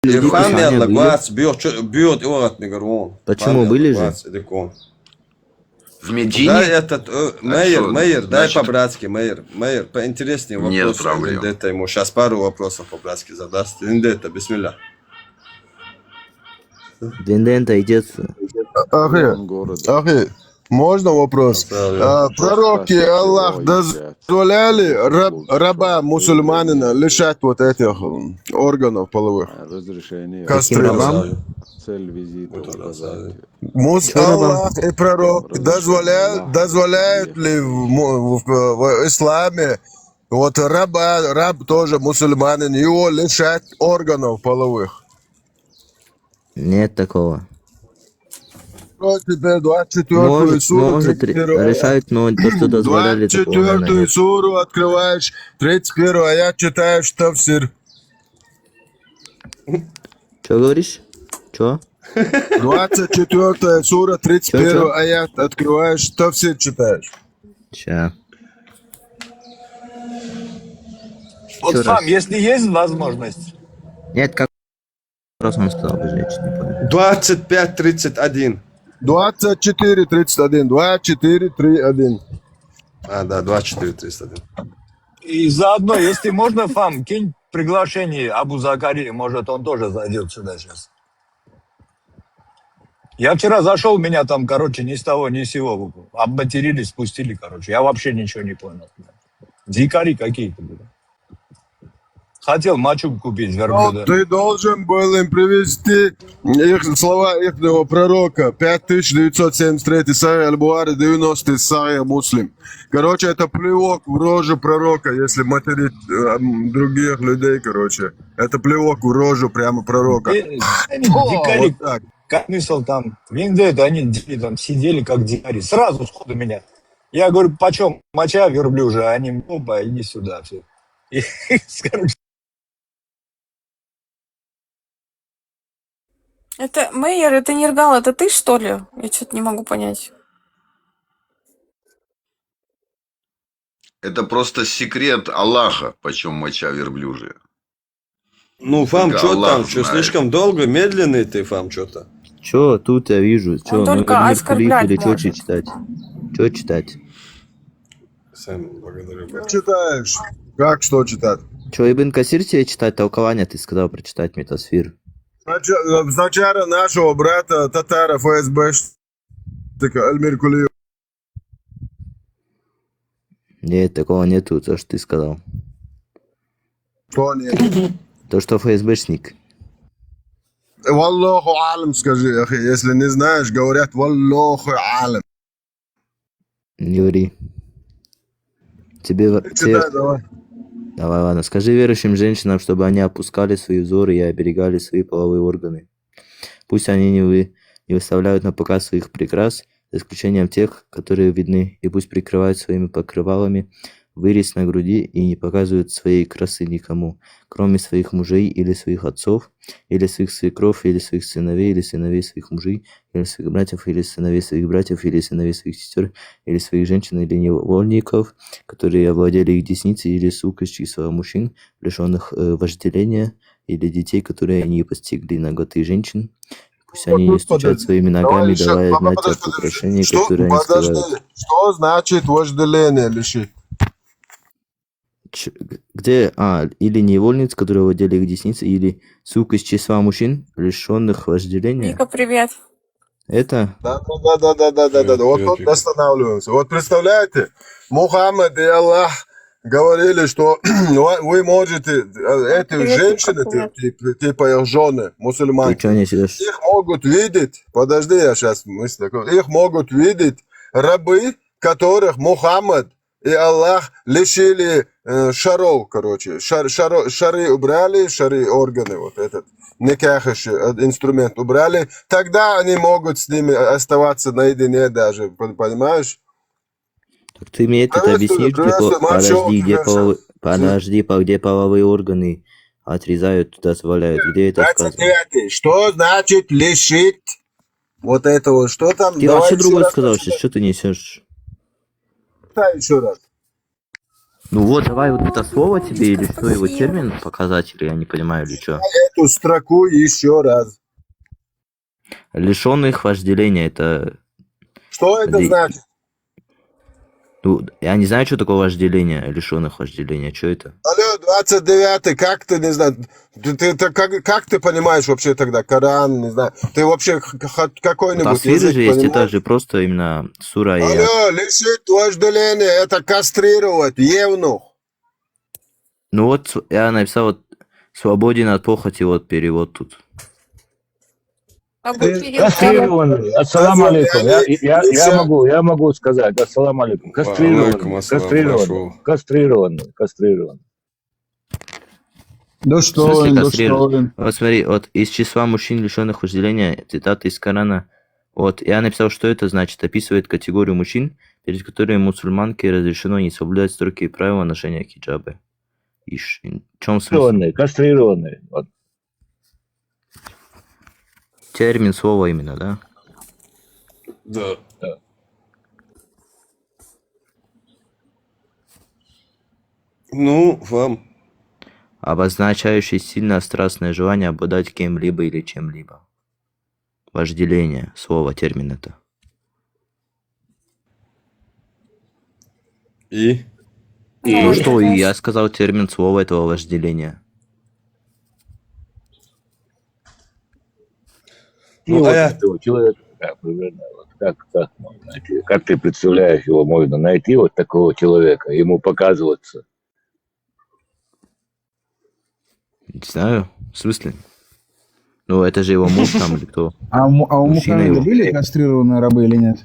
люди İrfan Писания были? Guac бьет öğretmen он. Почему были же? В Да, Медине? этот Мейер, дай значит, по-братски, Мейер, поинтереснее нет вопрос. проблем. Вендетта ему сейчас пару вопросов по-братски задаст. Вендетта, бисмилля. Вендента, иди отсюда. Ахи, можно вопрос? Пророки Аллах дозволяли раба мусульманина лишать вот этих органов половых? Каким рабам? Аллах и пророк дозволяют ли в исламе вот раб тоже мусульманин, его лишать органов половых? Нет такого. Теперь 24 суру, Может, 31 решают, но то, что дозволяли, такого, наверное, 24 нет. суру открываешь, 31 аят читаешь, тавсир. Что говоришь? Что? 24 сура, 31 Чё? аят открываешь, тавсир читаешь. Ща. Вот Ещё раз. сам, если есть возможность, Нет, как раз он сказал, вы же не понял. 25-31. 24, 31, 24, 31. А, да, 24-31. и заодно, если можно, Фам, кинь приглашение Абу Закари, может, он тоже зайдет сюда сейчас. Я вчера зашел, меня там, короче, ни с того, ни с сего обматерили, спустили, короче. Я вообще ничего не понял. Дикари какие-то были. Хотел мачу купить, верблюда. Ты должен был им привести их слова ихнего пророка. 5973 Сахих Аль-Бухари, 90 Сахих Муслим. Короче, это плевок в рожу пророка, если материть других людей, короче. Это плевок в рожу прямо пророка. Они дикари, Вот так. как смысл там? Виндет, они там сидели как дикари. Сразу сходу меня. Я говорю, почем моча верблюжа? Они, опа, иди сюда. Все. И, короче, Это Мейер, это Нергал, это ты, что ли? Я что-то не могу понять. это просто секрет Аллаха, почем моча верблюжья. Ну, Фам, Только что Аллах там? Что, знает. слишком долго? Медленный ты, Фам, что-то? Чё, тут я вижу. Чё, Он только Мир оскорблять Кулик или чё может. читать? Чё читать? Сам благодарю. Как читаешь? Как что читать? Чё, Ибн Касир тебе читать толкование? Ты сказал прочитать Метасфир. Сначала нашего брата татара ФСБ Альмир Кулиев. Нет, такого нету, то, что ты сказал. Что нет? То, что ФСБшник. Валлаху алам, скажи, ахи. Если не знаешь, говорят валлаху алам. Не говори. Читай, давай. Давай, ладно. Скажи верующим женщинам, чтобы они опускали свои взоры и оберегали свои половые органы. Пусть они не выставляют на показ своих прикрас, за исключением тех, которые видны, и пусть прикрывают своими покрывалами вырез на груди и не показывают своей красы никому, кроме своих мужей или своих отцов, или своих свекров, или своих сыновей, или сыновей своих мужей, или своих братьев, или сыновей своих братьев, или сыновей своих сестер, или своих женщин, или невольников, которые овладели их десницей, или сук из числа мужчин, лишенных вожделения, или детей, которые не постигли наготы женщин. Пусть они не стучат своими ногами, давая знать об украшении, которые они скрывают. Что значит вожделение лишить? Где? Или невольниц, которые владели их десницей, или сук из числа мужчин, лишенных вожделения. Вика, привет. Это? Да. Вот тут останавливаемся. Вот представляете, Мухаммад и Аллах говорили, что вы можете, эти Привет, женщины, привет. типа их жены, Ты мусульманки, что несешь? их могут видеть, подожди, я сейчас мысль такой, их могут видеть рабы, которых Мухаммад и Аллах лишили шаров, короче, шары убрали, шары органы, вот этот, никахиш, инструмент убрали, тогда они могут с ними оставаться наедине даже, понимаешь? Так ты мне это объяснишь, где половые органы отрезают, туда дозволяют, где это сказано? 29. Что значит лишить вот этого? Что там? Ты вообще другое сказал сейчас, что ты несешь? Читай еще раз. Ну вот, давай вот это слово тебе или что, его Спасибо. термин показатель, я не понимаю, или что? Эту строку еще раз. Лишенных вожделения, это... Что это Ди- значит? Ну, я не знаю, что такое вожделение, лишенных вожделения, что это? Алло, 29-й, как ты, не знаю, как ты понимаешь вообще тогда Коран, не знаю, ты вообще какой-нибудь Тафсиры язык же есть, это понимаешь? же просто именно сура и... Алло, лишить вожделения, это кастрировать, евнух. Ну вот, я написал вот «свободен от похоти», вот перевод тут. А вы перевод? Кастрированный. Ассаламу алейкум. Нельзя. Я могу сказать. Ассаламу алейкум. Алейкум Кастрированный. ассалам, Кастрированный. Кастрированный. Кастрированный. В смысле кастрирован? Вот смотри, вот из числа мужчин, лишенных вожделения, цитата из Корана. Вот, я написал, что это значит. Описывает категорию мужчин, перед которыми мусульманке разрешено не соблюдать строгие правила ношения хиджаба. Ишь, в чем смысл? Кастрированный. Вот. Термин, слово именно, да? Да. Ну, вам. Обозначающий сильное страстное желание обладать кем-либо или чем-либо. Вожделение, слово, термин это. И? Ну что, и я сказал термин, слово этого вожделения. И Ну, вот а я- этого человека, да, примерно, вот как можно найти? Как ты представляешь, его можно найти, вот такого человека, ему показываться? Не знаю, в смысле? Ну это же его муж там или кто? А у Мужчина Мухаммеда его. были кастрированные рабы или нет?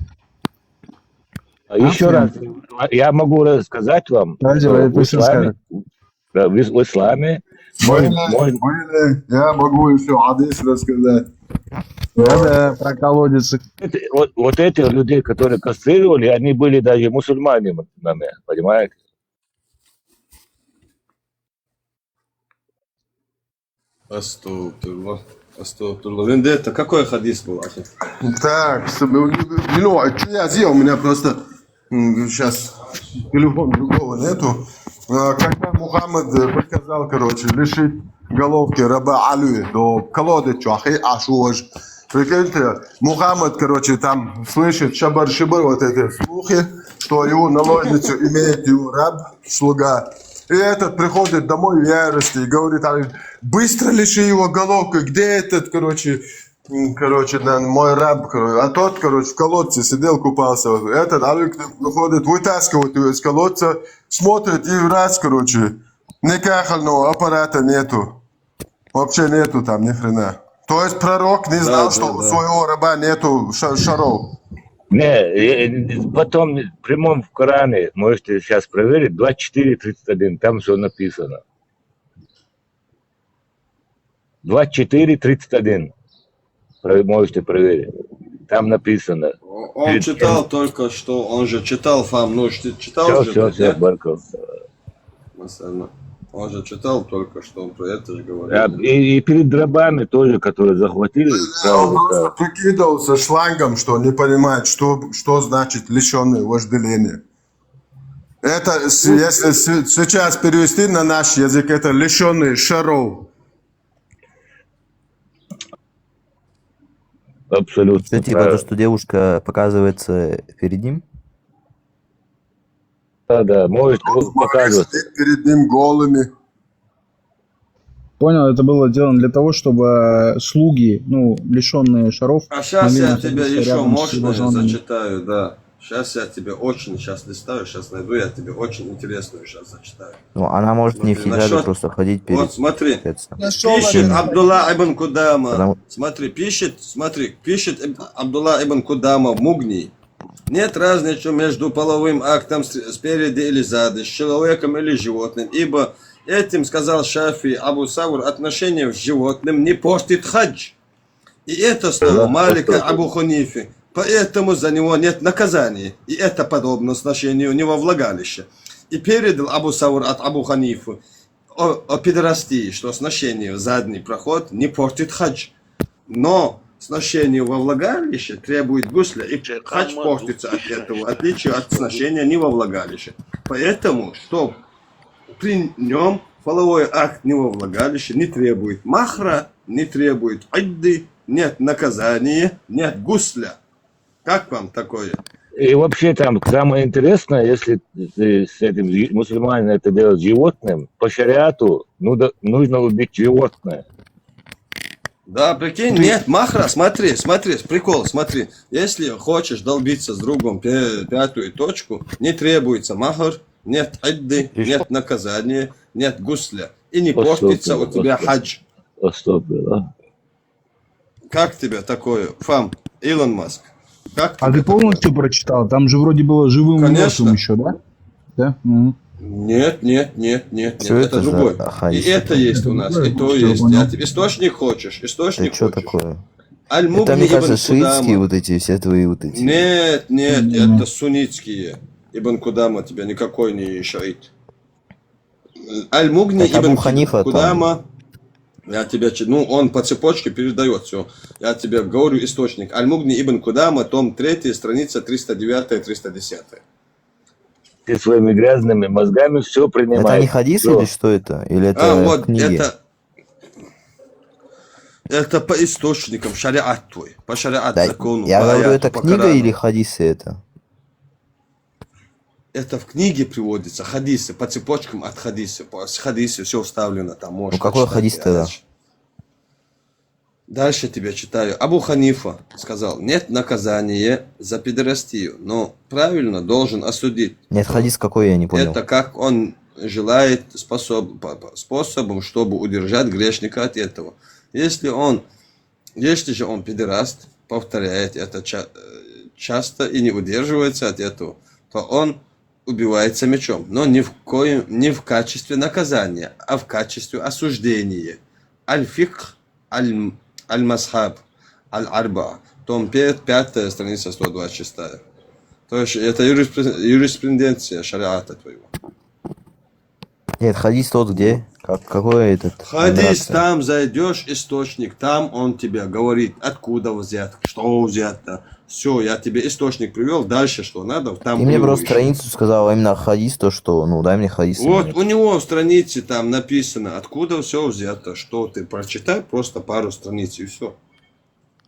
Еще раз, я могу рассказать вам, Давайте, что пусть в исламе можно- Были, я могу еще хадис рассказать. Да, про колодец. вот эти людей, которые кастрировали, они были даже мусульманами, понимаете? Астагфируллах. Астагфируллах. Вендетта, какой хадис был, ахи? Так, ну, я сделал, у меня просто сейчас телефон другого нету. Когда Мухаммад приказал, короче, лишить головки раба Алю до колоды чахи ашуж. Прикиньте, Мухаммад, короче, там слышит шабар-шибар вот эти слухи, что его наложницу имеет его раб, слуга. И этот приходит домой в ярости и говорит, быстро лиши его головки, где этот, короче, да, мой раб, а тот, короче, в колодце сидел, купался. Этот Алик выходит, вытаскивает его из колодца, смотрит и раз, короче, никакого аппарата нету. Вообще нету там ни хрена. То есть пророк не знал, Да, что у да. своего раба нету шаров. Потом в прямом в Коране, можете сейчас проверить, 24:31, там все написано. 24:31. Можете проверить. Там написано. Он читал только что, он же читал фам, ну, читал же, Все, нет? Барков. Масально. Он же читал только что, он про это же говорил. И перед рабами тоже, которые захватили. Он просто прикидывался шлангом, что не понимает, что значит лишенный вожделения. Это, если сейчас перевести на наш язык, это лишенный шаров. Абсолютно. Это типа то, что девушка показывается перед ним? Да, может показывать. Сидит перед ним голыми. Понял, это было сделано для того, чтобы слуги, ну, лишенные шаров, А сейчас я могли тебе находиться еще рядом с мощное его женами. зачитаю, да. Сейчас я тебе очень, сейчас листаю, сейчас найду, я тебе очень интересную сейчас зачитаю. Ну, она может не в Смотри, хиджабе насчет- просто ходить перед... Вот смотри, отцом. пишет Абдулла ибн Кудама, Потому- смотри, пишет Абдулла ибн Кудама в Мугни. Нет разницы между половым актом спереди или сзади, с человеком или животным, ибо этим, сказал Шафи Абу Саур, отношение с животным не портит хадж. И это слово Малика Абу Хунифи, поэтому за него нет наказания. И это подобно сношению у него влагалища. И передал Абу Саур от Абу Ханифу о педерастии, что сношение в задний проход не портит хадж. Но сношение во влагалище требует гусля, и хадж портится от этого, в отличие от сношения не во влагалище. Поэтому, чтобы при нем половой акт в него влагалище не требует махра, не требует адды, нет наказания, нет гусля. Как вам такое? И вообще там самое интересное, если ты с этим мусульманин это делает животным, по шариату нужно убить животное. Да, прикинь, нет, махра, смотри, прикол, смотри. Если хочешь долбиться с другом пятую точку, не требуется махр, нет адды, нет наказания, нет гусля. И не портится у тебя хадж. Да? Как тебе такое, фам, Илон Маск? Как А тебе ты полностью такое? прочитал? Там же вроде было живым и Конечно. мертвым еще, да? Да? Нет, Всё это это за другой. И хадис это такой. есть у нас, и то Всё, есть. понял. Источник хочешь, Это источник что хочешь. такое? Это, Аль-Мугни мне ибн кажется, шиитские Кудама. вот эти, все твои вот эти. Нет, Не-не. это суннитские. Ибн Кудама тебя никакой не шаит. Аль-Мугни Так Абу ибн Ханифа Кудама, я тебе, он по цепочке передает все. Я тебе говорю источник. Аль-Мугни ибн Кудама, том 3, страница 309-310. Ты своими грязными мозгами все Это не принимаешь. хадис Всё. или что это? Или это Вот книги? это по источникам, шариат твой, по шариат Да, закону, я по говорю, аяту, это по книга Корану. или хадисы это? Это в книге приводится, хадисы, по цепочкам от хадиса. С хадиса все вставлено там. Можешь Ну какой почитать. хадис тогда? Дальше тебя читаю. Абу Ханифа сказал, нет наказания за педерастию, но правильно должен осудить. Нет, хадис какой, я не понял. Это как он желает способом, чтобы удержать грешника от этого. Если же он педераст, повторяет это часто и не удерживается от этого, то он убивается мечом, но не в качестве наказания, а в качестве осуждения. Аль-Фикх, Аль-Масхаб, Аль-Арба, том 5, страница 126. То есть это юриспруденция шариата твоего. Нет, хадис тот где? Какой этот? Хадис, нумерация? там зайдешь, источник, там он тебе говорит, откуда взят, что взято. Все, я тебе источник привел, дальше что надо, там Ты мне привел просто еще. страницу сказал, а именно хадис, то что, ну дай мне хадис. Вот у него в странице там написано, откуда все взято, что ты прочитай, просто пару страниц и все.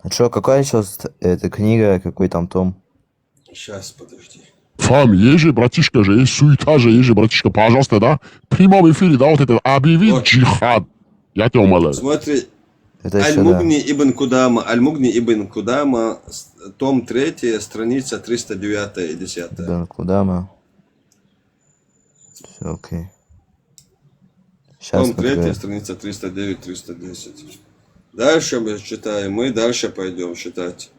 А что, какая сейчас эта книга, какой там том? Сейчас, подожди. Фам, есть же, братишка же, есть суета же, есть же, братишка, пожалуйста, да? В прямом эфире, да, вот это, объяви Вот. джихад. Я тебя умоляю. Смотри, Это еще да. Аль-Мугни ибн Кудама, том 3, страница 309 и 10. Ибн Кудама. Все, окей. Сейчас Том 3, подберу. страница 309-310. Дальше мы читаем, мы дальше пойдем читать.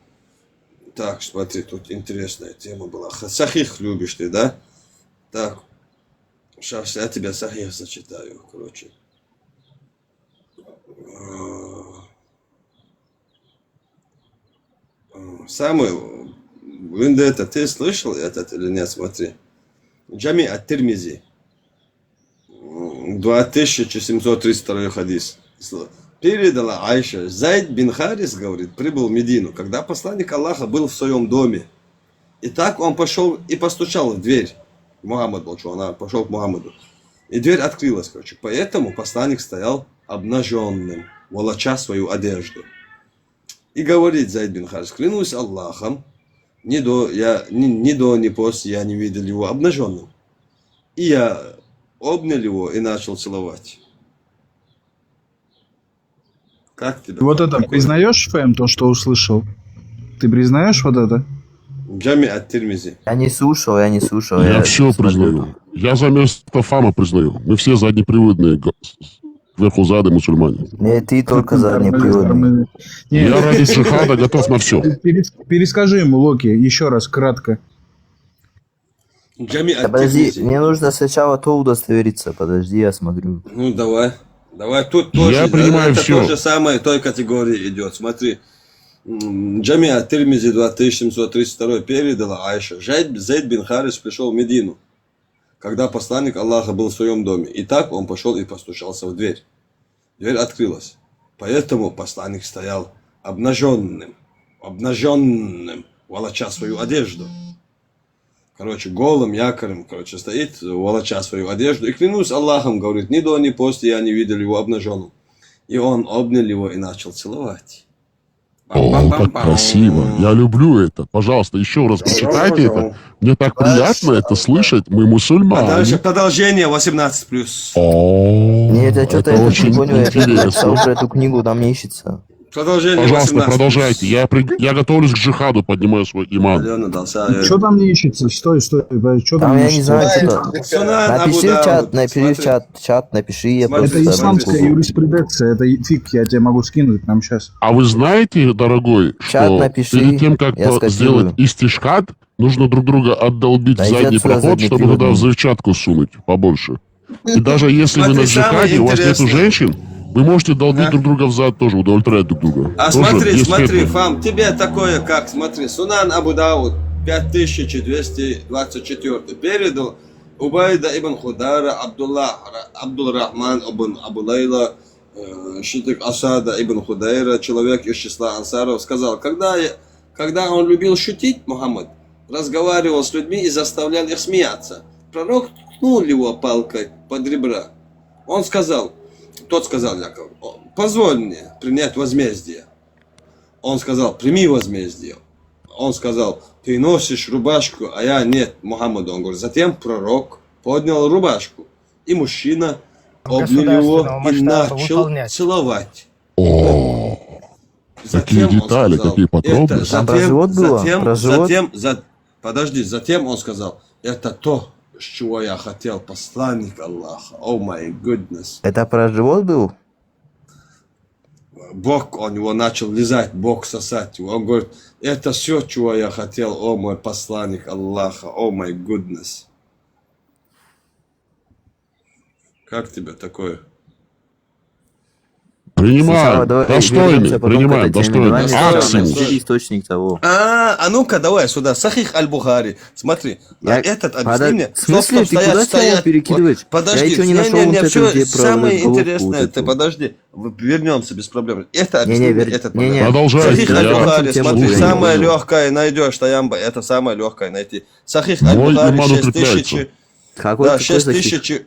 Так, смотри, тут интересная тема была. Сахих любишь ты, да? Так, сейчас я тебе Сахих зачитаю, короче. Самый, это ты слышал этот или нет, смотри. Джами ат-Тирмизи. 2732 хадис. Передала Айша. Зайд бин Харис, говорит, прибыл в Медину, когда посланник Аллаха был в своем доме. И так он пошел и постучал в дверь. Мухаммад был, что она пошел к Мухаммаду. И дверь открылась, короче. Поэтому посланник стоял обнаженным, волоча свою одежду. И говорит Зайд бин Харис, клянусь Аллахом, ни до, ни после я не видел его обнаженным. И я обнял его и начал целовать. Как тебе? Вот это Такое? признаешь, Фэм, то, что услышал? Ты признаешь вот это? Джами ат-Тирмизи. Я не слушал. Я все смотрю. признаю. Я за место Фама признаю. Мы все заднеприводные, кверху зады мусульмане. Не, ты только заднеприводный. Не, Я ради джихада готов на все. перескажи ему, Локи, еще раз, кратко. Джами Да подожди, ат-Тирмизи. мне нужно сначала то удостовериться. Подожди, я смотрю. Ну давай. Давай, тут тоже. Я принимаю это всё. то же самое, той категории идет. Смотри. Джами ат-Тирмизи 2732 передала Айша. Зайд бин Харис пришел в Медину, когда посланник Аллаха был в своем доме. И так он пошел и постучался в дверь. Дверь открылась. Поэтому посланник стоял обнаженным, волоча свою одежду. короче, голым якорем, короче, стоит, волоча свою одежду. И клянусь Аллахом, говорит, ни до, ни после я не видел его обнаженным. И он обнял его и начал целовать. О, как красиво. Я люблю это. Пожалуйста, еще раз прочитайте это. Мне так приятно это слышать. Мы А мусульмане. дальше продолжение 18+. О, Нет, я что-то это не очень понял, я прочитал интересно. уже эту книгу, там не ищется. Продолжение Пожалуйста, 18+. продолжайте. Я готовлюсь к джихаду, поднимаю свой иман. Алена дался. Что там не ищется? Стой, что Там там я не ищется? знаю, что-то... Сунан Абу Напиши в чат, Дауд. напиши в Смотри. чат, напиши, я Смотри, Это просто... исламская смотри. юриспруденция, это фиг, я тебе могу скинуть прямо сейчас. А вы знаете, дорогой, Чат что напиши, перед тем, как я скопирую. сделать истишкат, нужно друг друга отдолбить Да в иди задний отсюда, проход, задний чтобы привод туда мне. взрывчатку сунуть побольше. И даже если вы Смотри, на самое джихаде, у вас нету интересное. женщин, вы можете долбить Да. друг друга в зад тоже, удовлетворять друг друга. А Тоже смотри, есть смотри, фетва. Фам, тебе такое как, смотри, Сунан Абу Дауд 5224 передал Убайда ибн Худара, Абдул-Рахман ибн Абу Лейла, Шитик Асада ибн Худайра, человек из числа ансаров, сказал, когда он любил шутить, Мухаммад, разговаривал с людьми и заставлял их смеяться, пророк ткнул его палкой под ребра. Тот сказал Якову, позволь мне принять возмездие. Он сказал, прими возмездие. Он сказал, ты носишь рубашку, а я нет, Мухаммаду. Он говорит, затем пророк поднял рубашку, и мужчина обнял его и начал целовать. О, какие Затем он детали, сказал, какие подробности. Там про живот было? Про живот? Подожди, затем он сказал, это то, с чего я хотел, посланник Аллаха. О май goodness. Это про живот был? Бог, он его начал лизать, Бог сосать его. Он говорит, это все, чего я хотел, о мой посланник Аллаха, о май goodness. Как тебе такое? Принимаем, Давай достойный, вернемся потом к принимаем, этой теме. достойный. Давай мне Максимум. сначала Максимум. найди источник того. А ну-ка, давай сюда. Сахих Аль-Бухари. Смотри, этот объясни мне. В смысле, ты куда тему перекидываешь? Вот, подожди, Я еще не нашел вот это, всё, где про самое головку интересное, вот ты эту. подожди, вернемся без проблем. Это объясни мне, этот момент. не-не. Продолжайте, Сахих я- Аль-Бухари, Тему смотри, ты самое не легкое найдешь, Таямба, это самое легкое найти. Сахих Мой Аль-Бухари иман 6000. укрепляется. Какой Да, такой 6000.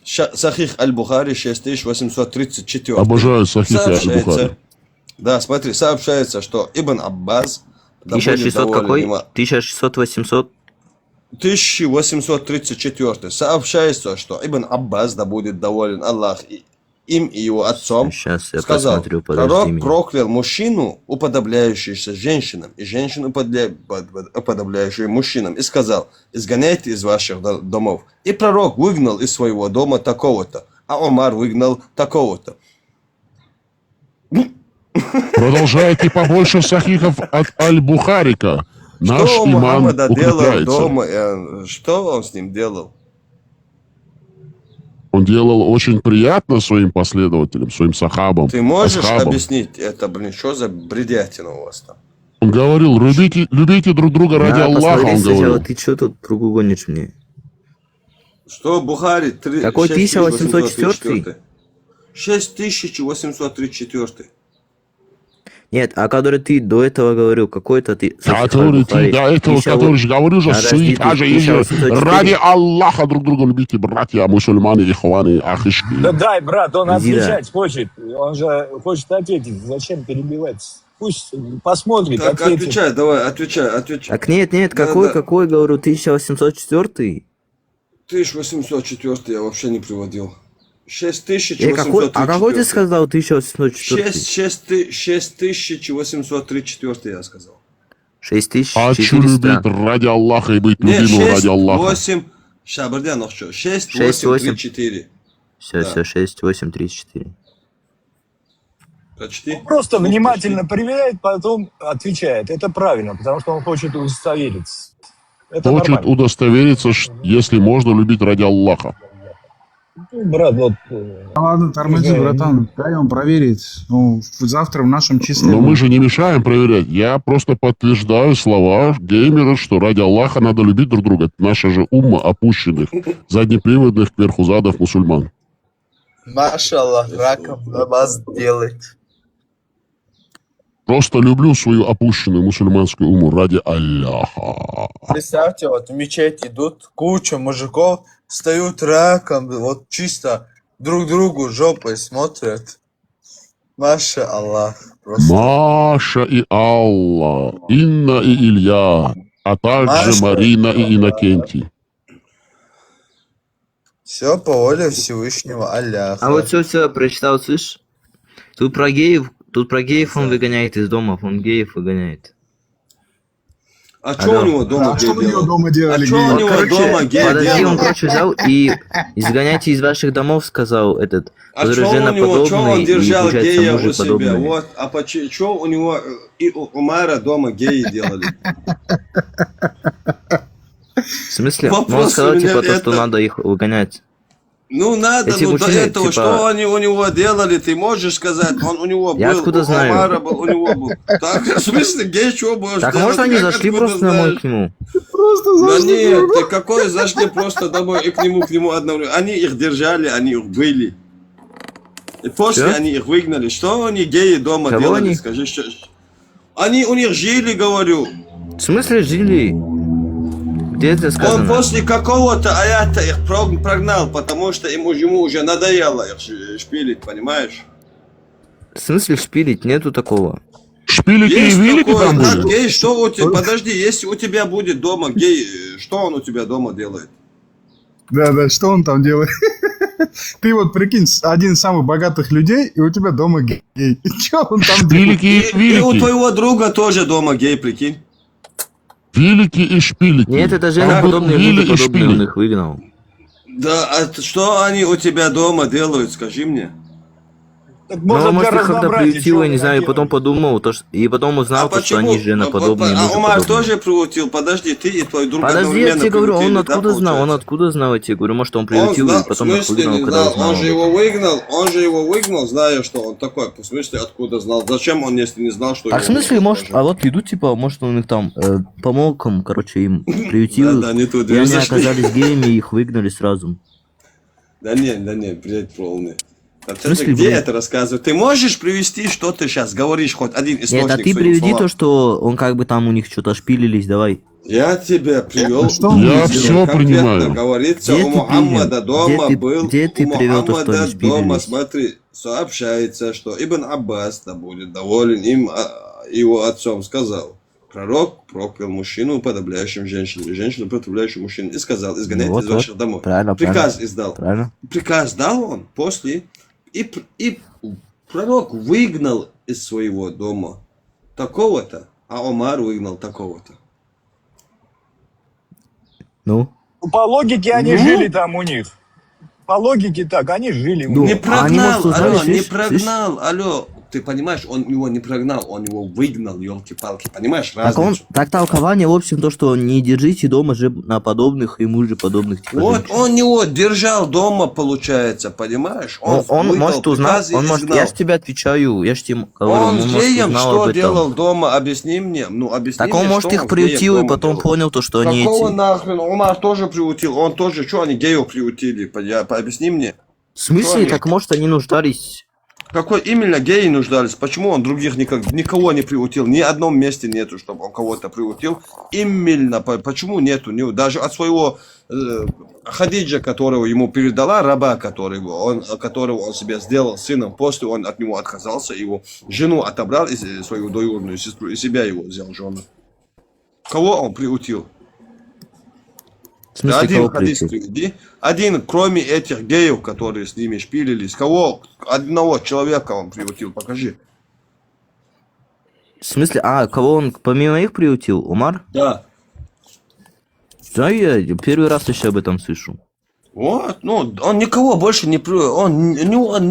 Сахих Аль-Бухари 6834. Обожаю Сахих Сообщается, Аль-Бухари. да, смотри, сообщается, что Ибн Аббас, да будет 1600 доволен какой? ему, 1600-800? 1834. Сообщается, что Ибн Аббас, да будет доволен Аллах им и его отцом, Сейчас я сказал, посмотрю, подожди пророк меня. проклял мужчину, уподобляющуюся женщинам, и женщину, уподобляющую мужчинам, и сказал, изгоняйте из ваших домов. И пророк выгнал из своего дома такого-то, а Омар выгнал такого-то. Продолжайте побольше сахихов от Аль-Бухарика. Наш Что иман Мухаммада делал укрепляется. дома? Что он с ним делал? Он делал очень приятно своим последователям, своим сахабам. Ты можешь асхабам. объяснить это, что за бредятина у вас там? Он говорил, любите друг друга ради На, Аллаха, посмотри он сначала, говорил. ты что тут кругу гонишь мне? Что Бухари? Какой 1804? 6834. Нет, а который ты до этого говорил, какой-то ты... Который ты до этого, который же говорил, же Подожди, суета же ты есть же. 1804. Ради Аллаха друг друга любите, братья, мусульмане, ихваны, ахишки. Да дай, брат, он Иди, да. отвечать хочет. Он же хочет ответить. Зачем перебивать? Пусть посмотрит, Так, ответит. отвечай, давай, отвечай. Так нет, Да, какой, да. какой, говорю, 1804? 1804 я вообще не приводил. Какой, 6834. а какой ты сказал 1804? 6834 я сказал. 6400. А что любить ради Аллаха и быть Нет, любимым ради 6, Аллаха? 8. Сейчас, бардя, ну что? 6, 8, 3, 4. Все, Да. все, 6, 8, 34. Почти. Просто внимательно проверяет, потом отвечает. Это правильно, потому что он хочет удостовериться. Это Хочет нормально. удостовериться, если можно любить ради Аллаха. Ну, брат, вот... Ладно, тормози, Не знаю. братан. Дай он проверит. Ну, завтра в нашем числе. Но мы же не мешаем проверять. Я просто подтверждаю слова геймера, что ради Аллаха надо любить друг друга. Это наша же умма опущенных, заднеприводных кверху задов мусульман. Машаллах, раком намаз делает. Просто люблю свою опущенную мусульманскую уму ради Аллаха. Представьте, вот в мечеть идут куча мужиков, встают раком, вот чисто друг другу жопой смотрят. Маша Аллах. Просто. Маша и Алла, Инна и Илья, а также Маша Марина и и Иннокентий. Все по воле Всевышнего Аллаха. А вот все прочитал, слышь? Тут про геев он выгоняет из домов, он геев выгоняет. А что у него дома А гей что у него делал? дома делали А что у геи? него дома гей Подожди, он, делал? взял и изгоняйте из ваших домов, сказал этот, А который что у него, что женоподобный он и, держал получается, гея у себя? мужеподобный. Вот, а что у него и у Умара дома геи делали? В смысле? Ну, он Вопрос сказал, у меня типа, то, что это- надо их выгонять. Ну надо, Эти ну до мужчины, этого, типа- что они у него делали, ты можешь сказать? Он у него Я был, откуда у знаю? Умара был, у него был. Так, в смысле, гей, что можешь Так делать? может они Как зашли откуда просто домой знаешь? к нему? Просто Да зашли нет, друг ты какой зашли просто домой и к нему одновременно. Они их держали, они их были. И после Чё? они их выгнали. Что они геи дома Кого делали? они? Скажи, что... Они у них жили, говорю. В смысле жили? Где это Он сказано? после какого-то аята их прогнал, потому что ему уже надоело их шпилить, понимаешь? В смысле шпилить? Нету такого. Шпилики и Есть велики такое, там как были? гей, что у тебя, подожди, если у тебя будет дома гей, что он у тебя дома делает? Да, что он там делает? Ты вот прикинь, один из самых богатых людей, и у тебя дома гей. И что он там делает? Шпилики и И у велики. твоего друга тоже дома гей, прикинь. Велики и шпилики. Нет, это Там женоподобные, были и мужеподобные, он шпили. их выгнал. Да, а что они у тебя дома делают, скажи мне? Так Ну, может, может, для их когда разнообразия, приютил, чё я не вы знаю, и потом наделали? подумал, и потом узнал, то, что они женоподобные, А Умар мужеподобные. тоже приутил? Подожди, ты и твой друг Подожди, я одновременно тебе говорю, он приутили, да, откуда знал, получается? я тебе говорю, может, он Он приютил, знал, и в потом их смысле выгнал, не когда знал, узнал. он же его выгнал, зная, что он такой. В смысле, откуда знал? Зачем он, если не знал, что А его в смысле, выгнал может, тоже? а вот идут, типа, может, он их там помолком, короче, им приютил, Да, не туда и они зашли. оказались геями, и их выгнали сразу. Да не, бред полный. А ты смысле, где бред? это рассказывать? Ты можешь привести, что ты сейчас говоришь, хоть один источник Нет, а ты своим приведи словам? то, что он как бы там у них что-то шпилились, давай. Я тебе привел. Что он Я делал? все принимаю. Говорится, Где у ты Мухаммада привел? дома Где ты- был. где ты у привел то, что Мухаммада они дома, шпилились? смотри, сообщается, что Ибн Аббас, да будет доволен им, его отцом, сказал. Пророк проклял мужчину, уподобляющим женщину, и женщину, уподобляющую мужчину, и сказал, изгоняйте Вот, из ваших домов. правильно, Приказ издал. Правильно? Приказ дал он после, и пророк выгнал из своего дома такого-то, а Омар выгнал такого-то. Ну? Ну, по логике они Ну? жили там у них. По логике так, они жили. Ну, Не а они, может, прогнал, узнали, алло, не слышь, прогнал, алло. Ты понимаешь, он его не прогнал, он его выгнал, елки-палки. Понимаешь Так он, разницу? так толкование, в общем, то, что не держите дома женоподобных и мужеподобных, типа, Вот женщин. он его держал дома, получается, понимаешь? Он выдал может, узнал, приказ и он может, изгнал. я же тебе отвечаю, я же тебе говорю, Он может, геем узнал что об этом. делал дома? Объясни мне. Ну, объясни Так мне, он, может, что их он приютил геем и дома потом делал. понял то, что они Какого эти... нахрен? Умар тоже приутил. Он тоже, что они геев приутили? Объясни мне. В смысле, они? так может, они нуждались... Какой именно геи нуждались? Почему он других никого не приутил? Ни одном месте нету, чтобы он кого-то приутил. Именно, почему нету? Даже от своего Хадиджа, которого ему передала, раба, которого он себе сделал сыном, после он от него отказался, его жену отобрал, свою двоюродную сестру, и себя его взял жену. Кого он приутил? В смысле, Один кого хадис приютил? приведи. Один, кроме этих геев, которые с ними шпилились, одного человека он приутил, покажи. В смысле, кого он помимо их приютил? Умар? Да. Да, я первый раз еще об этом слышу. Вот, ну, он никого больше не приутил,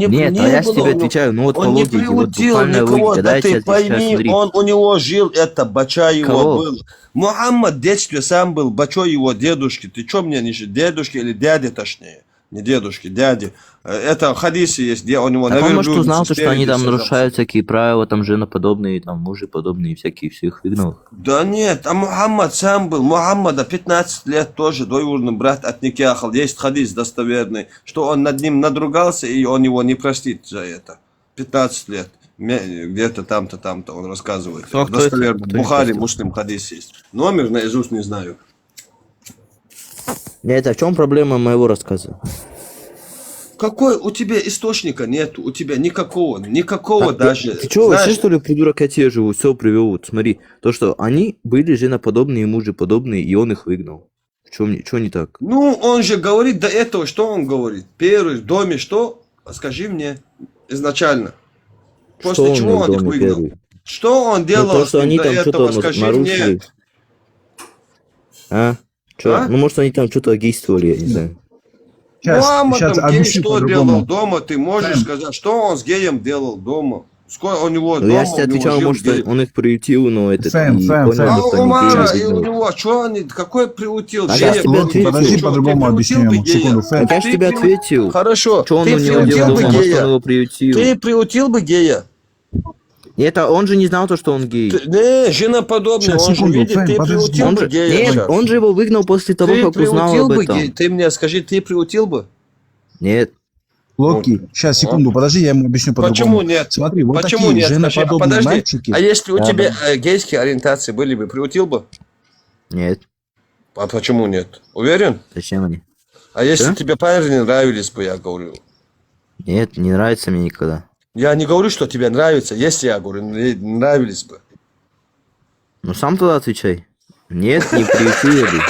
Нет, а я же тебе отвечаю, ну вот по он не логике, вот приутил буквально никого, логика, да да, я тебе ты отвечаю, пойми, смотри. он у него жил, это бача его Кого? был. Мухаммад в детстве сам был бачой его дедушки. Ты что мне не дедушки или дяди точнее? Не дедушки, дяди. Это хадисы есть, где у него Так он, может, верблюде узнал, то, что они спереди там сажался. нарушают всякие правила, там женоподобные, там мужеподобные, всякие, все их выгнал. Да нет, а Мухаммад сам был. Мухаммада 15 лет тоже двоюродный брат отникяхал. Есть хадис достоверный, что он над ним надругался, и он его не простит за это. 15 лет. где-то там-то, он рассказывает. Кто это? Достоверно. Кто не Бухари, постил? Муслим, хадис есть. Номер наизусть не знаю. Нет, а в чем проблема моего рассказа? Какой у тебя источника нет? У тебя никакого даже. Ты что, Знаешь, вообще что ли придурок, я тебе живу, все привел, вот смотри. То, что они были женоподобные, мужеподобные, и он их выгнал. Что не так? ну, он же говорит до этого, что он говорит? Первый в доме что? Скажи мне изначально. После Что чего в он их доме выгнал? первый? Что он Ну, делал то, с что ним они до там этого? что-то Скажи нарушили. мне. А? Че? А? Ну, может, они там что-то действовали, я не знаю. Сейчас Муаммадом гей объясню что по-другому. делал дома? Ты можешь сказать, что он с геем делал дома? Сколько у него Ну, дома? я тебе у него отвечал, жил может, гей. он их приютил, но этот, Фэм, и Фэм, понял, Фэм. А что у они Умара геи, и у выгнал. него, что они, какой приутил? А я Гея? тебе Локи, ответил. подожди, Что, по-другому ты объясню приутил бы ему. гея? Секунду, Фэм. Так я же тебе ответил. Хорошо, Что он ты у него приутил делал, бы может, он гея? его приютил. Ты приутил бы гея? Нет, а он же не знал то, что он гей. Не, женоподобный, Сейчас, он же секунду, видит, Фэм, ты подожди. приутил Он бы же, гея нет, сейчас. он же его выгнал после того, Ты как узнал приутил об бы этом. гея? Ты мне скажи, ты приутил бы? Нет. Локи, сейчас, секунду, подожди, я ему объясню по-другому. Почему нет? Смотри, вот Почему такие нет? Скажи, а женоподобные подожди, мальчики. а если у Да, тебя гейские ориентации были бы, приутил бы? Нет. А почему нет? Уверен? Зачем они? А если Что? тебе парни нравились бы, я говорю. Нет, не нравится мне никогда. Я не говорю, что тебе нравится, если я говорю, нравились бы. Ну сам туда отвечай. Нет, не приютил бы.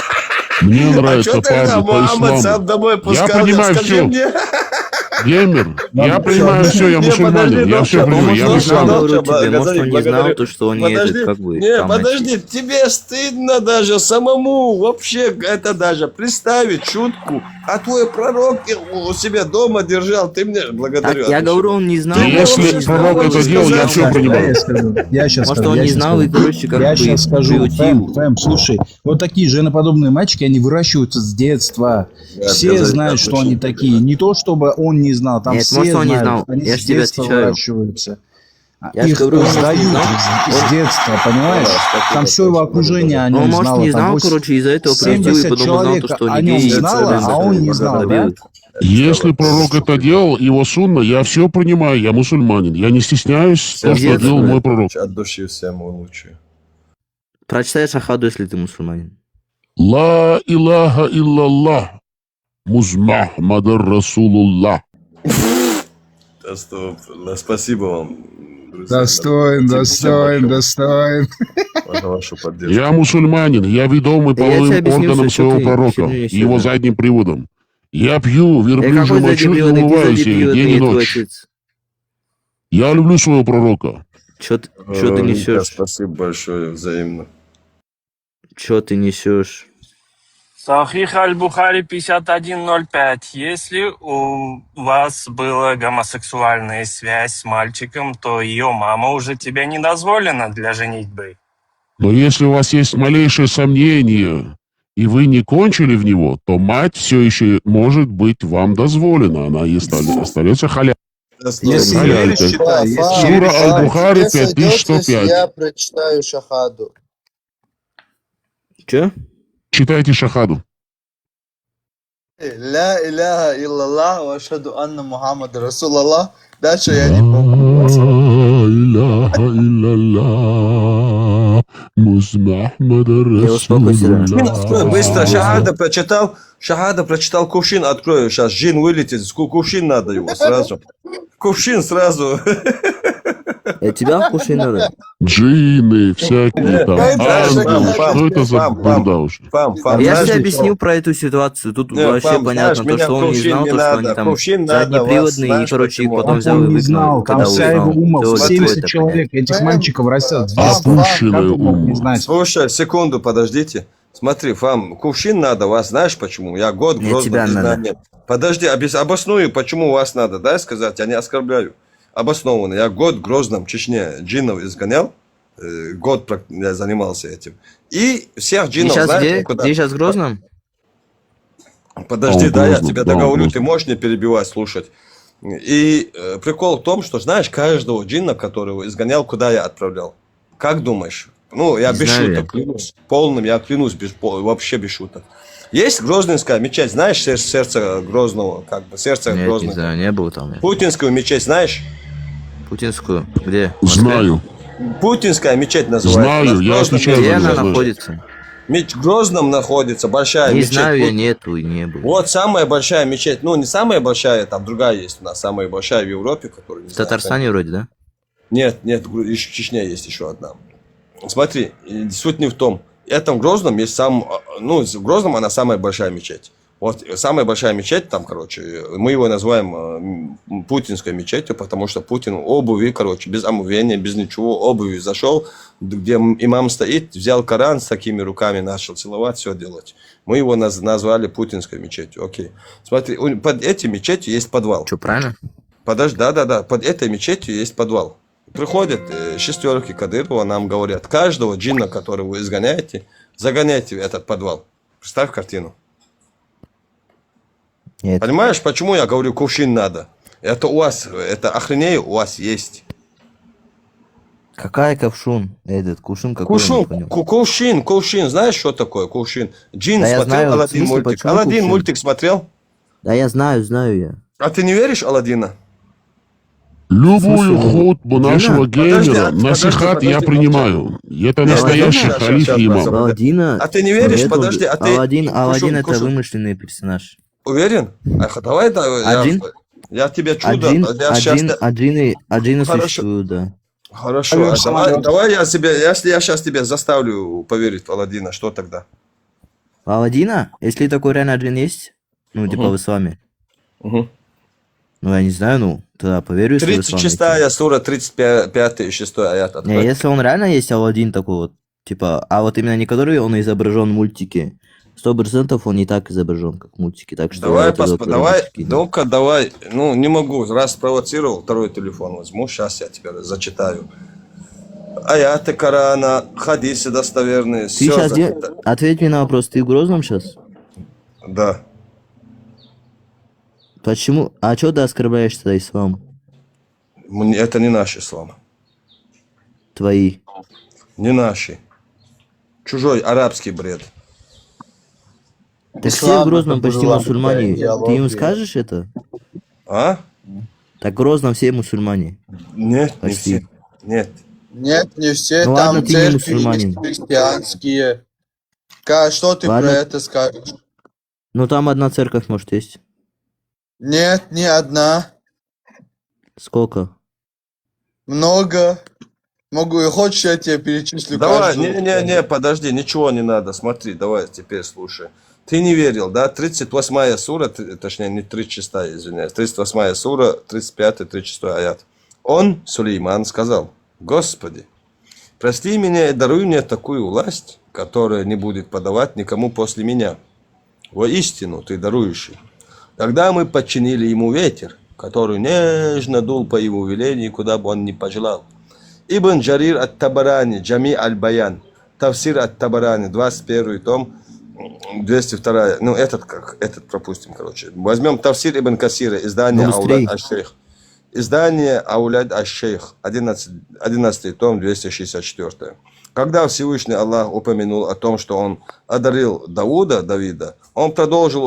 Мне А нравятся что тогда парни по Мухаммад исламу. сам домой Я пускал? понимаю Скажи всё. мне. Геймер, я Ладно, понимаю всё, все, я не, мусульманин, подожди, я ну все что, понимаю, Может, я он Может, знал, мусульманин. говорю Газали, тебе, может, он не знал благодарю. то, что они Подожди, этот, как бы, не, там подожди, тебе стыдно даже самому вообще это даже представить шутку. А твой пророк у себя дома держал, ты мне Так, благодарю. я отвечаю. говорю, он не знал. Да Ну, может, если он не пророк знал, это может, делал, он я знал. все Да, я понимаю. скажу. Я сейчас Может, скажу. он я не щас знал скажу. и, короче, как Я бы сейчас скажу, приютил. Фэм, слушай, вот такие женоподобные мальчики, они выращиваются с детства. Да, Все Газали, знают, да, что точно. они такие. Не то, чтобы он не знал, там Нет, все может, он не знают. знал. Они Я с ж тебе детства отвечаю. выращиваются. Я ж Их говорю, он может, не сдают знал. с детства, понимаешь? Там все его окружение о Он, нем может, знало. не там знал, 8 короче, из-за этого приютил, и 70 потом узнал человек то, что о они нем геи, и знало, всё, а он не знал, да? забил. Если пророк это делал, его сунна, я все принимаю, я мусульманин. Я не стесняюсь то, что Нет, делал мой пророк. От души всем лучше. Прочитай шахаду, если ты мусульманин. Ла илаха иллаллах. Мухаммадар Расулуллах. Спасибо вам, друзья, Достоин, достоин, достоин. за вашу поддержку. Я мусульманин, я ведомый Да я тебе половым объясню, органом что своего ты пророка вообще и его не задним приводом. Я пью верблюжью какой мочу и заднеприводный? Ты умываюсь ей день и заднеприводный, твой ночь. отец. Я люблю своего пророка. Чё ты несешь? Спасибо большое, взаимно. Чё ты несешь? Сахих аль-Бухари 5105. Если у вас была гомосексуальная связь с мальчиком, то ее мама уже тебе не дозволена для женитьбы. Но если у вас есть малейшее сомнение, и вы не кончили в него, то мать все еще может быть вам дозволена. Она и остается халяль. Если Халяль, веришь, то- читай. Если Сура веришь, читай. Аль-Бухари 5105. Я прочитаю шахаду. Чё? Читайте шахаду. Ля иляха иллаллах ва ашхаду анна Мухаммад Расулаллах. Дальше я не помню. Илляха илляллах, Мухаммадар успокойся, да. Расулуллах. Быстро, шахада прочитал, кувшин открою. Сейчас джин вылетит, кувшин надо его сразу. Кувшин сразу. Тебя кушай надо. Джинны, всякие там, Дай дальше, ангелы. пам, Что это за пам, бурда уже? Фам, Я же знаешь, тебе объяснил про эту ситуацию. Тут Не, вообще Фам, понятно, знаешь, то, меня что он не кувшин знал, не то, что надо, они там кувшин надо вас, заднеприводные, и, знаешь, короче, их почему? потом Он взял и не выгнал, знал, там когда вся его узнал. ума, Всё, 70 это человек, этих мальчиков растет с детства. Опущенная Как он мог не ума. знать? Слушай, секунду, подождите. Смотри, Фам, кувшин надо вас, знаешь почему? Я год Нет, грозно тебя без надо. знания. Подожди, обосную, почему вас надо, дай сказать, я не оскорбляю. Обоснованно. Я год в Грозном, Чечне, джиннов изгонял. Год я занимался этим. И всех Ты джинов, сейчас знаешь, где? куда? Ты сейчас в Грозном? Подожди, А, да, я Грозном, тебя да, договорю, Грозном. ты можешь не перебивать, слушать. И прикол в том, что знаешь, каждого джинна, которого изгонял, куда я отправлял? Как думаешь? Ну, я Не без знаю шуток клянусь. Полным я клянусь, вообще без шуток. Есть Грозненская мечеть, знаешь, сердце Грозного, как бы, сердце Нет, не Грозного. знаю, не был там. Путинскую мечеть знаешь? Путинскую? Где? Знаю. Путинская мечеть называется. Знаю, я отвечаю Где за она знаю. находится? В Грозном находится большая Не мечеть. знаю, я Вот- нету и не был. Вот самая большая мечеть. Ну, не самая большая, там другая есть у нас, самая большая в Европе, которая... не В знаю, Татарстане вроде, да? Нет, в Чечне есть еще одна. Смотри, суть не в том. Это в Грозном есть в Грозном она самая большая мечеть. Вот самая большая мечеть там, короче, мы его называем путинской мечетью, потому что Путин обуви, короче, без омовения, без ничего, обуви зашел, где имам стоит, взял Коран с такими руками, начал целовать, все делать. Мы его назвали путинской мечетью, окей. Смотри, под этой мечетью есть подвал. Что, правильно? Подожди, да, под этой мечетью есть подвал. Приходят шестерки Кадырова, нам говорят, каждого джинна, которого вы изгоняете, загоняйте в этот подвал. Представь картину. Нет. Понимаешь, почему я говорю, кувшин надо? Это у вас, это охренею у вас есть. Какая ковшун? Этот кувшин какой? я не понял. Кувшин, знаешь, что такое кувшин? Джин Да я смотрел знаю, в Аладдин смысле, мультик. почему Аладдин кувшин? мультик смотрел? Да я знаю я. А ты не веришь Аладдина? Любую Слушай, хутбу нашего геймера, подожди, насихат я подожди, принимаю. Это Нет, настоящий сейчас, халиф сейчас, имам. сейчас. Аладдина... А ты не веришь? нету- Подожди, а ты... Аладдин это Кушай. вымышленный персонаж. Уверен? Давай, Аджин? я тебе чудо... я щас- Аджины Хорошо. существуют, да. Хорошо, Алёш, а давай, самолёт. давай если я сейчас тебя заставлю поверить в Аладдина, что тогда? Аладдина? Если такой реально Аджин есть, ну, типа в исламе. Угу. Ну, я не знаю, тогда поверю, если в исламе. 36 сура, 35 и 6 аят. Не, Открой. если он реально есть Аладдин такой вот, типа, а вот именно не который он изображен в мультике, 100% он не так изображен, как в мультике, так что... Давай, я тогда давай, прям ну-ка, давай. Ну, не могу, раз спровоцировал, второй телефон возьму, сейчас я тебе зачитаю. Аяты Корана, хадисы достоверные, Ты все сейчас записано. ответь мне на вопрос, ты в Грозном сейчас? Да. Почему? А что ты оскорбляешь тогда ислам? Это не наш ислам. Твои. Не наши. Чужой арабский бред. Так все в Грозном почти мусульмане. Ты им скажешь это? А? Так в Грозном все мусульмане. Нет, не Почти. все. Нет. Нет, не все, Ну там ладно, ты не церкви мусульманин. есть христианские. Что ты Ладно. про это скажешь? Ну там одна церковь, может, есть. Нет, не одна. Сколько? Много. Хочешь, я тебе перечислю Давай, каждую? не, подожди, ничего не надо. Смотри, давай теперь слушай. Ты не верил, да? 38 сура, точнее, не 36, извиняюсь. 38 сура, 35-36 аят. Он, Сулейман, сказал: Господи, прости меня и даруй мне такую власть, которая не будет подавать никому после меня. Воистину, ты дарующий. Тогда мы подчинили ему ветер, который нежно дул по его велению, куда бы он ни пожелал. Ибн Джарир ат-Табарани, Джами аль-Баян, Тавсир ат-Табарани, 21 том, 202, ну этот пропустим, короче. Возьмем Тавсир ибн Касира, издание Ну, быстрей. Ауляд аш-Шейх. Издание Ауляд аш-Шейх, 11 том, 264. Когда Всевышний Аллах упомянул о том, что он одарил Давида, он продолжил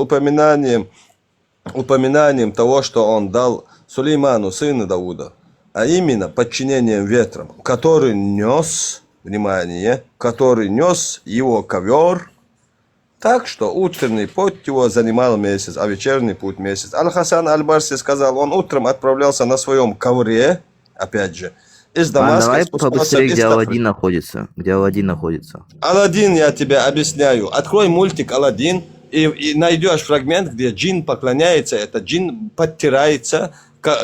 упоминанием того, что он дал Сулейману, сыну Давуда, а именно подчинением ветром, который нес, внимание, который нес его ковер, так что утренний путь его занимал месяц, а вечерний путь месяц. Аль-Хасан Аль-Барси сказал, он утром отправлялся на своем ковре, опять же, из Дамаска. Давай спускался побыстрее, из где Тафри. Аладдин находится. Где Аладдин находится. Аладдин, я тебе объясняю. Открой мультик Аладдин и найдешь фрагмент, где джин поклоняется, это джин подтирается.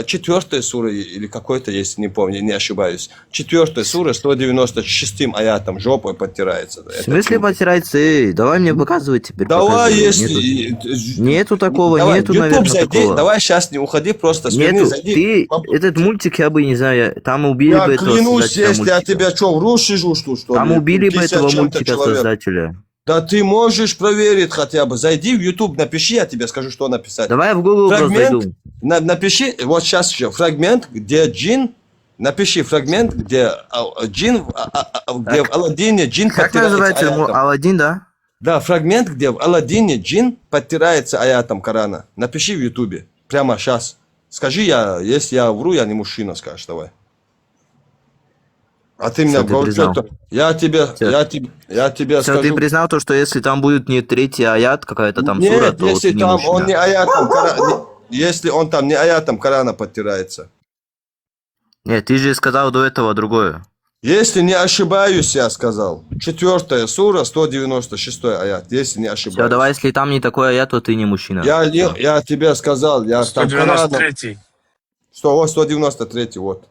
4 сура или какой-то, если не помню, не ошибаюсь. 4 сура, 196 аятом жопой подтирается. В смысле потирается? Эй, давай мне показывай теперь. Давай, показывай. если... Нету такого, Давай, нету, YouTube наверное, зайди, такого. давай сейчас не уходи, просто сверни, Нету. зайди. Ты, этот мультик я бы не знаю, там убили Я бы этого клянусь, создателя если я мультика. тебя что, вру, сижу, что ли? Там убили бы 50 этого чем-то мультика человек. создателя. Да ты можешь проверить хотя бы. Зайди в YouTube, напиши, я тебе скажу, что написать. Давай я в Google просто Фрагмент, зайду. напиши, вот сейчас еще, фрагмент, где джин, напиши фрагмент, где джин, где в Аладдине джин Как подтирается называется? аятом. Аладдин, да? Да, фрагмент, где в Аладдине джин подтирается аятом Корана. Напиши в Ютубе, прямо сейчас. Скажи, если я вру, я не мужчина, скажешь, давай. А ты меня Всё, ты говоришь, признал. что я тебе Все, ты скажу. признал то, что если там будет не третий аят, какая-то там сура, Нет, то если ты не там он не мужчина. аятом если он там не аятом Корана подтирается. Нет, ты же сказал до этого другое. Если не ошибаюсь, я сказал. 4 сура, 196 аят, если не Все, ошибаюсь. давай, если там не такой аят, то ты не мужчина. Я тебе сказал, я там Кораном... 193-й. 193, вот.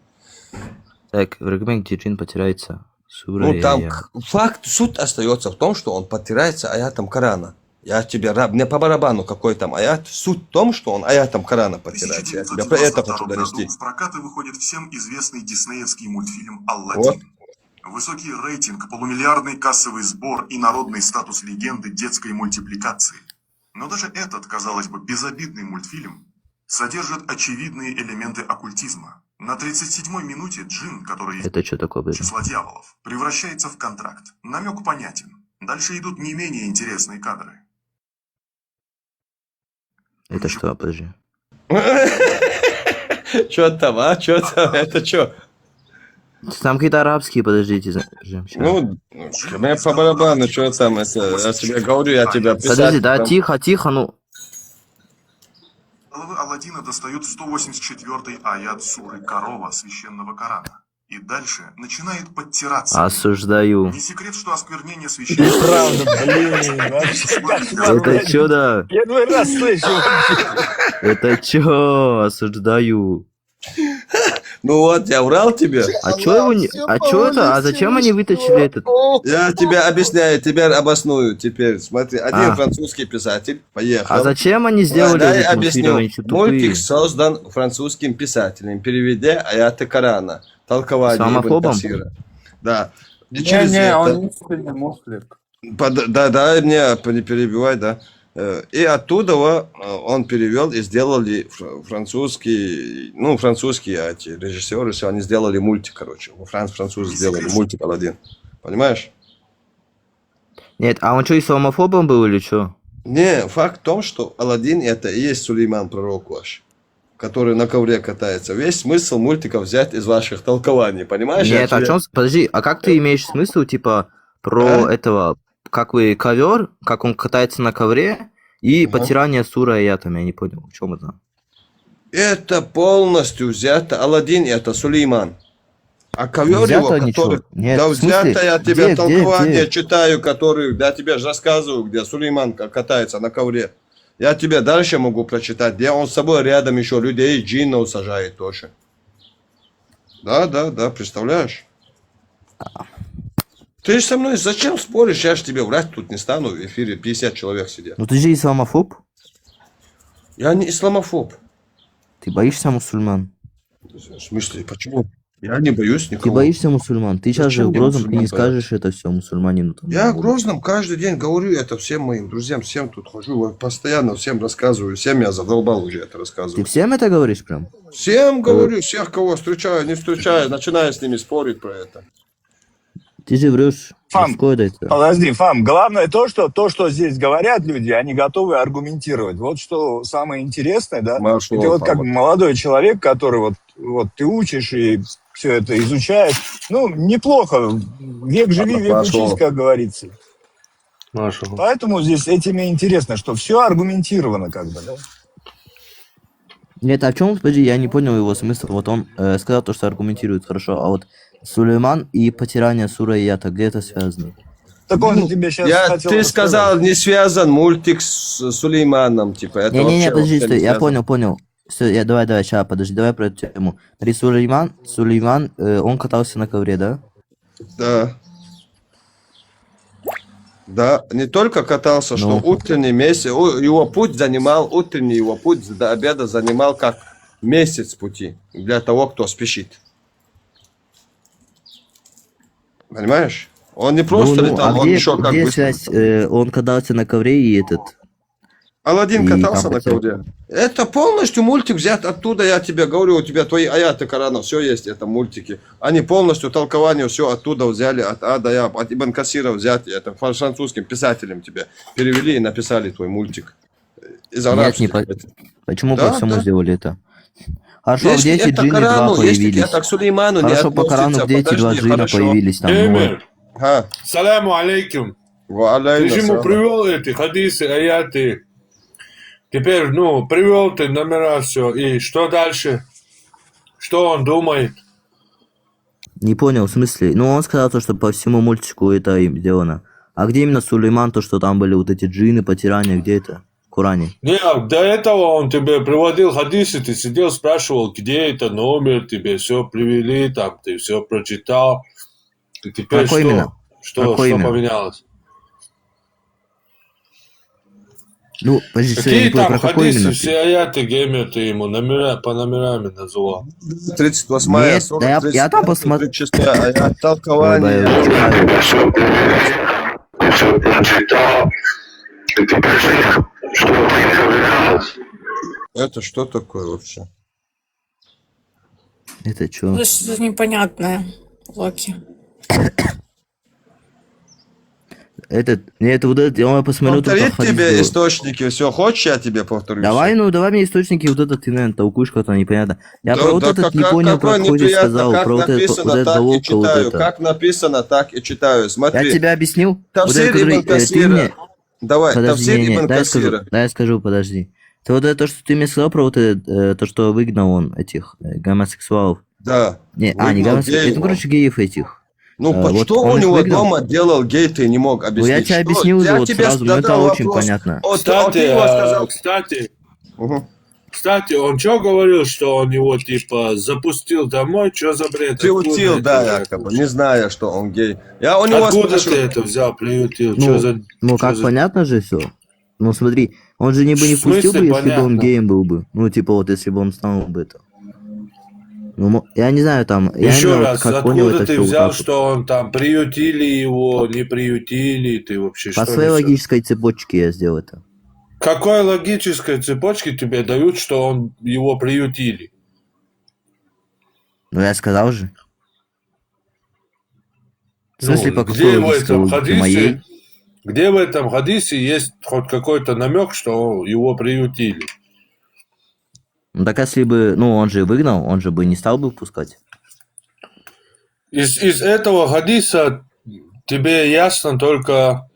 Так, время, где джин потеряется. Сура Ну и там аят. факт, суть остается в том, что он подтирается аятом Корана. Я тебе, мне по барабану какой там аят. Суть в том, что он аятом Корана подтирается. Я тебе про это хочу донести. В прокаты выходит всем известный диснеевский мультфильм «Алладин». Вот. Высокий рейтинг, полумиллиардный кассовый сбор и народный статус легенды детской мультипликации. Но даже этот, казалось бы, безобидный мультфильм содержит очевидные элементы оккультизма. На 37-й минуте джин, который Это что такое, блин? числа дьяволов, превращается в контракт. Намек понятен. Дальше идут не менее интересные кадры. Это что, подожди. Что там, а? Что там? Это что? Там какие-то арабские, подождите. Сейчас. Ну, мне по барабану, что там, это, я тебе говорю, я тебя писать. Подожди, да, там. тихо, ну. Головы Алладина достают 184-й аят суры Корова священного Корана. И дальше начинает подтираться. Осуждаю. Не секрет, что осквернение священного Правда, блин, вообще кошмар. Это что, да? Первый раз слышу. Это что? Осуждаю. Ну вот, я врал тебе. А чё его не... А чё это? А зачем они вытащили этот? Я тебе объясняю, теперь обосную. Теперь, смотри, один французский писатель поехал. А зачем они сделали Дай этот объясню. мультфильм? Они чё, тупые? Мультик создан французским писателем, переведя аяты Корана. Толкование Ибн Исламофобом? Касира. Да. И через Не, это... он не сильный муслик. Да, мне не перебивай, да. И оттуда он перевел и сделали французские эти режиссеры, все, они сделали мультик, короче. Французы сделали мультик «Алладин». Понимаешь? Нет, а он что, исламофобом был или что? Не, факт в том, что Алладин это и есть Сулейман, пророк ваш, который на ковре катается. Весь смысл мультика взять из ваших толкований, понимаешь? Нет, о чем? Подожди, а как ты имеешь смысл, типа, про этого, как вы ковер, как он катается на ковре, и потирание сура аятами, я не понял, в чем это? Это полностью взято. Алладин это Сулейман. А ковер Взято его, который... ничего? Нет, да в смысле? взято, я тебе Где, толкование где? читаю, который, я тебе же рассказываю, где Сулейман катается на ковре. Я тебе дальше могу прочитать, где он с собой рядом еще людей, джиннов сажает тоже. Да, представляешь? Ты же со мной зачем споришь? Я же тебе врать тут не стану, в эфире 50 человек сидят. Ну ты же исламофоб? Я не исламофоб. Ты боишься мусульман? В смысле, почему? Я не боюсь никого. Ты боишься мусульман? Ты сейчас же Зачем в мне Грозном, ты не мусульман бояться? скажешь это все мусульманину. Там, Я в Грозном каждый день говорю это всем моим друзьям, всем тут хожу, постоянно всем рассказываю, всем я задолбал уже это Ты рассказываю. всем это говоришь прям? Всем говорю, всех, кого встречаю, не встречаю, начинаю с ними спорить про это. Ты же врешь. Фам, Откуда это? подожди, Фам, главное то, что здесь говорят люди, они готовы аргументировать. Вот что самое интересное, да? Машу, И ты вот как Фам. молодой человек, который вот ты учишь и все это изучаешь, ну, неплохо. Век живи, век Машу. учись, как говорится. Машу. Поэтому здесь этим и интересно, что все аргументировано как бы, да? Нет, а в чем, подожди, я не понял его смысл. Вот он сказал то, что аргументирует хорошо, а вот Сулейман и потирание сура аята, где это связано? Так он же тебе сейчас хотел Ты рассказать. сказал, не связан мультик с Сулейманом, типа, это Не-не-не, вообще подожди, вообще стой, не я связано. понял. Все, давай, сейчас, подожди, давай про эту тему. Смотри, Сулейман, он катался на ковре, да? Да. Да, не только катался, что утренний месяц, его путь до обеда занимал как месяц пути для того, кто спешит. Понимаешь? Он не просто летал, он где, еще как где бы... связь? Он катался на ковре и этот... Алладин И катался там на потом- ковре. Это полностью мультик взят оттуда, я тебе говорю, у тебя твои аяты Корана, все есть, это мультики. Они полностью толкование все оттуда взяли, от А до Я, от Ибн Касира взяли, это французским писателем тебе перевели и написали твой мультик. Из Нет, арабских. Почему Да, по всему да. сделали это? Хорошо, а где эти это джинны два Корану, если появились? это к Сулейману не Хорошо, по Корану, относится, где эти два подожди, джина хорошо. появились там? Ну, Геймер, Ага. саляму алейкум. Ты Ваалейкум же ему ассалам. привел эти хадисы, аяты. Теперь, ну, привел ты номера, все. И что дальше? Что он думает? Не понял, в смысле? Ну, он сказал то, что по всему мультику это им сделано. А где именно Сулейман, то, что там были вот эти джинны, потирания, где это? В Коране. Нет, до этого он тебе приводил хадисы, ты сидел, спрашивал, где это номер, тебе все привели, там, ты все прочитал. И теперь Какой что? именно? Что Какой именно? поменялось? Ну, подожди, что, я Какие не понял, там про какой хадисы, именно? все аяты, геймер, ты ему номера, по номерами называл. 38-я, Нет, да я там 35-я, посмотрел. 36-я, аят Ой, толкование. я читаю. Это что такое вообще? Это чё? Это что-то непонятное, Локи. Нет, вот это, я посмотрю только Повторить хадис тебе сделаю. источники, все, хочешь, я тебе повторю? Давай, ну, давай мне источники, вот это ты, наверное, толкуешь как-то непонятно. Я Да, про вот да этот не как- понял, про какое какой ты неприятно, сказал, как про вот написано, это так и волка, вот читаю, это. как написано, так и читаю, смотри. Я тебя объяснил? Вот Тавсир это, который, ибн ты Касира. мне... Давай, Подожди, Тавсир не, ибн дай я скажу, Касира. дай я скажу, подожди. Ты вот это, то, что ты мне сказал про вот это, то, что выгнал он этих гомосексуалов. Да. Не, не Выгнал гомосексуалов, геев. это, короче, геев этих. Ну, Вот что он у их него выгнал. дома делал гей, ты не мог Ну, объяснить. я тебе Что? объяснил Я вот тебе сразу, но это задал очень вопрос. понятно. Вот ты его сказал. Мгм. Кстати, он что говорил, что он его, типа, запустил домой? Что за бред? Приутил, Откуда да, это якобы, взял? не зная, что он гей. Я у него Откуда спрошу. ты это взял, приютил? Ну, Чё за... ну чё как за- понятно же все. Ну смотри, он же не бы не В смысле впустил бы, если бы он понятно? геем был бы. Ну, типа вот если бы он стал бы это. Ну, я не знаю там, я Еще именно вот раз, как понял откуда это ты все вот взял, так вот. что он там приютили его, не приютили? Ты вообще По что своей несёшь? логической цепочке я сделал это. Какой логической цепочке тебе дают, что он его приютили? Ну я сказал же. В Ну, смысле, по где какой в логической этом логике? хадисе, Моей? где в этом хадисе есть хоть какой-то намек, что его приютили? Ну так если бы, ну он же выгнал, он же бы не стал бы пускать. Из этого хадиса тебе ясно только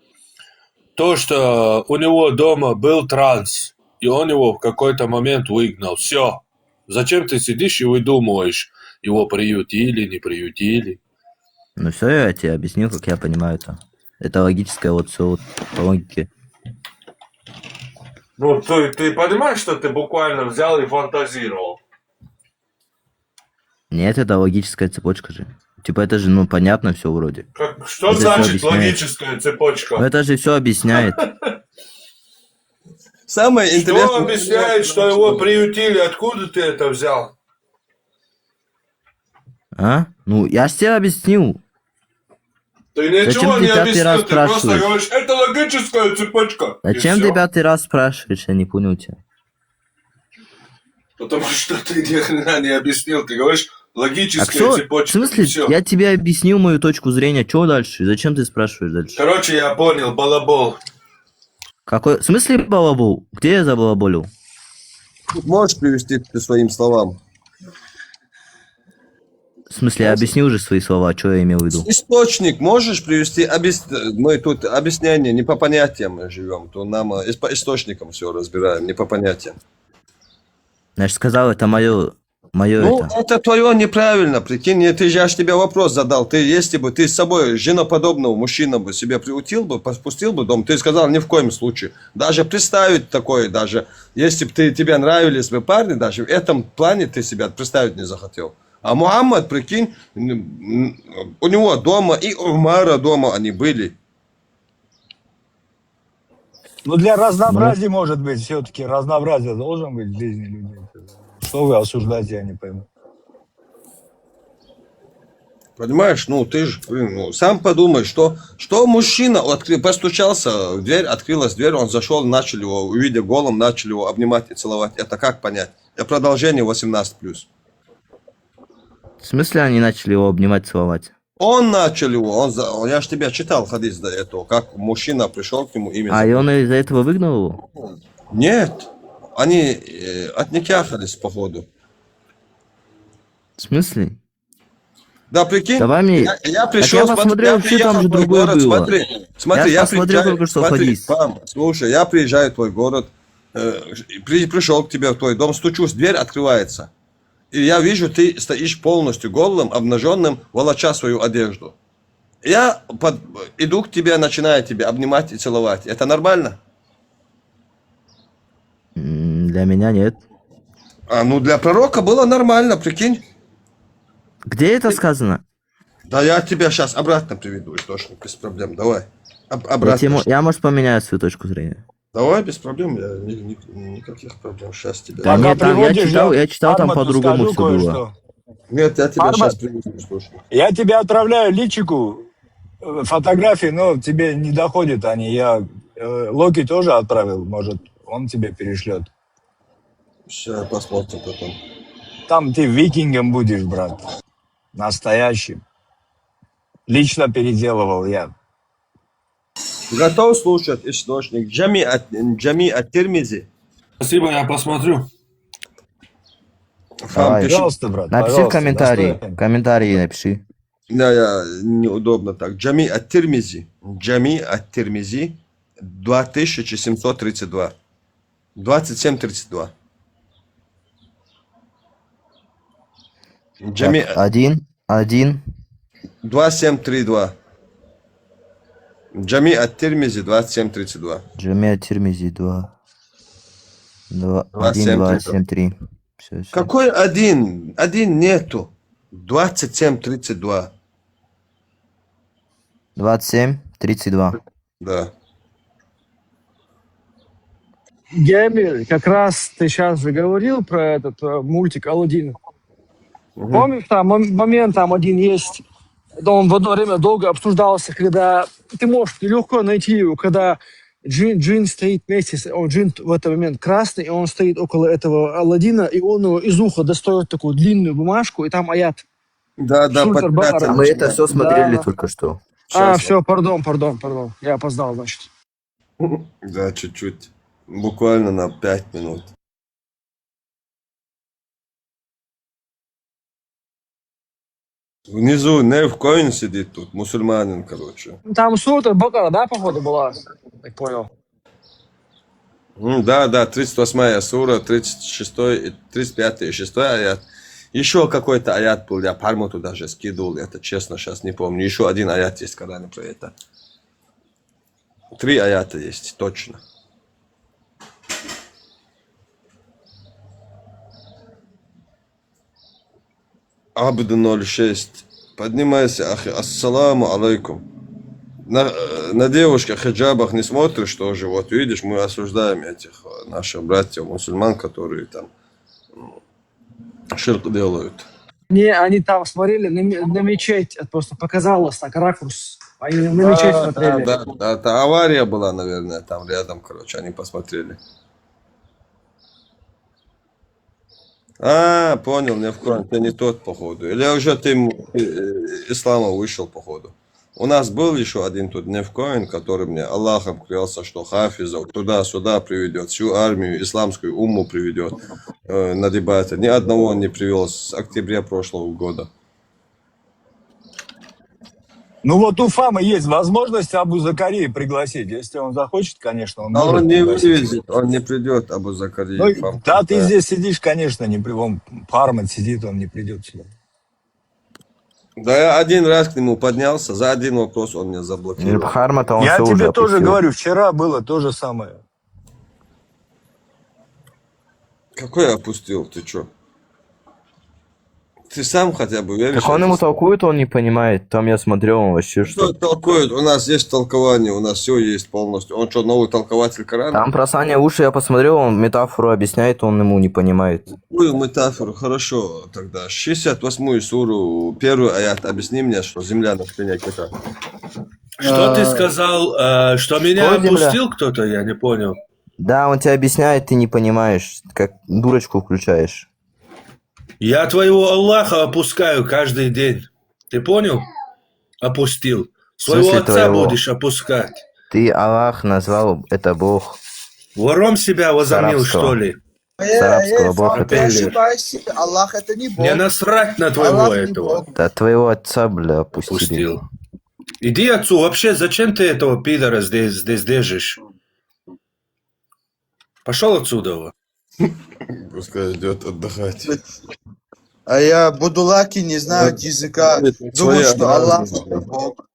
то, что у него дома был транс, и он его в какой-то момент выгнал. Все. Зачем ты сидишь и выдумываешь, его приютили, не приютили? Ну все, я тебе объяснил, как я понимаю это. Это логическое вот все вот по логике. Ну, ты понимаешь, что ты буквально взял и фантазировал? Нет, это логическая цепочка же. Типа это же, ну, понятно все вроде. Что Это всё значит объясняет. логическая цепочка? Ну это же все объясняет. Самое Что интересное... объясняет, что его приютили? Откуда ты это взял? А? Ну, я ж тебе объяснил. Ты Зачем ничего ты не пятый раз объяснил, ты просто спрашиваешь? говоришь, это логическая цепочка. И Зачем всё. ты 5-й раз спрашиваешь? Я не понял тебя. Потому что ты ни хрена не объяснил. Ты говоришь, А логическая что? В цепочка. смысле? и всё. Я тебе объяснил мою точку зрения. Что дальше? Зачем ты спрашиваешь дальше? Короче, я понял, балабол. Какой? В смысле балабол? Где я забалаболил? Можешь привести по своим словам? В смысле, я объяснил уже свои слова, что я имел в виду. Источник можешь привести? Мы тут объяснение не по понятиям мы живем, то нам по источникам все разбираем, не по понятиям. Я же сказал, это мое Ну, это. это твое неправильно, прикинь, я же тебе вопрос задал. Ты, если бы ты с собой женоподобного мужчину бы себе приутил бы, спустил бы дом, ты сказал ни в коем случае. Даже представить такое, даже если бы тебе нравились бы парни, даже в этом плане ты себя представить не захотел. А Мухаммад, прикинь, у него дома и у Умара дома они были. Ну, для разнообразия, может быть, все-таки разнообразие должен быть в жизни людей. Что вы осуждаете, я не пойму. Понимаешь, ну ты же сам подумай, что мужчина постучался в дверь, открылась дверь, он зашел, начал его, увидя голым, начал его обнимать и целовать. Это как понять? Это продолжение 18+. В смысле они начали его обнимать, целовать? Он начал его, я же тебя читал хадис до этого, как мужчина пришел к нему именно. А и он из-за этого выгнал его? Нет, они отникяхались походу. В смысле? Да, прикинь, Давай мне... я Так пришел, я смотри, посмотрел, я что приехал там в же твой другое город, было. смотри, Я я посмотрел приезжаю, только что смотри, хадис. пам, слушай, я приезжаю в твой город, пришел к тебе в твой дом, стучусь, дверь открывается. И я вижу, ты стоишь полностью голым, обнаженным, волоча свою одежду. Я иду к тебе, начинаю тебя обнимать и целовать. Это нормально? Для меня нет. Ну для пророка было нормально, прикинь. Где это сказано? Да я тебя сейчас обратно приведу, источник, без проблем, давай. Обратно. Я, может, поменяю свою точку зрения. Давай, без проблем, никаких проблем, сейчас тебя. Да Пока нет, там приводишь, я читал, там Армату по-другому скажу все было. кое-что. Нет, я тебя Армат, сейчас приведу, источник. я тебе отправляю личику фотографии, но тебе не доходят они. Я Локи тоже отправил, может, он тебе перешлет. Сейчас посмотрим потом. Там ты викингом будешь, брат. Настоящим. Лично переделывал я. Готов слушать источник? Джами от-Тирмизи. Спасибо, я посмотрю. Давай. Пожалуйста, брат, Напиши в пожалуйста, комментарии. достоин. Комментарии напиши. Да, неудобно так. Джами от-Тирмизи. Джами от-Тирмизи 2732. 2732. Джами Так, 1. 2732. Джами от-Тирмизи 2732. Джамия Тирмизи 2. 1, 2732. 2, 7, 3. Все. Какой один? Один нету. 2732. 27, 32. Да. Гемель, как раз ты сейчас же говорил про этот мультик «Аладдин». Помнишь, там момент там один есть, он в одно время долго обсуждался, когда ты можешь легко найти его, когда джин стоит вместе, джин в этот момент красный, и он стоит около этого Аладдина, и он его из уха достает такую длинную бумажку, и там аят. Да, Шультер Бакара. Мы это все смотрели Да. только что. Все, пардон, я опоздал, значит. Да, чуть-чуть. Буквально на 5 минут. Внизу Нев Коин сидит тут, мусульманин, короче. Там Шультер Бакара, да, походу, была? Так понял. Да, 38 сура, 36, 35 и 6 аят. Еще какой-то аят был, я Пармуту даже скидывал, это честно сейчас не помню. Еще один аят есть в Коране про это. 3 аята есть, точно. Абд 06. Поднимайся, ахи. Ассаламу алейкум. На девушках хиджабах не смотришь тоже. Вот видишь, мы осуждаем этих наших братьев мусульман, которые там ширк делают. Не, они там смотрели на мечеть, это просто показалось так, ракурс. Они на мечеть смотрели. Да, это авария была, наверное, там рядом, короче, они посмотрели. Понял, не в коем, ты не тот, походу. Или уже ты ислама вышел, походу. У нас был еще один тут Невкоин, который мне Аллахом клялся, что хафизов туда-сюда приведет, всю армию, исламскую умму приведет на дебаты. Ни одного он не привел с октября прошлого года. Ну вот у Фамы есть возможность Абу Закарии пригласить. Если он захочет, конечно, он Но может он не пригласить. вывезет, он не придет, Абу Закария. Ну, да, ты здесь сидишь, конечно, не при... Он Фармат сидит, он не придет сюда. Да, я один раз к нему поднялся, за один вопрос он меня заблокировал. Хармата он Я все тебе уже тоже опустил. говорю, вчера было то же самое. Какой опустил, ты чё? Ты сам хотя бы веришь? Так он ему толкует, он не понимает. Там я смотрел, он вообще Что что. толкует? У нас есть толкование, у нас все есть полностью. Он что, новый толкователь Корана? Там про Саня уши я посмотрел, он метафору объясняет, он ему не понимает. Какую метафору? Хорошо, тогда 68-ю суру, первый аят, объясни мне, что земля на спине кита. Что ты сказал, что меня Что, земля? опустил кто-то, я не понял. Да, он тебе объясняет, ты не понимаешь, как дурочку включаешь. Я твоего Аллаха опускаю каждый день. Ты понял? Опустил. Своего смысле отца твоего? будешь опускать. Ты Аллах назвал, это Бог. Вором себя возомнил, Арабского. что ли? С арабского Бог Фом, ты это... ошибаешься. Аллах это не Бог. Мне насрать на твоего Аллах не этого. Бог. Да твоего отца, бля, опустили. Пустил. Иди отцу. Вообще, зачем ты этого пидора здесь держишь? Пошел отсюда. Пускай идет отдыхать. А я будулаки не знают языка. Думаю, что Аллах это Бог.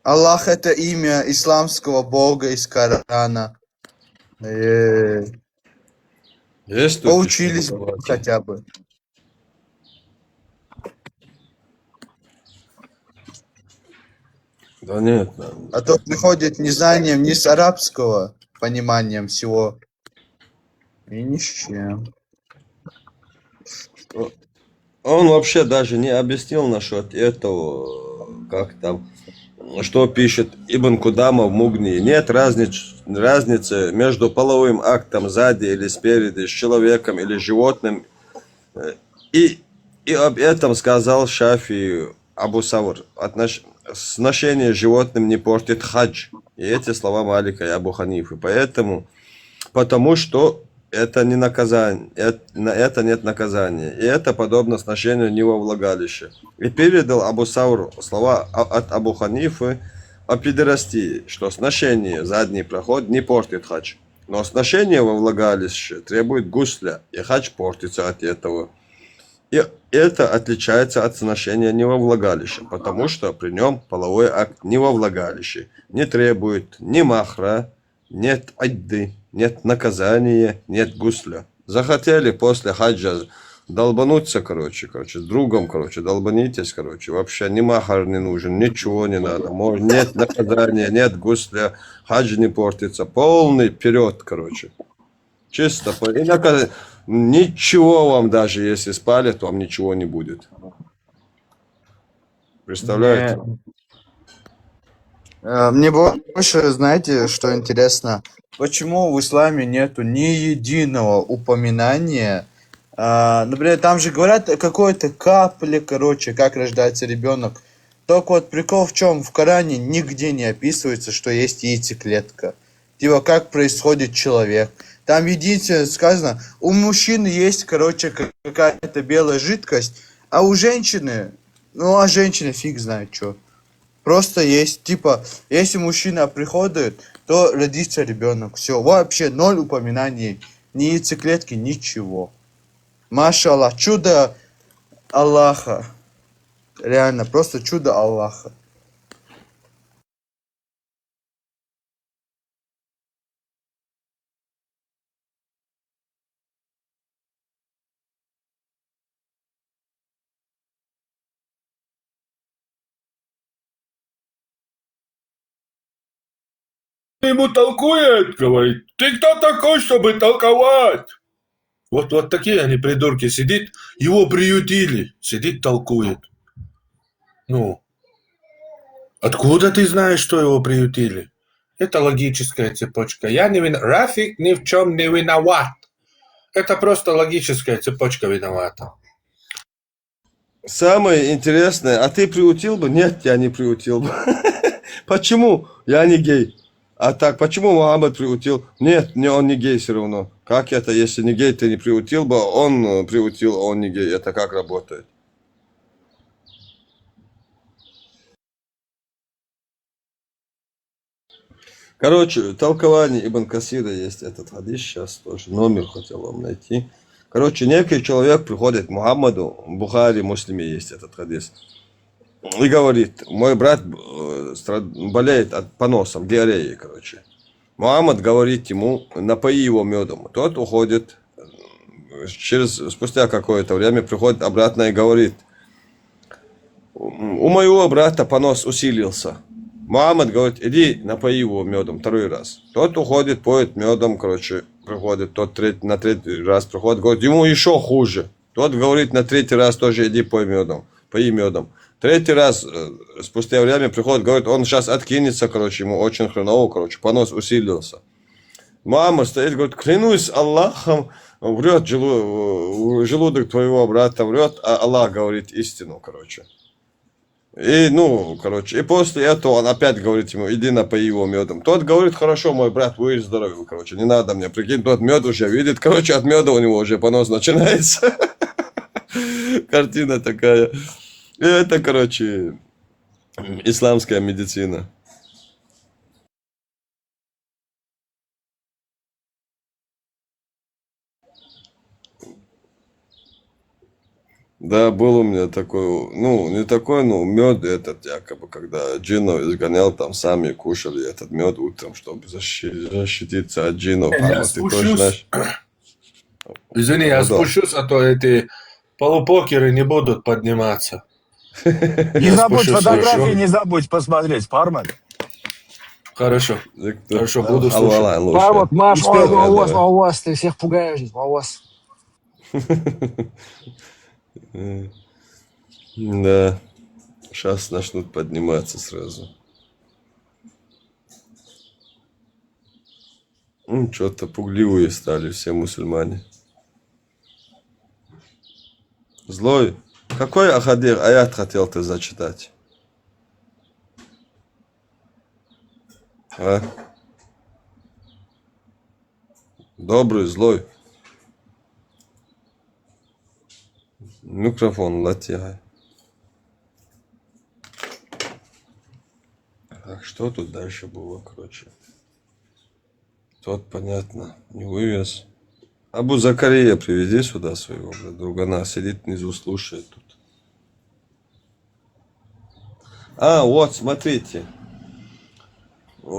Аллах это имя исламского Бога из Корана. Есть тут Поучились еще бы хотя бы. Да нет. А то приходит не знанием ни с арабского, пониманием всего. И ни с чем. Он вообще даже не объяснил насчет этого, как там, что пишет Ибн Кудама в Мугни. Нет разницы между половым актом сзади или спереди, с человеком или животным. И об этом сказал Шафи Абу Савр. Сношение с животным не портит хадж. И эти слова Малика и Абу Ханифы. Потому что это не наказание, это нет наказания. И это подобно сношению не во влагалище. И передал Абу Савру слова от Абу Ханифы о педерастии, что сношение задний проход не портит хадж. Но сношение во влагалище требует гусля, и хадж портится от этого. И это отличается от сношения не во влагалище, потому что при нем половой акт не во влагалище, не требует ни махра, нет адды, нет наказания, нет гусля. Захотели после хаджа долбануться, короче, с другом, долбанитесь, вообще ни махар не нужен, ничего не надо, нет наказания, нет гусля, хадж не портится, полный вперед, чисто, и ничего вам даже, если спалят, вам ничего не будет. Представляете? Мне больше, знаете, что интересно? Почему в исламе нету ни единого упоминания? Например, там же говорят о какой-то капле, как рождается ребенок. Только вот прикол в чем? В Коране нигде не описывается, что есть яйцеклетка. Типа, как происходит человек. Там единственное сказано, у мужчины есть, какая-то белая жидкость, а у женщины, а женщина фиг знает что. Просто есть, типа, если мужчина приходит, то родится ребенок. Все, вообще 0 упоминаний, ни яйцеклетки, ничего. Маша Аллах, чудо Аллаха. Реально, просто чудо Аллаха. Ему толкует, говорит, ты кто такой, чтобы толковать? Вот такие они придурки, сидит, его приютили, сидит, толкует. Ну, откуда ты знаешь, что его приютили? Это логическая цепочка. Я не виноват. Рафик ни в чем не виноват. Это просто логическая цепочка виновата. Самое интересное, а ты приутил бы? Нет, я не приутил бы. Почему? Я не гей. А так, почему Мухаммад приутил? Нет, он не гей все равно. Как это, если не гей, ты не приутил бы, он приутил, он не гей. Это как работает? Короче, толкование Ибн Касира есть этот хадис, сейчас тоже номер хотел вам найти. Короче, некий человек приходит к Мухаммаду, в Бухари, Муслиме есть этот хадис, и говорит, мой брат болеет от поносом, диареей, Мухаммад говорит ему, напои его медом. Тот уходит, спустя какое-то время приходит обратно и говорит, у моего брата понос усилился. Мухаммад говорит, иди напои его медом 2 раз. Тот уходит, поет медом, приходит, тот на 3-й раз приходит, говорит, ему еще хуже. Тот говорит на 3-й раз тоже иди пои медом. 3-й раз, спустя время приходит, говорит, он сейчас откинется, ему очень хреново, понос усилился. Мама стоит, говорит, клянусь Аллахом, врет желудок твоего брата, врет, а Аллах говорит истину, И, ну, короче, и после этого он опять говорит ему, иди напои его медом. Тот говорит, хорошо, мой брат выздоровел, короче, не надо мне. Прикинь, тот мед уже видит, короче, от меда у него уже понос начинается. Картина такая. И это, короче, исламская медицина. Да, был у меня такой, ну, не такой, ну, мед этот, якобы, когда джинов изгонял, там сами кушали этот мед утром, чтобы защититься от джинов. Я Ты тоже спущусь. знаешь? Извини, я Ну да. спущусь, а то эти полупокеры не будут подниматься. Не Я забудь спущусь, фотографии, хорошо? не забудь посмотреть, Парман. Хорошо. Хорошо, Да, буду слушать. Алвала лучше. Парман, Маш, Успел, да, давай. Мауаз, ты всех пугаешь здесь, Мауаз. Да, сейчас начнут подниматься сразу. Что-то пугливые стали все мусульмане. Злой, какой ахадир аят хотел ты зачитать? А? Добрый, злой. Микрофон латягай. Так, что тут дальше было, короче? Тот, понятно, не вывез. Абу Закария приведи сюда своего, другана. Сидит внизу, слушает тут. А, вот, смотрите.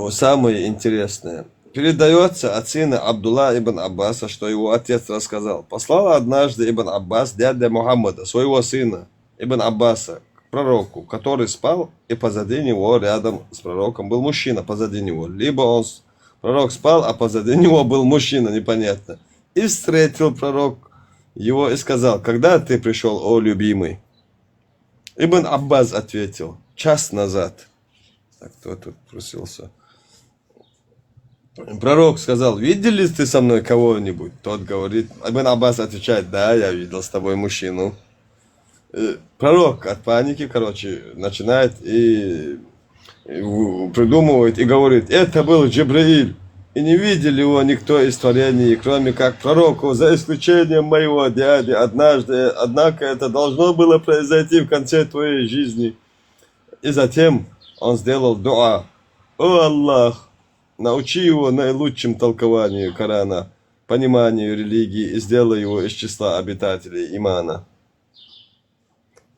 Самое интересное. Передается от сына Абдулла ибн Аббаса, что его отец рассказал. Послал однажды ибн Аббас, дядя Мухаммада, своего сына ибн Аббаса, к пророку, который спал, и позади него, рядом с пророком, был мужчина позади него. Либо пророк спал, а позади него был мужчина, непонятно. И встретил пророк его и сказал, когда ты пришел, о любимый? Ибн Аббас ответил, час назад. Так, кто тут просился? Пророк сказал, видел ли ты со мной кого-нибудь? Тот говорит, Ибн Аббас отвечает, да, я видел с тобой мужчину. Пророк от паники, короче, начинает и придумывает и говорит, это был Джибраиль. И не видел его никто из творений, кроме как пророку, за исключением моего дяди. Однако это должно было произойти в конце твоей жизни. И затем он сделал дуа. О Аллах, научи его наилучшим толкованию Корана, пониманию религии и сделай его из числа обитателей имана.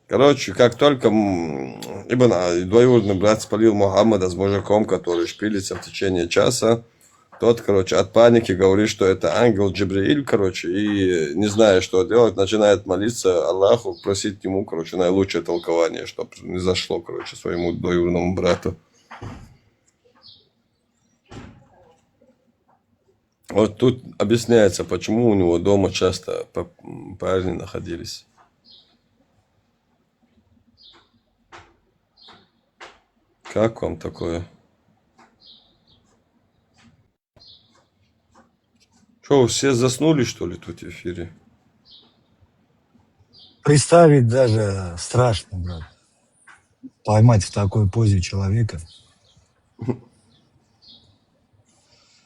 Короче, как только двоюродный брат спалил Мухаммада с мужиком, который шпилится в течение часа, тот, короче, от паники говорит, что это ангел Джибраиль, короче, и не зная, что делать, начинает молиться Аллаху, просить ему, короче, наилучшее толкование, чтобы не зашло, короче, своему двоюродному брату. Вот тут объясняется, почему у него дома часто парни находились. Как вам такое? Что, все заснули, что ли, тут в эфире? Представить даже страшно, брат. Поймать в такой позе человека.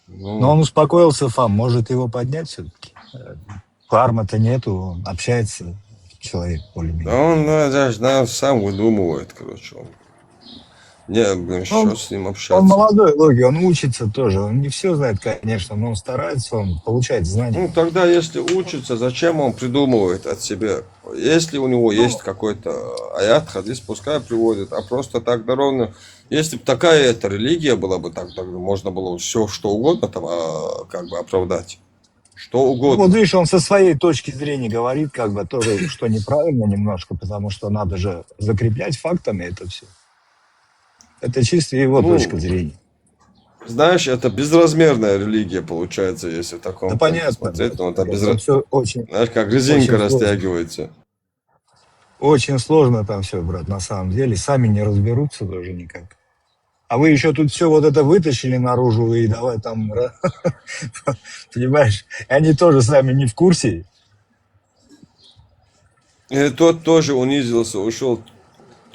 Но он успокоился, Фам, может его поднять все-таки. Карма-то нету, он общается, человек более-менее. Да он даже сам выдумывает, короче. Не, блин, что с ним общаться? Он молодой, Логи, он учится тоже. Он не все знает, конечно, но он старается, он получает знания. Ну, тогда, если учится, зачем он придумывает от себя? Если у него есть какой-то аят, хадис, пускай приводит, а просто так ровно. Если бы такая эта религия была бы, так можно было все, что угодно там как бы оправдать. Что угодно. Вот видишь, он со своей точки зрения говорит, как бы тоже, что неправильно немножко, потому что надо же закреплять фактами это все. Это чисто его точка зрения. Знаешь, это безразмерная религия получается, если в таком Да понятно, смотреть. Но это все очень, знаешь, как резинка очень растягивается. очень сложно там все, брат, на самом деле. Сами не разберутся тоже никак. А вы еще тут все вот это вытащили наружу и давай там, понимаешь, они тоже сами не в курсе. И тот тоже унизился, ушел.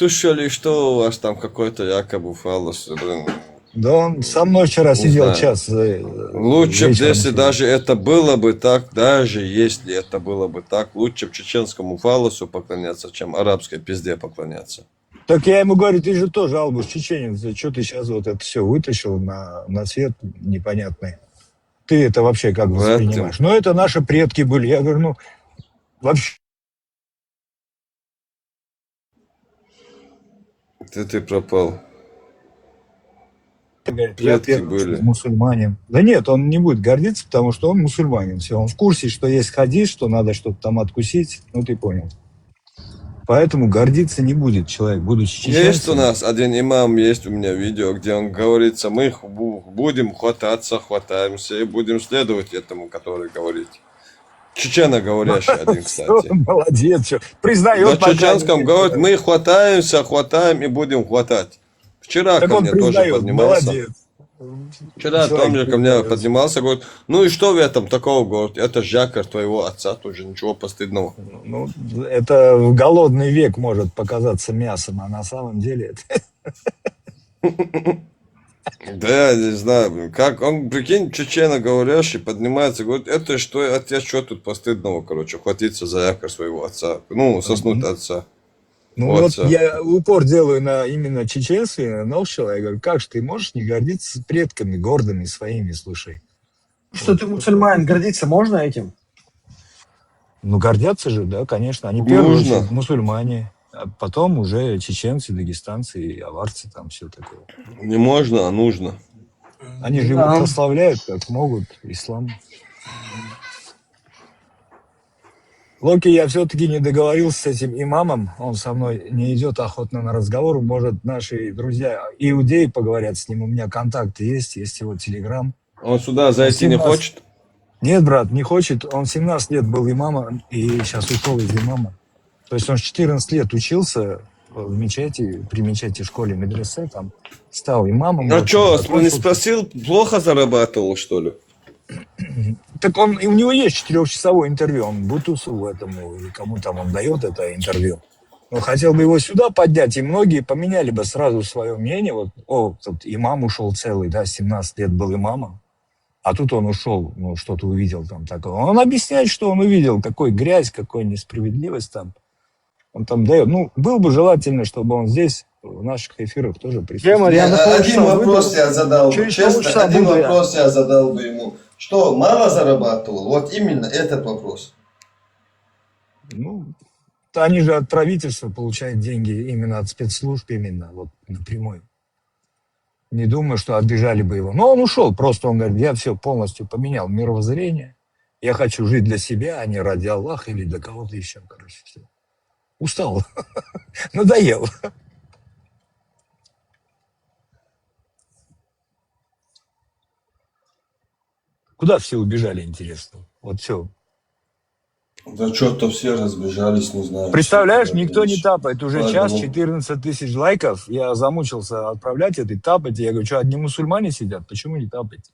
Тушили, что у вас там какой-то якобы фалос, блин. Да он со мной вчера Не сидел знаю. час Лучше бы, вечером. если даже это было бы так, даже если это было бы так, лучше бы чеченскому фалосу поклоняться, чем арабской пизде поклоняться. Так я ему говорю, ты же тоже албуш чеченец, что ты сейчас вот это все вытащил на свет непонятный? Ты это вообще как В этом. воспринимаешь? Ну, это наши предки были. Я говорю, ну, вообще... Ты пропал. Говорит, я Предки первый были. мусульманин. Да нет, он не будет гордиться, потому что он мусульманин. Все, он в курсе, что есть хадис, что надо что-то там откусить. Ну, ты понял. Поэтому гордиться не будет человек, будучи Есть у чеченцем. нас один имам, есть у меня видео, где он говорится, мы будем хватаемся и будем следовать этому, который говорит. Чечено-говорящий один, кстати. Молодец, что На признает. чеченском говорит, мы хватаем и будем хватать. Вчера Так ко он мне тоже признает, поднимался. молодец. Вчера Человек тоже ко мне признает. поднимался, говорит, ну и что в этом такого, говорит, это же якорь твоего отца, тоже ничего постыдного. Ну, это в голодный век может показаться мясом, а на самом деле это... Да, я не знаю, блин, как он, прикинь, чечено-говорящий поднимается, говорит, это что, отец, что тут постыдного, короче, хватиться за якорь своего отца, ну, соснуть отца. Ну Вот вот всё. я упор делаю на именно чеченстве, на Новшила. Я говорю, как же ты можешь не гордиться предками гордыми своими, слушай? Что ты мусульманин, гордиться можно этим? Ну, гордятся же, да, конечно. Они первые Нужно. очередь мусульмане, а потом уже чеченцы, дагестанцы, и аварцы, там все такое. Не можно, а нужно. Они же его прославляют, как могут, ислам. Локи, я все-таки не договорился с этим имамом, он со мной не идет охотно на разговор, может, наши друзья иудеи поговорят с ним, у меня контакты есть его телеграм. Он сюда зайти не 17 хочет? Нет, брат, не хочет, он 17 лет был имамом и сейчас ушел из имама. То есть он 14 лет учился в мечети, при мечети школе медресе, там стал имамом. А вот, что, не закончил. спросил, плохо зарабатывал, что ли? Так он, и у него есть 4-часовое интервью, он Бутусу этому, или кому там он дает это интервью. Но хотел бы его сюда поднять, и многие поменяли бы сразу свое мнение. Вот, тут имам ушел целый, да, 17 лет был имамом, а тут он ушел, ну, что-то увидел там такое. Он объясняет, что он увидел, какой грязь, какой несправедливость там. Он там дает. Ну, было бы желательно, чтобы он здесь, в наших эфирах тоже присутствовал. Один вопрос я задал бы, Через честно, полчаса один буду я. вопрос я задал бы ему. Что, мало зарабатывал? Вот именно этот вопрос. Ну, они же от правительства получают деньги, именно от спецслужб, именно, вот напрямую. Не думаю, что обижали бы его. Но он ушел, просто он говорит, я все полностью поменял мировоззрение. Я хочу жить для себя, а не ради Аллаха или для кого-то еще, короче, все. Устал. Надоел. Куда все убежали, интересно? Вот все. Да что-то все разбежались, не знаю. Представляешь, никто не тапает. Уже Поэтому- час, 14 тысяч лайков. Я замучился отправлять это и тапать. Я говорю, что, одни мусульмане сидят? Почему не тапаете?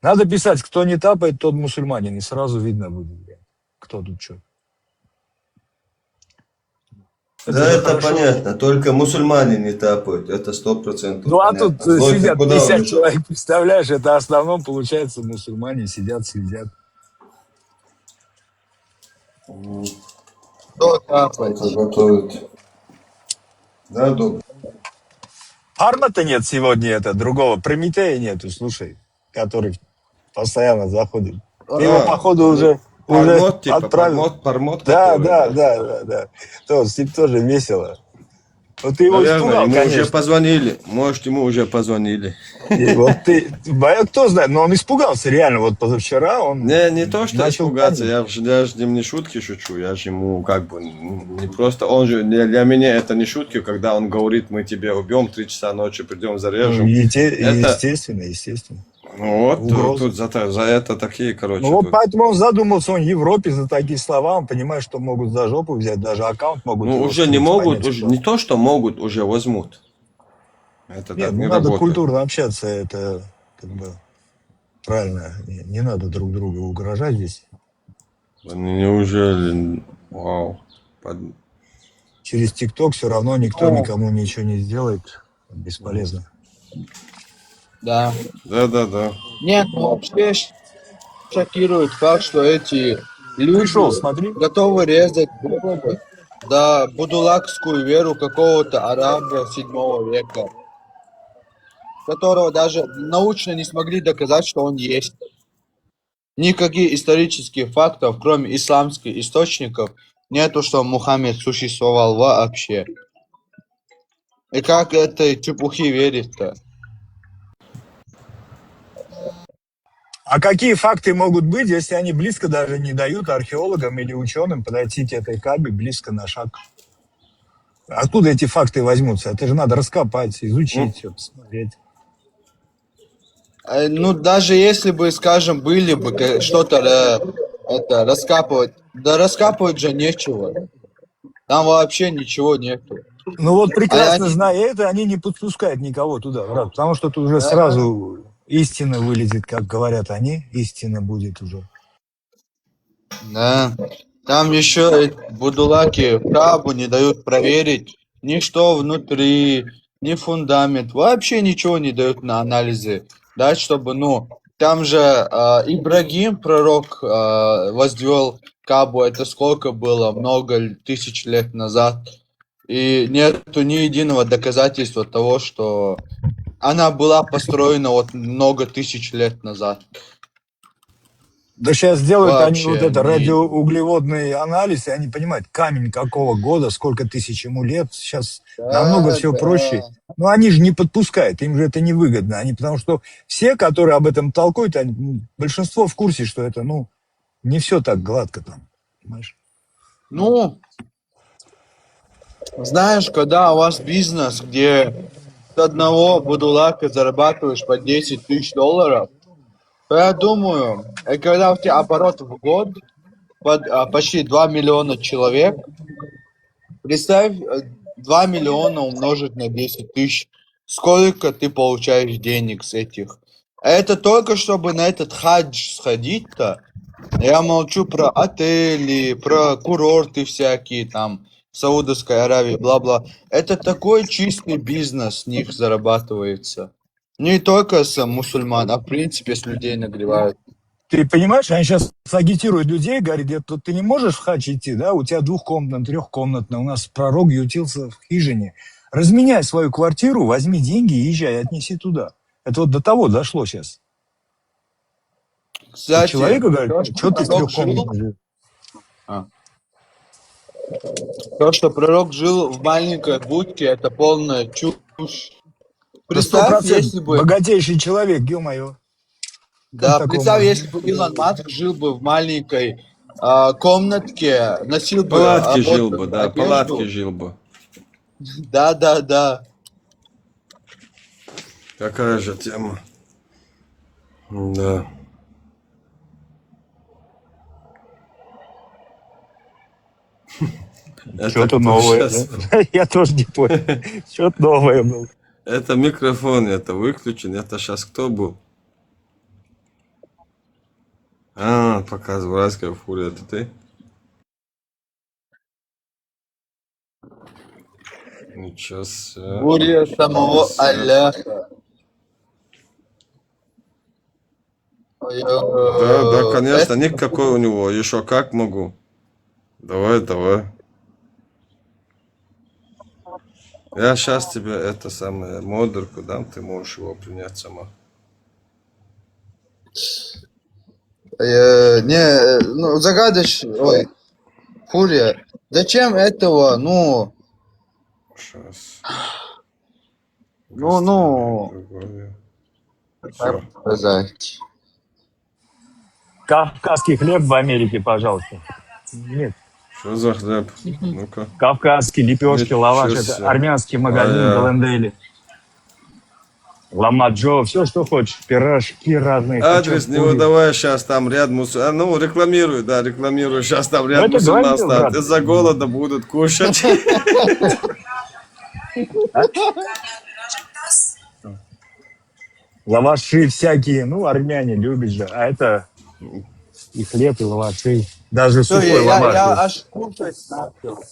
Надо писать, кто не тапает, тот мусульманин. И сразу видно будет, кто тут что. Да, же это хорошо. понятно. Только мусульмане не тапают. Это 100%. Ну, а понятно. тут Логика сидят куда 50 убежала? человек, представляешь? Это в основном, получается, мусульмане сидят, следят. Кто тапает? Кто готовит. Да, добро. Арма-то нет сегодня, это другого. Прометея нету, слушай, который постоянно заходит. Ты его, походу, уже Пармот, типа, отправил. пармот, Да, который, да. То, с ним тоже весело. Вот ты его Наверное, испугал, ему конечно. уже позвонили. Может, ему уже позвонили. И вот ты, кто знает, но он испугался реально. Вот позавчера он Не то, что начал испугаться, паниковать. я же с ним не шутки шучу, я же ему как бы не просто, он же, для меня это не шутки, когда он говорит, мы тебя убьем, 3 часа ночи придем, зарежем. Ну, Это- естественно. Ну вот, Угроза. тут за это такие, короче. Ну вот тут. поэтому он задумался, он в Европе за такие слова, он понимает, что могут за жопу взять, даже аккаунт могут. Ну его уже не скрыть, могут, понять, уже, что. не то, что могут, уже возьмут. Это Нет, так ну не надо работает. культурно общаться, это как бы правильно. Не надо друг другу угрожать здесь. Неужели, вау. через ТикТок все равно никто Ну, никому ничего не сделает. Бесполезно. да. Да. Нет, ну вообще шокирует факт, что эти Пришел, люди смотри. готовы резать головы за будулакскую веру какого-то араба 7 века, которого даже научно не смогли доказать, что он есть. Никаких исторических фактов, кроме исламских источников, нету, что Мухаммед существовал вообще. И как этой чепухи верить-то? А какие факты могут быть, если они близко даже не дают археологам или ученым подойти к этой Кабе близко на шаг? Откуда эти факты возьмутся? Это же надо раскопать, изучить, все, посмотреть. Ну, даже если бы, скажем, были бы что-то это раскапывать, да раскапывать же нечего. Там вообще ничего нету. Ну вот прекрасно они- зная это, они не подпускают никого туда, брат, потому что тут уже Да. сразу истина вылезет, как говорят они, истина будет уже. Да. Там еще будулаки Кабу не дают проверить ни что внутри, ни фундамент. Вообще ничего не дают на анализы. Да, чтобы, там же Ибрагим, пророк, возвел Кабу, это сколько было? Много тысяч лет назад. И нету ни единого доказательства того, что она была построена вот много тысяч лет назад. Да сейчас делают они вот Вообще это ни- радиоуглеводный анализ, и они понимают, камень какого года, сколько тысяч ему лет. Сейчас намного все Да. проще. Но они же не подпускают, им же это невыгодно. Они, потому что все, которые об этом толкуют, большинство в курсе, что это, не все так гладко там. Понимаешь? Знаешь, когда у вас бизнес, где с одного будулака зарабатываешь по 10 тысяч долларов, то я думаю, когда у тебя оборот в год почти 2 миллиона человек, представь, 2 миллиона умножить на 10 тысяч, сколько ты получаешь денег с этих. А это только чтобы на этот хадж сходить-то. Я молчу про отели, про курорты всякие там, в Саудовской Аравии, бла-бла. Это такой чистый бизнес с них зарабатывается. Не только с мусульман, а в принципе с людей нагревают. Ты понимаешь, они сейчас агитируют людей, говорят, ты не можешь в хадж идти, да, у тебя двухкомнатная, трехкомнатная, у нас пророк ютился в хижине. Разменяй свою квартиру, возьми деньги и езжай, отнеси туда. Это вот до того дошло сейчас. Кстати, Человеку говорят, то, что ты пророк трехкомнатной живешь? то, что пророк жил в маленькой будке, это полная чушь. Да Представь, 100% если бы... богатейший человек, ё-моё. Да, такому? представь, если бы Илон Маск жил бы в маленькой комнатке, носил бы Палатки жил работу, бы, да, одежду. палатки жил бы. Да. Какая же тема. Да. Что-то кто новое. щас? Да? Я тоже не понял. Что-то новое было. Это микрофон, это выключен. Это сейчас кто был? Показываю, Раская фурия, это ты? Ничего себе. Буря самого Аллаха. Да, конечно, никакой у него. Еще как могу. Давай. Я сейчас тебе это самое модерку дам, ты можешь его принять сама. Ой, Фурия, зачем этого, Сейчас. как сказать. Кавказский хлеб в Америке, пожалуйста. Нет. Что за хлеб? Ну-ка. Кавказский, лепешки, Ничего лаваш. себе. Это армянский магазин в Глендейле. Ламаджо, все, что хочешь. Пирожки разные. Адрес не хачапури. выдавай, сейчас там ряд мусульман. Рекламируй, сейчас там ряд Это мусульман говорил, станет. брат. Из-за голода будут кушать. Лаваши всякие, армяне любят же. А это и хлеб, и лаваши. Даже Всё, сухой я лаваш. аж кушать начал.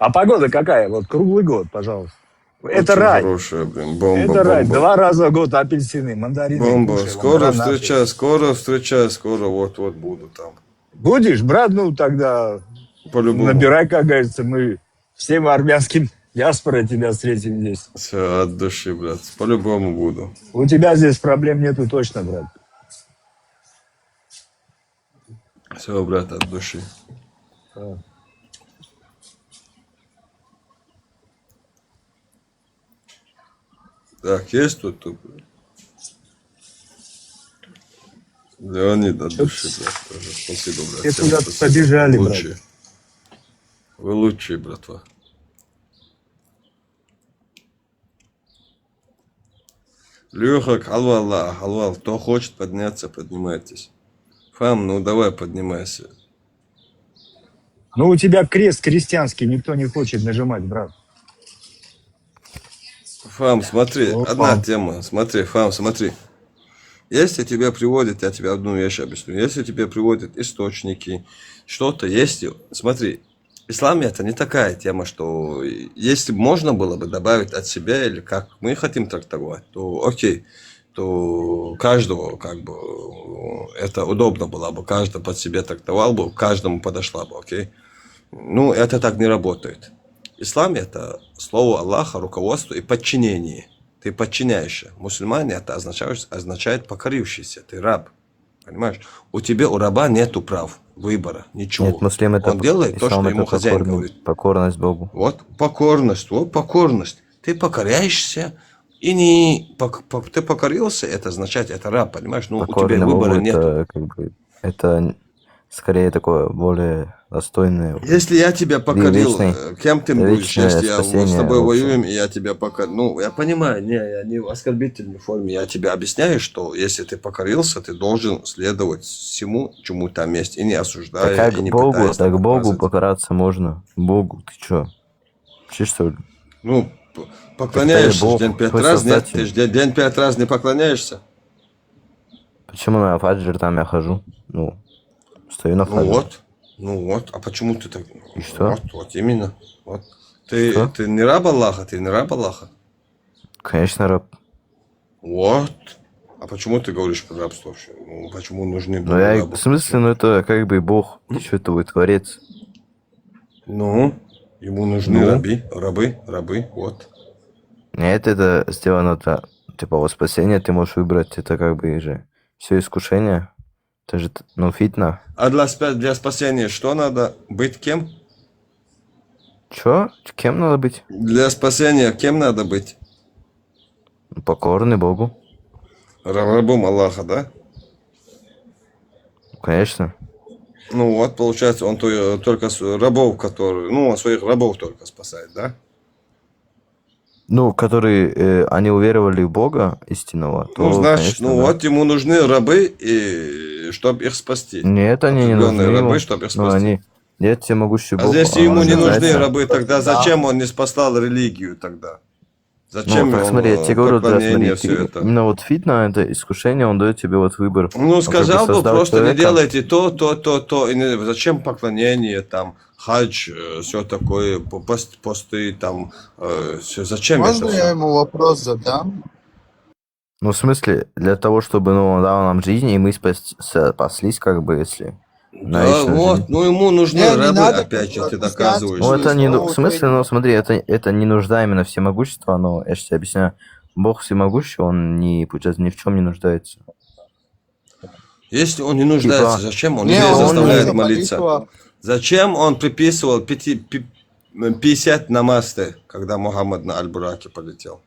А погода какая? Вот круглый год, пожалуйста. Это Очень рай. хорошая, блин, бомба, Это рай. бомба. 2 раза в год апельсины, мандарины. Бомба. Кушай, Скоро гранаты. встречай, скоро вот-вот буду там. Будешь, брат? Ну, тогда По-любому. набирай, как говорится, мы всем армянским диаспорой тебя встретим здесь. Все, от души, брат. По-любому буду. У тебя здесь проблем нету точно, брат. Все, брат, от души. Так, есть тут? Леонид от души, брат. Тоже спасибо, брат. Все Всем куда-то спасибо. побежали, брат. Лучшие. Вы лучшие, братва. Леха, халва. Кто хочет подняться, поднимайтесь. Фам, ну давай поднимайся. Ну, у тебя крест крестьянский, никто не хочет нажимать, брат. Фам, смотри, Опа. одна тема. Смотри, Фам, смотри. Если тебя приводят, я тебе одну вещь объясню. Если тебе приводят источники, что-то есть. Смотри, в исламе это не такая тема, что если можно было бы добавить от себя, или как мы хотим трактовать, то окей. То каждого, как бы, это удобно было бы, каждый под себя трактовал бы, каждому подошла бы, окей? Ну, это так не работает. Ислам это слово Аллаха, руководство и подчинение. Ты подчиняешься. Мусульмане это означает покорившийся, ты раб. Понимаешь? У тебя, у раба нету прав, выбора, ничего. Нет, муслим это... Он делает то, что ислам ему это хозяин говорит. покорность Богу. Вот покорность. Ты покоряешься, и не ты покорился, это означает, это раб, понимаешь? Ну, у тебя Покорный Богу выбора нет. это, как бы, это скорее такое более достойное. Если я тебя покорил, вечный- кем ты будешь, вечное если я с спасение тобой вообще. воюем, и я тебя покорил? Ну, я понимаю, я не в оскорбительной форме, я тебе объясняю, что если ты покорился, ты должен следовать всему, чему там есть, и не осуждая, Так и не Богу, пытаясь так там Богу показывать. покараться можно. Богу, ты чё? Че, что ли? Ну, поклоняешься Бог, ж день 5 твой раз, нет? создатель. Ты ж день 5 раз не поклоняешься? Почему на фаджр там я хожу? Ну, стою на фаджр. Ну вот, а почему ты так? И что? Вот именно. Вот. Что? Ты не раб Аллаха, ты не раб Аллаха. Конечно, раб. Вот. А почему ты говоришь про рабство вообще? Ну, почему нужны Ну, я, рабы? в смысле, ну это как бы Бог, что это твой творец. Ну, ему нужны Ну? рабы, вот. Нет, это сделано для, типа, во спасение ты можешь выбрать, это как бы же все искушение. Это же, ну, фитна. А для спасения что надо? Быть кем? Чё? Кем надо быть? Для спасения кем надо быть? Покорный Богу. Рабом Аллаха, да? Конечно. Ну вот, получается, он только рабов, которые... Ну, он своих рабов только спасает, да? Ну, которые, они уверовали в Бога истинного, то, Ну, значит, конечно, ну да. вот ему нужны рабы, и чтобы их спасти. Нет, они не нужны Определенные ему. рабы, чтобы их Ну, спасти. они... Нет, всемогущий А Бог. если он ему не нужны нуждается. рабы, тогда зачем он не спасал религию тогда? Зачем Ну, так он смотри, я тебе говорю, да, поклонение, смотри, все это? именно вот фитна, это искушение, он дает тебе вот выбор. Ну, Он сказал как бы бы, создал просто человека. не делайте то, и зачем поклонение, там, хадж, все такое, посты, там, все, зачем Можно это я все? ему вопрос задам? Ну, в смысле, для того, чтобы, ну, он дал нам жизнь, и мы спаслись, как бы, если... на Да, вечную вот, жизнь. ну ему нужны Не, не рабы, надо опять же, ты объяснять. доказываешь. Ну, это не... Слово В смысле, твоё. ну, смотри, это не нужда именно всемогущества, но, я же тебе объясняю, Бог всемогущий, он не, получается, ни в чем не нуждается. Если он не нуждается, Типа, зачем он Не, людей он заставляет не- молиться? молитва. Зачем он приписывал 50 намазты, когда Мухаммад на Аль-Бураке полетел?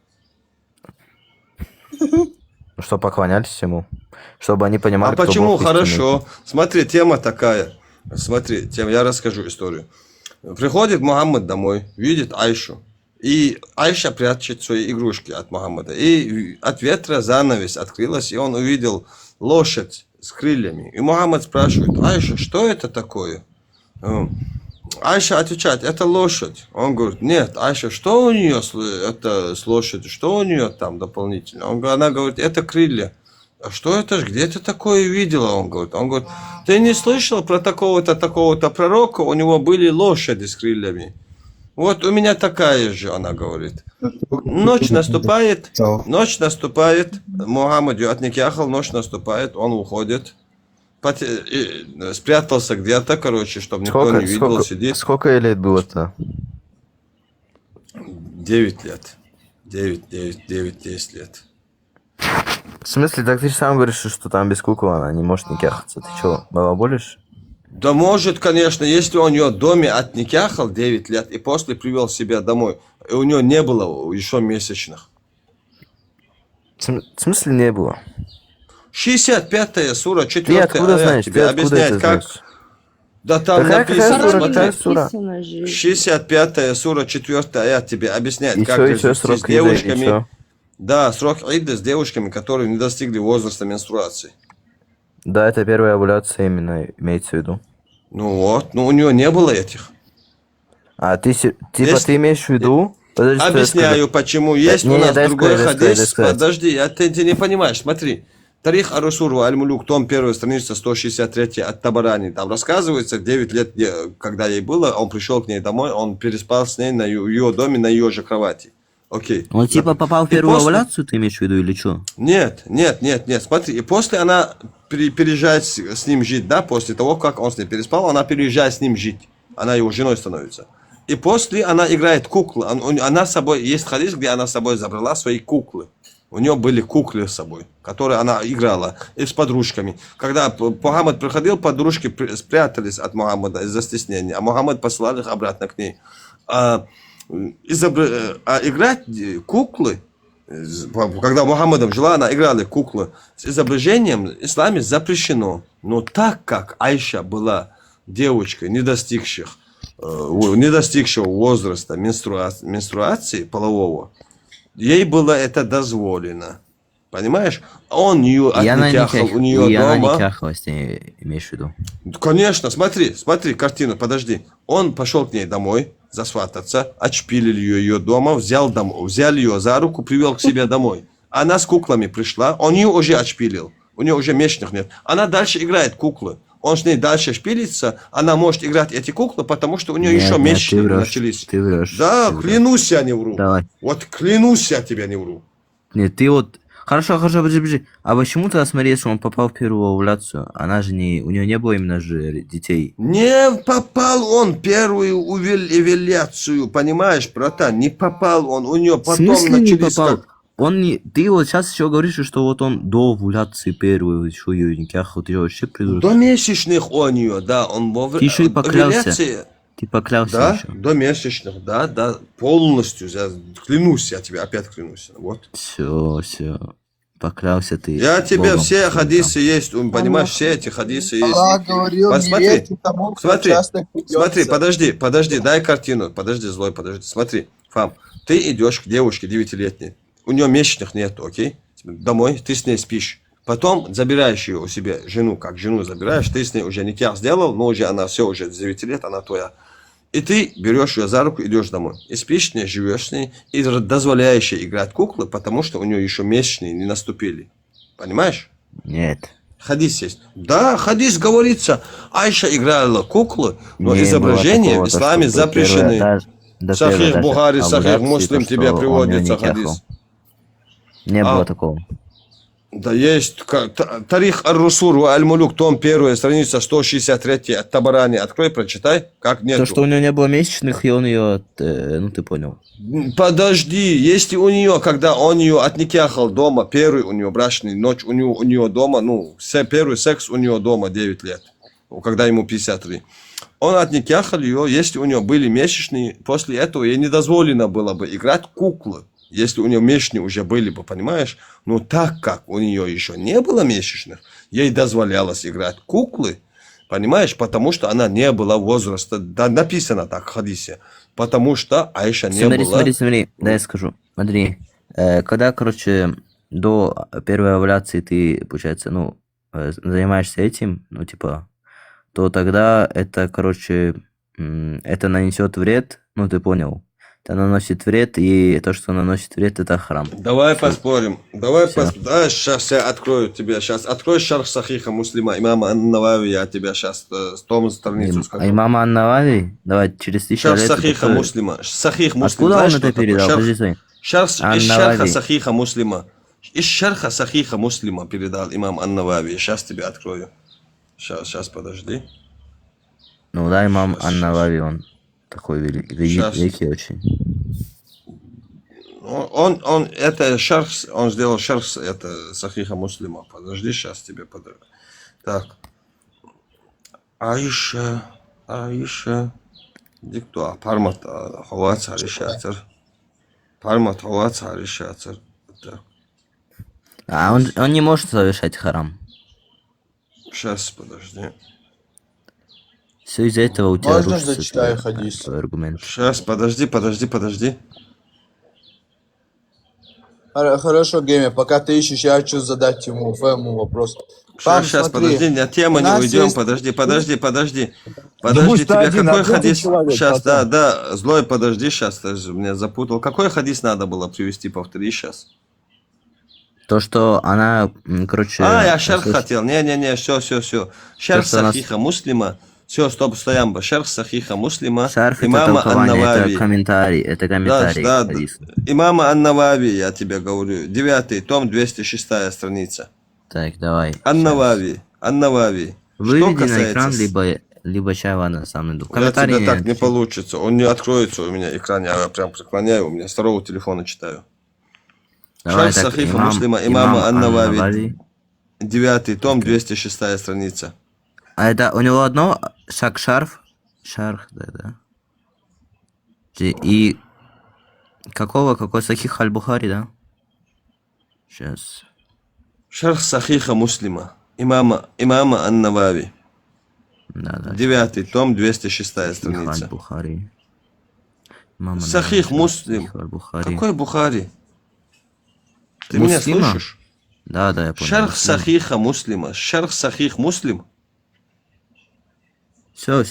Что поклонялись ему, чтобы они понимали, А кто почему? Бог истинный. Хорошо. Смотри, тема такая. Смотри, я расскажу историю. Приходит Мухаммад домой, видит Айшу. И Айша прячет свои игрушки от Мухаммада. И от ветра занавес открылась, и он увидел лошадь с крыльями. И Мухаммад спрашивает: Айша, что это такое? Айша отвечает: это лошадь. Он говорит: нет, Айша, что у нее с лошадью? Что у нее там дополнительно? Она говорит: это крылья. А что это ж? Где ты такое видела? Он говорит, ты не слышал про такого-то пророка? У него были лошади с крыльями. Вот у меня такая же, она говорит. Ночь наступает, Мухаммад ее отникяхал, ночь наступает, он уходит. Спрятался где-то, короче, чтобы никто не видел, сидит. Сколько ей лет было-то? 9 лет. 9-10 лет. В смысле, так ты же сам говоришь, что там без куклы она не может никяхаться. Ты что, балаболишь? Да может, конечно, если он ее в доме отникяхал 9 лет и после привел себя домой, и у нее не было еще месячных. В смысле не было? 65-я сура, 4-я Ты откуда знаешь? тебе объясняет, как... Да там написано, смотри, 65-я сура, 4-я аят тебе объясняет, как развестись с девушками. Да, срок идды с девушками, которые не достигли возраста менструации. Да, это первая овуляция именно имеется в виду. Ну вот, ну у нее не было этих. А ты, типа, ты имеешь в виду? Подожди, объясняю, почему. Есть у нас другой хадис. Подожди, ты не понимаешь, смотри. Тарих Ар-Расул Аль-Мулюк, том 1, страница 163 от Табарани. Там рассказывается, 9 лет, когда ей было, он пришел к ней домой, он переспал с ней на ее доме, на ее же кровати. Окей. Он типа попал в первую овуляцию, ты имеешь в виду, или что? Нет, смотри, и после она переезжает с ним жить, да, после того, как он с ней переспал, она переезжает с ним жить, она его женой становится. И после она играет куклы, она с собой, есть хадис, где она с собой забрала свои куклы. У нее были куклы с собой, которые она играла, и с подружками. Когда Мухаммад приходил, подружки спрятались от Мухаммада из-за стеснения, а Мухаммад посылал их обратно к ней. Играть куклы, когда Мухаммадом жила, она играла куклы с изображением в исламе запрещено. Но так как Айша была девочкой, не достигшего возраста менструации полового, ей было это дозволено. Понимаешь? Он ее отникяхал у нее дома. И она никяхалась, ты имеешь в виду? Конечно, смотри картину, подожди. Он пошел к ней домой, засвататься, отшпилили ее дома, взял ее за руку, привел к себе домой. Она с куклами пришла, он ее уже отшпилил, у нее уже месячных нет. Она дальше играет куклы. Он с ней дальше шпилится, она может играть эти куклы, потому что у нее еще месячные начались. Ты врешь. Да, клянусь, я не вру. Давай. Вот клянусь, я тебя не вру. Нет, ты вот... Хорошо, подожди. А почему тогда смотри, если он попал в первую овуляцию? Она же не... У нее не было именно же детей. Не попал он в первую овуляцию, понимаешь, братан? Не попал он, у нее потом начались... Не попал? Он не... Ты вот сейчас еще говоришь, что вот он до овуляции первую еще ее никяхал, ты вообще придурок. До месячных у нее, да, он Ты еще и поклялся. Ты поклялся да, еще. До месячных, да, полностью. Я клянусь, я тебе опять клянусь. Вот. Все. Поклялся ты. Я тебе Богом. все хадисы есть, понимаешь, все эти хадисы есть. Говорил, смотри, подожди, дай картину. Подожди. Смотри, Фам, ты идешь к девушке 9-летней. У нее месячных нет, окей? Домой, ты с ней спишь. Потом забираешь ее у себя, жену, как жену забираешь, ты с ней уже никях сделал, но уже она все, уже с 9 лет, она твоя. И ты берешь ее за руку, идешь домой. И спишь с ней, живешь с ней, и дозволяешь ей играть куклы, потому что у нее еще месячные не наступили. Понимаешь? Нет. Хадис есть. Да, хадис говорится, Айша играла куклы, но Не изображения такого, в исламе что запрещены. Сахих Бухари, Сахих Муслим тебе приводится хадис. хадис. Не было такого. Да есть. Тарих Ар-Расул Аль-Мулюк, том 1, страница 163 от Табарани. Открой, прочитай. Как нету. То, что у нее не было месячных, и он ее... Ну, ты понял. Подожди. Если у нее, когда он ее отникяхал дома, первый у нее брачный ночь, у нее дома, первый секс у нее дома 9 лет, когда ему 53. Он отникяхал ее, если у нее были месячные, после этого ей не дозволено было бы играть куклы. Если у нее месячные уже были бы, понимаешь? Но так как у нее еще не было месячных, ей дозволялось играть куклы, понимаешь? Потому что она не была возраста, да, написано так в хадисе, потому что Айша не была... Смотри, дай я скажу. Смотри, когда, короче, до первой овуляции ты, получается, занимаешься этим, то тогда это, короче, это нанесет вред, ты понял. это наносит вред, и то, что наносит вред, это харам. Давай Всё. поспорим. Давай Всё. поспорим. Да, сейчас я открою тебе. Сейчас открой шарх Сахиха Муслима. Имама Ан-Навави, я тебе сейчас том страницу скажу. А имама Ан-Навави, давай через 1000 Шарх лет... Сахиха это- Муслима. Сахих Муслим. Откуда он Знаешь, это что такое? передал? Шарх- Подожди, стой. Из Ан-Навави. шарха Сахиха Муслима. Из шарха Сахиха Муслима передал имам Ан-Навави. Сейчас тебе открою. Сейчас, подожди. Ну да, имам Щас, Ан-Навави, он такой Щас. великий очень. Это шарх, он сделал шарх, это Сахиха Муслима. Подожди, сейчас тебе подаю. Так. Аиша, диктуа, пармат, ховац, аришатер. Пармат, ховац, аришатер. Так. А он не может совершать харам. Сейчас, подожди. Все из-за этого у тебя Можно рушится зачитаю твой хадис? твой аргумент. Сейчас, подожди. Хорошо, Геймер, пока ты ищешь, я хочу задать ему Фэму вопрос. Пам, Сейчас, смотри, подожди, от темы у не нас уйдем. есть- Подожди. пусть Тебе один какой ответит хадис? человек Сейчас, потом. да. Злой, подожди, сейчас ты же меня запутал. Какой хадис надо было привести? Повтори сейчас. То, что она, короче... Я шерх слушай, хотел. Не, все. Шерх что у нас- Сахиха Муслима. Все, стоп, стоямба. Шерх Сахиха Муслима. Шарф это Имама толкование, Ан-Навави. это комментарий. Да. хадиса. Имама Ан-Навави, я тебе говорю. 9 том, 206 страница. Так, давай. Ан-Навави. Выведи на экран, либо чай, ладно, сам иду. У Комментарий тебя так не не... получится. Он не откроется у меня экран. Я прям преклоняю. У меня с второго телефона читаю. Давай, Шарх так, Сахиха Муслима, имама Ан-Навави. 9 том, 206 страница. А это у него одно шарф? Шарх, да. И какой Сахих Аль-Бухари, да? Сейчас. Шарх Сахиха Муслима. Имама Ан-Навави. Да. 9 том, 206 Сахих страница. Аль-Бухари. Сахих Муслим. Аль-Бухари. Какой Бухари? Ты меня Муслима? слышишь? Да, я понял. Шарх Сахиха Муслима. Шарх Сахих Муслим. Все.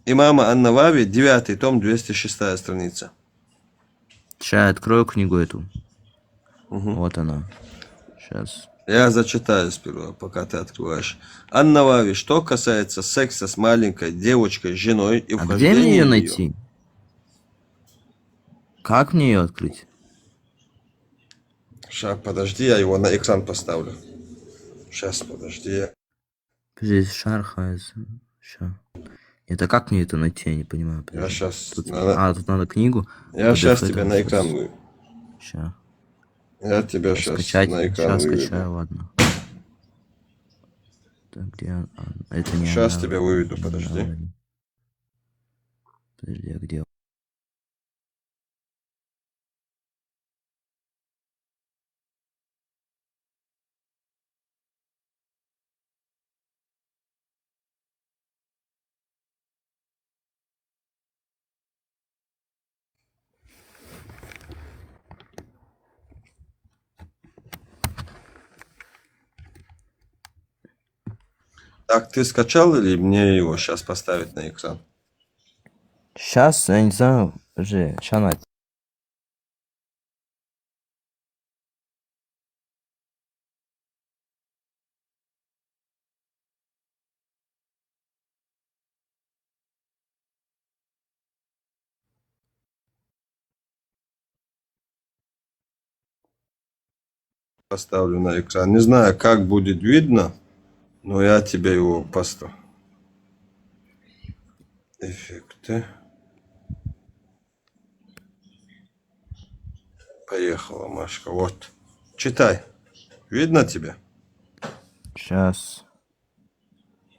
Имама Ан-Навави, 9 том, 206 страница. Сейчас я открою книгу эту. Мгм. Вот она. Сейчас. Я зачитаю сперва, пока ты открываешь. Ан-Навави, что касается секса с маленькой девочкой, женой и А где вхождения мне ее в найти? Как мне ее открыть? Сейчас, подожди, я его на экран поставлю. Сейчас, подожди. Здесь шарха. Сейчас. Это как мне это найти? Я не понимаю. Я сейчас... Тут надо книгу. Я сейчас PDF тебя это на щас. экран выведу. Ща. Я тебя сейчас Скачать. на экран Сейчас выведу. скачаю, ладно. Так, где она? Это не Сейчас она. тебя выведу, подожди. Подожди, а где? Так, ты скачал или мне его сейчас поставить на экран? Сейчас, я не знаю. Подожди, сейчас на. Поставлю на экран. Не знаю, как будет видно, но я тебе его поставлю. Эффекты. Поехала, Машка. Вот. Читай. Видно тебе? Сейчас.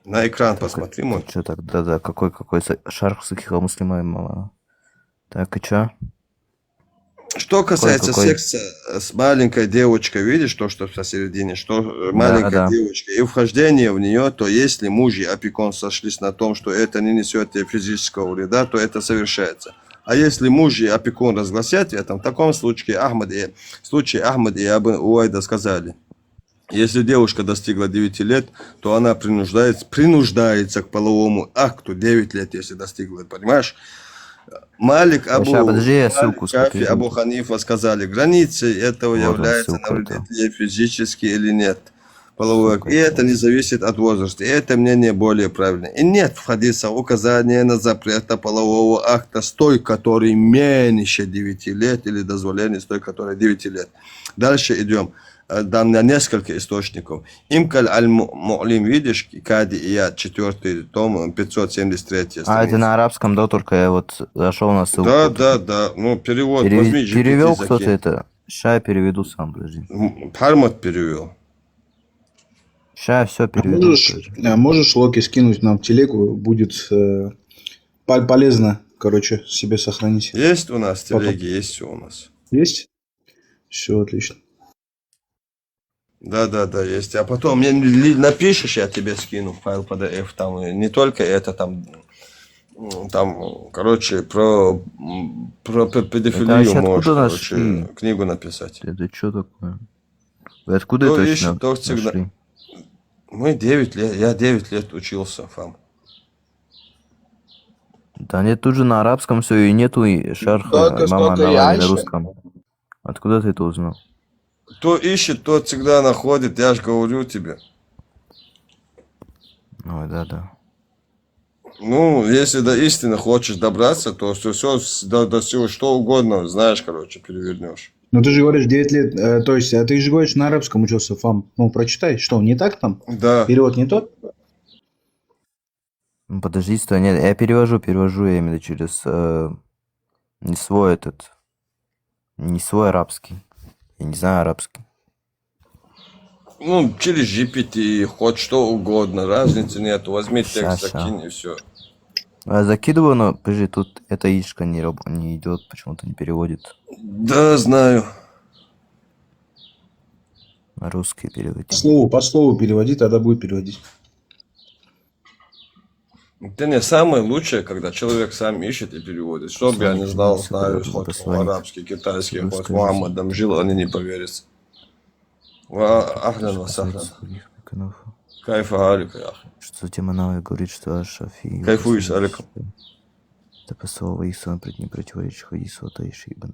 На экран посмотри, мой. Что так? Да, какой шарх Сахиха Муслима мама. Так, и чё? Что касается Какой? секса с маленькой девочкой, видишь то, что посередине, что маленькая да. девочка, и вхождение в нее, то если муж и опекун сошлись на том, что это не несет ей физического вреда, то это совершается. А если муж и опекун разгласят в таком случае Ахмад и Абу Уайда сказали, если девушка достигла 9 лет, то она принуждается к половому акту 9 лет, если достигла, понимаешь? Малик Абу, Сейчас, подожди, я Малик, ссылку Шафи, Абу скопирую. Ханифа сказали, границей этого Вот он, является ссылка это. навредитель физически или нет. Половой акт. Ссылка И это это. не зависит от возраста. И это мнение более правильное. И нет в хадисах указания на запрет полового акта с той, который меньше 9 лет, или дозволение с той, которой 9 лет. Дальше идем. Дам на несколько источников. Имкаль аль-Му'лим, видишь, Кади Ияд, 4 том, 573 страница. А, это на арабском, да, только я вот зашел на ссылку. Да, Вот да, это. да. Ну, перевод, возьми GPT, Перевел кто-то закинь. это? Ща я переведу сам, подожди. Хармат перевел. Ща я все А переведу. можешь Локи скинуть нам в телегу? Будет полезно, короче, себе сохранить. Есть у нас Потом. телеги, есть все у нас. Есть? Все отлично. Да, да, да, есть. А потом мне напишешь, я тебе скину файл PDF. Там не только это, там, короче, про Это педофилию вообще можешь, откуда короче, нашли? книгу написать. Это что такое? Вы откуда Кто это ищет, вообще тот всегда. нашли? Мы 9 лет, я 9 лет учился, фам. Да нет, тут же на арабском все, и нету и шарха Только имама сколько и Навави на Айша. русском. Откуда ты это узнал? Кто ищет, тот всегда находит, я же говорю тебе. Ой, да. Ну, если до истины хочешь добраться, то все до всего, что угодно, знаешь, короче, перевернешь. Ну ты же говоришь 9 лет, то есть, ты же говоришь на арабском учился, Фам. Ну, прочитай, что, не так там? Да. Перевод не тот? Ну, подожди, стой, нет, я перевожу, я имею в виду через не свой арабский. Я не знаю арабский. Ну, через GPT, хоть что угодно, разницы нет. Возьми Ща, текст, закинь и все. Я закидываю, но, подожди, тут эта яичко не идет, почему-то не переводит. Да, знаю. На русский переводить. По слову переводи, тогда будет переводить. Это не самое лучшее, когда человек сам ищет и переводит. Что бы я не знал, знаю, хоть арабский, китайский, хоть Мухаммадом жил, они не поверят. Ахлян васахлян. Кайфа алика, я. Что тема Навави говорит, что Аш-Шафи... Кайфуешь, аликум. Это по слову Ису не противоречит хадису от Аиши ибн.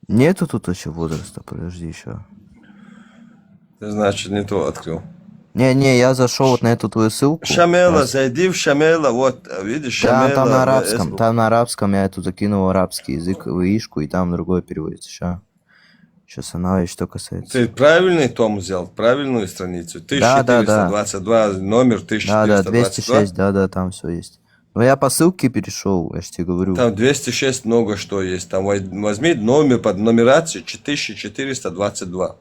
Нету тут еще возраста, подожди еще. Ты, значит, не то открыл. Не, я зашел вот на эту твою ссылку. Шамела, зайди в Шамела, вот, видишь, Да, Шамела. там на арабском я эту закинул арабский язык в ишку, и там другое переводится. Сейчас она что касается. Ты правильный том взял, правильную страницу? Да. 1422, номер 1422. Да, 206, да, там все есть. Но я по ссылке перешел, я же тебе говорю. Там 206 много что есть. Там возьми номер под нумерацией 1422.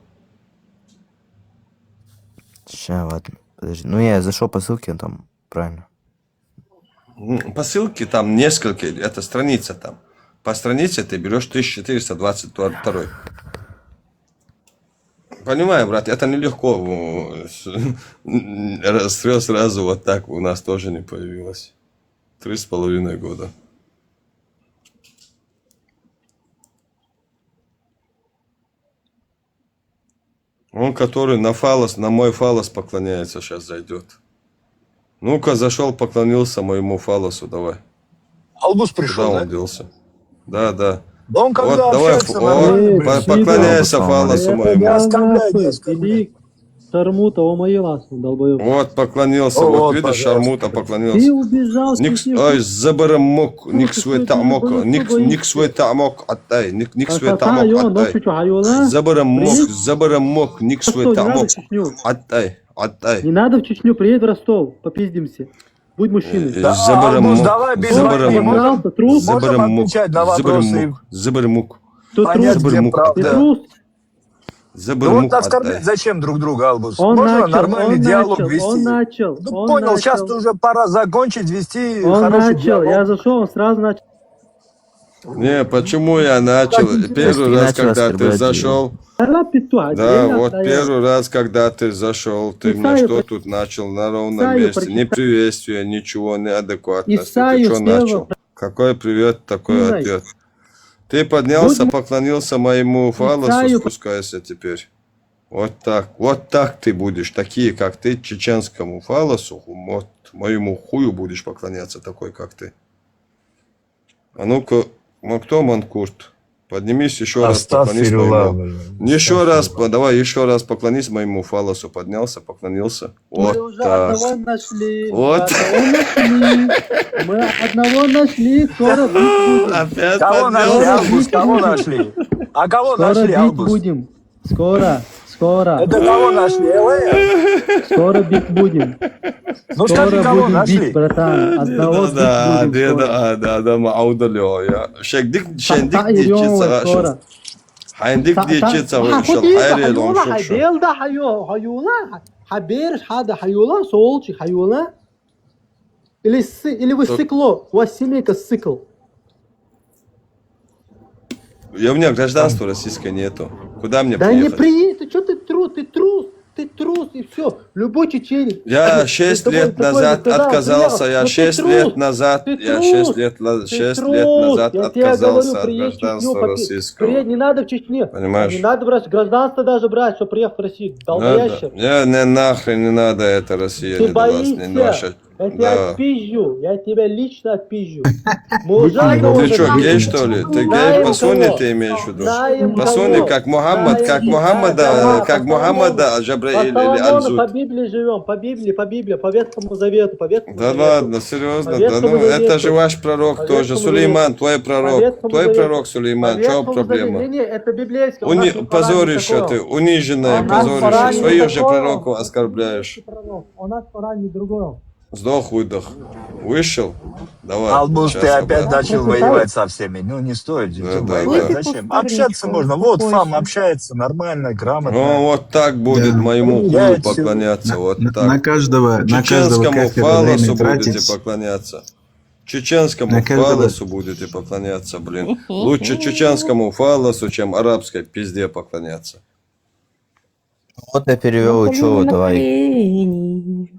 Сейчас, ладно, подожди. Ну, я зашел по ссылке, там правильно. По ссылке там несколько, это страница там. По странице ты берешь 1422. Понимаю, брат, это нелегко. Сразу вот так у нас тоже не появилось. 3,5 года. Он, который на фалос, на мой фалос поклоняется, сейчас зайдет. Ну-ка, зашел, поклонился моему фалосу, давай. Албус Куда пришел, он да? делся? Да. Да он когда Вот, давай, общается, нормально, блин. поклоняйся фалосу моему. Оскорбляй детство. Шармута, о моей ласке, долбоёб. Вот, поклонился, Вот, вот видишь, пожалуйста. Шармута поклонился. Ты убежал, Ой, забарамок, ник свой тамок, ник свой тамок отдай, ник свой тамок отдай. Забарамок, ник свой тамок отдай. Не надо в Чечню, приедь в Ростов, попиздимся. Будь мужчиной. Албус, давай без войны. Можем отвечать на вопросы. Забарамок. Понять, где правда. трус. Ну Забарамок вот оскорблять отдай. зачем друг друга, Албус? Он Можно начал, нормальный он диалог начал, вести? он начал, Ну, он понял, сейчас начал. уже пора закончить, вести Он хороший начал, диалог. я зашел, он сразу начал. Не, почему я начал? Первый раз, когда ты зашел. Да, вот первый раз, когда ты зашел, ты мне что тут начал на ровном месте? Ни приветствия, ничего, ни адекватности. Ты что начал? Какой привет, такой ответ. Ты поднялся, поклонился моему фалосу, спускайся теперь. Вот так ты будешь. Такие, как ты, чеченскому фалосу, вот моему хую будешь поклоняться, такой, как ты. А ну-ка, кто Манкурт? Поднимись еще раз, поклонись моему. Еще раз, давай еще раз поклонись моему фалосу. Поднялся, поклонился. Мы Вот уже так. одного нашли. Вот. Мы одного нашли. Скоро бить будем. Опять Кого нашли, поднялся. Албус, кого нашли? А кого Скоро нашли, бить Албус? будем. Скоро. Это кого нашли, ЛА? Скоро бить будем. Ну скажи, Скоро кого будем нашли? бить, братан. Одного Да, бить будем. скоро. да, маудалё я. Шендик Та дичица идем скоро. вышел. Хайндик дичица вышел. Хайрел он шукшу. حيبيل ده حيولا حبيرش هذا حيولا صولشي حيولا или вы стекло у вас семейка стекол. Я у меня гражданства российское нету. Куда мне Да не приехать? приедет, что ты трус и все. Любой чеченец. Я 6 лет назад отказался, я 6 лет назад отказался от гражданства российского. Не надо в Чечне. Понимаешь? Не надо брать гражданство даже брать, чтобы приехать в Россию. Долбоящер. Не, нахрен не надо это, Россия Ты не даст, не боишься? наша. Я тебя Да. отпизжу. Я тебя лично отпизжу. Мы уже одного Ты что, нашли. гей что ли? Ты гей Знаем по Суне кого. ты имеешь в виду? Знаем По кого. Суне, как Мухаммада, Джабраиль или По Аль-Зуд. Библии живем, по Библии, по Ветхому Завету, по Ветхому Да Завету. ладно, серьезно, По да Ветхому ну это Завету. же ваш пророк По тоже, Ветхому Сулейман, Завету. твой По пророк, Ветхому твой Завету. пророк Сулейман, По в чем Ветхому Завету. проблема? Не, это библейское. у нас в Коране Позоришь такого. ты, униженная, У нас в позоришь, Коране своих же такого. пророков оскорбляешь. У нас в Коране другое. Сдох, выдох. Вышел? Давай. Албус, щас ты опять обратно. начал воевать со всеми. Ну, не стоит же. Да, да, воевать. да. Зачем? Общаться можно. Вот фам общается нормально, грамотно. Ну, вот так будет Да. моему хую Влияет поклоняться, вот На так. каждого Чеченскому кафедру фалосу время будете тратить. поклоняться. Чеченскому На каждого- фалосу будете поклоняться, блин. Лучше чеченскому фалосу, чем арабской пизде поклоняться. Вот я перевел, что вы, давай.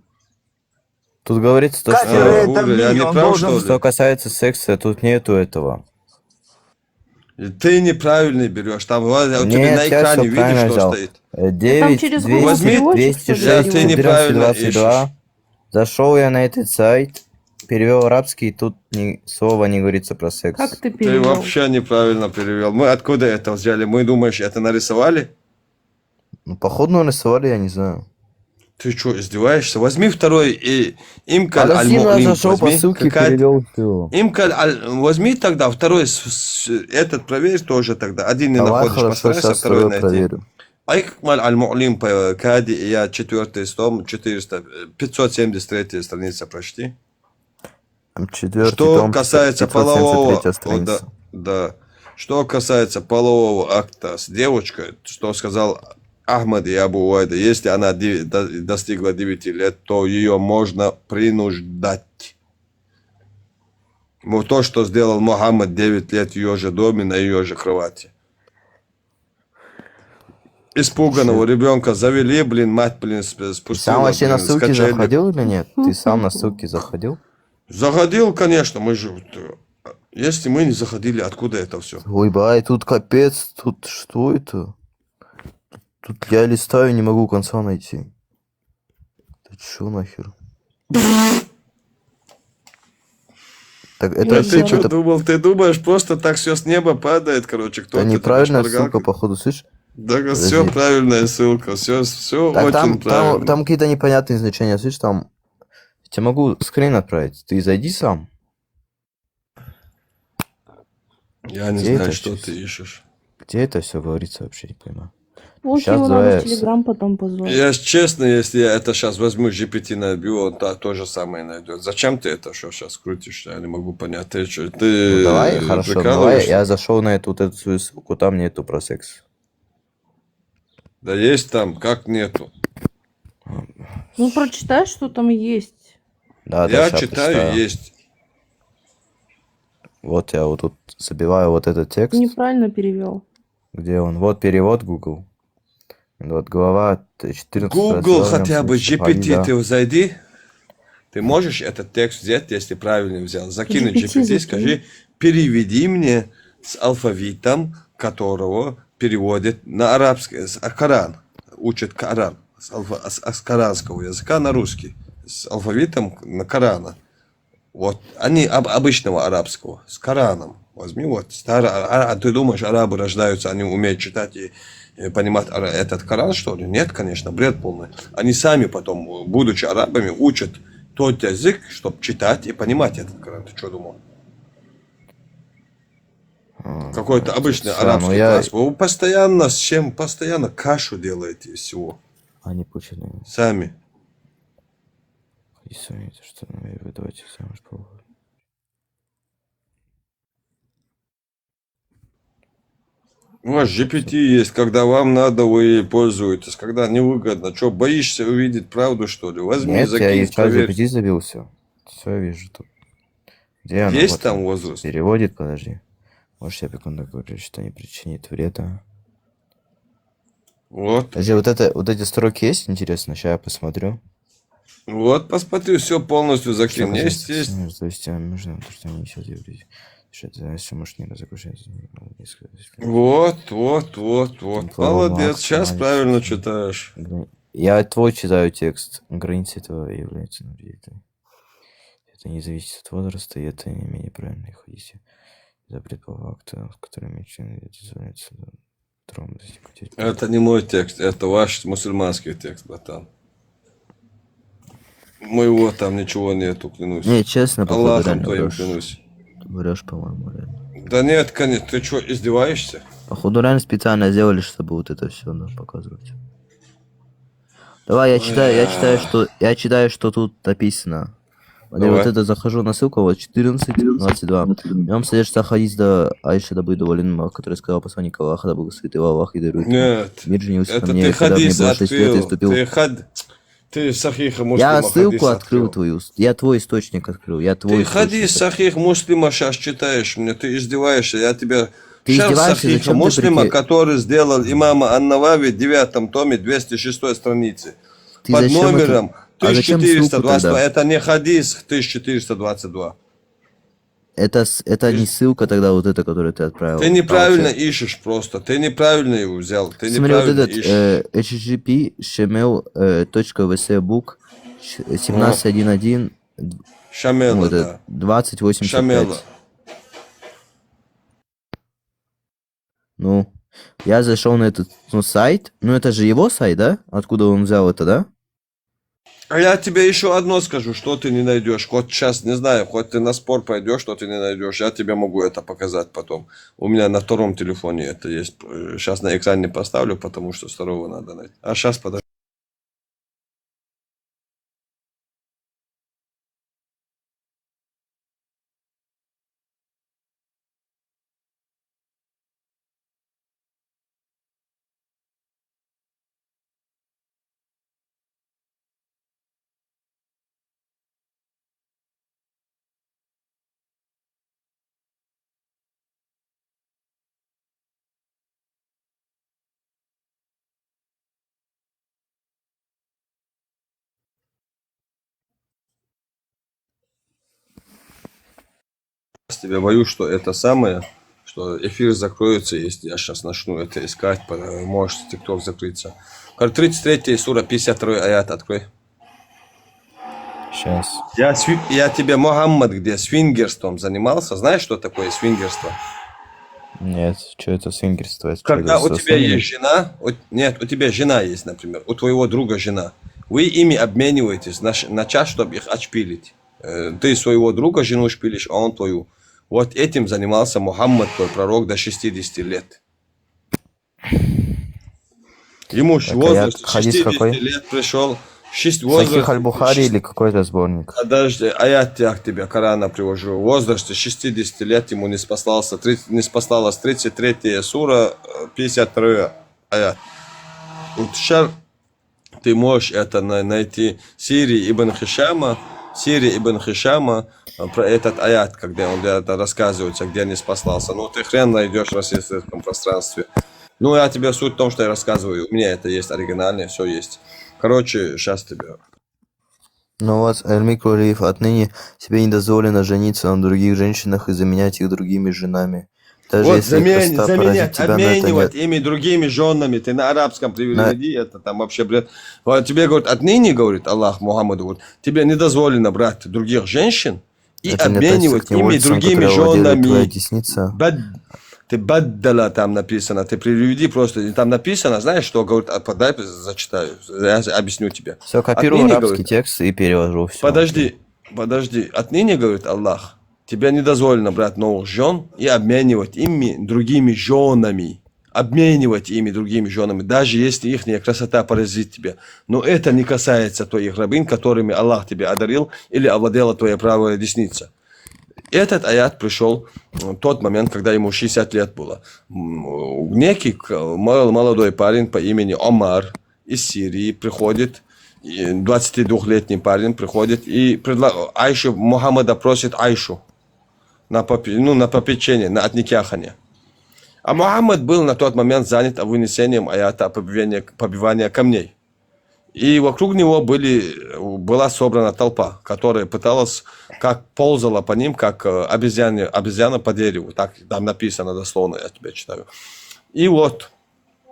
Тут говорится то, Кафир А, это хули, я ми, не он прав, должен... что ли? что касается секса, тут нету этого. И ты неправильный берешь. Там у тебя Нет, на я экране всё видишь, правильно что взял. стоит. 9, через 200, Google переводчик, 206, что ли, ты неправильно 1422. Зашел я на этот сайт, перевел арабский, тут слова не говорится про секс. Как ты Ты перевел? вообще неправильно перевел. Мы откуда это взяли? Мы, думаешь, это нарисовали? Ну, походу нарисовали, я не знаю. Ты что, издеваешься? Возьми второй и Имкаль Подожди, я Аль-Му'лим. зашел по ссылке, перевел все. Имкаль возьми тогда второй, этот проверь тоже тогда. Один не Давай, находишь, хорошо, постарайся сейчас второй второй найти. проверю. Айкмаль Аль-Му'лим по Кади, и я 4 том, 573 страница прочти. Там 4 Что том, касается 573 полового, страница. да. Что касается полового акта с девочкой, что сказал Ахмад и Абу Уайда, если она достигла 9 лет, то ее можно принуждать. Вот то, что сделал Мухаммад 9 лет в ее же доме, на ее же кровати. Испуганного ребенка завели, блин, мать, блин, Ты спустила. сам вообще на блин, ссылки скачали. заходил или нет? Ты сам на ссылки заходил? Заходил, конечно, мы же... Если мы не заходили, откуда это все? Ой, бай, тут капец, тут что это? Тут я листаю, не могу конца найти. Ты чё нахер? Так это Да ты ошибка, что это думал? Ты думаешь, просто так все с неба падает, короче, кто-то... неправильная тебе шпаргалкой? ссылка, походу, слышь? Да, Подожди. все правильная ссылка, все Так очень правильно. там какие-то непонятные значения, слышь, там... Я тебе могу скрин отправить, ты зайди сам. Я не Где знаю, это что щас? ты ищешь. Где это все говорится, вообще не понимаю. Вот Щас его давай надо я в Телеграм потом позвать. Я честно, если я это сейчас возьму GPT набью, он то же самое найдет. Зачем ты это что сейчас крутишь? Я не могу понять. Ты что, ты Ну, давай, хорошо, давай, прикалываешься? я зашел на эту вот эту свою ссылку, там нету про секс. Да есть там, как нету. Ну, прочитай, что там есть. Да, Я щас читаю, прочитаю. есть. Вот я вот тут забиваю вот этот текст. Неправильно перевел. Где он? Вот перевод Google. Вот глава 14. Google хотя бы GPT, GPT, ты зайди. Ты можешь этот текст взять, если правильно взял, закинуть GPT GPT, закинь. скажи, переведи мне с алфавитом, которого переводит на арабский, Коран, учит Коран, с коранского языка на русский. с алфавитом на Корана. Вот, они обычного арабского, с Кораном. Возьми вот, ты думаешь, арабы рождаются, они умеют читать и понимать этот Коран, что ли? Нет, конечно, бред полный. Они сами потом, будучи арабами, учат тот язык, чтобы читать и понимать этот Коран. Ты что думал? Какой-то обычный арабский класс. Вы постоянно с чем? Постоянно кашу делаете из всего. Они получили. Сами. И сами, что, вы давайте сами попробуем. У вас GPT есть, когда вам надо, вы пользуетесь, когда невыгодно. Что, боишься увидеть правду, что ли? Возьми, Нет, я закинь, и в чат проверь. GPT забил все. Все я вижу тут. Где оно? Есть Вот там оно. возраст? Переводит, подожди. Может, я пекунда говорю, что не причинит вреда. Вот. Подожди, вот эти строки есть, интересно? Сейчас я посмотрю. Вот, посмотри, все полностью закинь. Есть. То есть, нужно то, что они сейчас явились. Что это, если может не разогружается. Вот. Молодец, сейчас правильно читаешь. Я твой читаю текст. Граница этого является навредительной. Это не зависит от возраста, и это не менее правильно ходить. Запрет по факту, в котором члены дозволяется второму достигнуть. Это не мой текст, это ваш мусульманский текст, братан. Моего там ничего нету, клянусь. Не, честно, походу, Аллахом реально твоим врешь. клянусь. Врешь, по-моему, реально. Да нет, конечно, ты что, издеваешься? Походу, реально специально сделали, чтобы вот это все показывать. Давай, я читаю, что тут написано. Я вот это захожу на ссылку, вот 14:22. В нем содержится хадис до Айши, да будет доволен, который сказал посланник Аллаха, да благословит его Аллах и дарует. Нет, Мир женился это на мне, ты когда мне хадис было 6 лет, и открыл. вступил. Ты Сахиха Муслима Я ссылку хадис открыл твою, я твой источник открыл, я твой Ты источник. хадис Сахих Муслима сейчас читаешь мне, ты издеваешься, я тебя... Ты Сейчас издеваешься, Сахиха зачем ты Муслима, который сделал имама Ан-Навави в 9 томе 206 странице. Ты Под зачем номером это- а зачем ссылку 1422. тогда? Это не хадис 1422. Это не ссылка тогда вот эта, которую ты отправил. Ты неправильно А, вот ишешь просто. Ты неправильно его взял. Ты смотри, вот неправильно этот ишешь. http shemel.vcbook 17.1.1 Шамела, вот да. это, 2085. Шамела. Ну, я зашел на этот сайт. Ну, это же его сайт, да? Откуда он взял это, да? А я тебе еще одно скажу, что ты не найдешь. Хоть сейчас, не знаю, хоть ты на спор пойдешь, что ты не найдешь. Я тебе могу это показать потом. У меня на втором телефоне это есть. Сейчас на экране поставлю, потому что второго надо найти. А сейчас подожди. Я боюсь, что это самое, что эфир закроется, если я сейчас начну это искать, может TikTok закрыться. 33 сура, 52 аят открой. Сейчас. Я тебе, Мухаммад, где свингерством занимался. Знаешь, что такое свингерство? Нет, что это свингерство? Это Когда что-то у со тебя свингером? есть жена, нет, у тебя жена есть, например, у твоего друга жена. Вы ими обмениваетесь на час, чтобы их отшпилить. Ты своего друга жену шпилишь, а он твою. Вот этим занимался Мухаммад, твой пророк, до 60 лет. Ему в возрасте хадис 60 какой? лет пришел. Сахих аль-Бухари или какой-то сборник? Подожди, а я тебе Корана привожу. В возрасте 60 лет ему не спаслалась 33 сура, 52 аят. Вот сейчас ты можешь это найти. Сирий ибн Хишама про этот аят, когда он это рассказывается, где не спаслался. Ну, ты хрен найдешь в российском пространстве. Ну, я тебе суть в том, что я рассказываю. У меня это есть оригинальное, все есть. Короче, сейчас тебе. Ну вот, Эль-Микролиев, отныне тебе не дозволено жениться на других женщинах и заменять их другими женами. Даже Вот если красота поразит заменять, тебя, но это обменивать нет. ими другими женами. Ты на арабском Но переведи, это там вообще бред. Вот тебе говорит, отныне, говорит Аллах Мухаммаду, говорит, тебе не дозволено брать других женщин и это не относится обменивать к тем ими улицам, другими которые владеет твоя женами. десница. Ты баддала там написано, ты переведи просто, и там написано, знаешь, что говорит, подай, зачитаю, я объясню тебе. Все, копирую Отныне, арабский говорит, текст и перевожу. Все. подожди, отныне, говорит Аллах, тебе не дозволено брать новых жен и обменивать ими другими женами. Обменивать ими другими женами, даже если их красота поразит тебя. Но это не касается твоих рабынь, которыми Аллах тебе одарил или овладела твоя правая десница. Этот аят пришел в тот момент, когда ему 60 лет было. Некий молодой парень по имени Омар из Сирии приходит, 22-летний парень приходит и Айшу, Мухаммада просит Айшу на попечение, на отникяхание. А Мухаммад был на тот момент занят вынесением аята побивания камней. И вокруг него была собрана толпа, которая пыталась, как ползала по ним, как обезьяна по дереву. Так там написано дословно, я тебе читаю. И вот,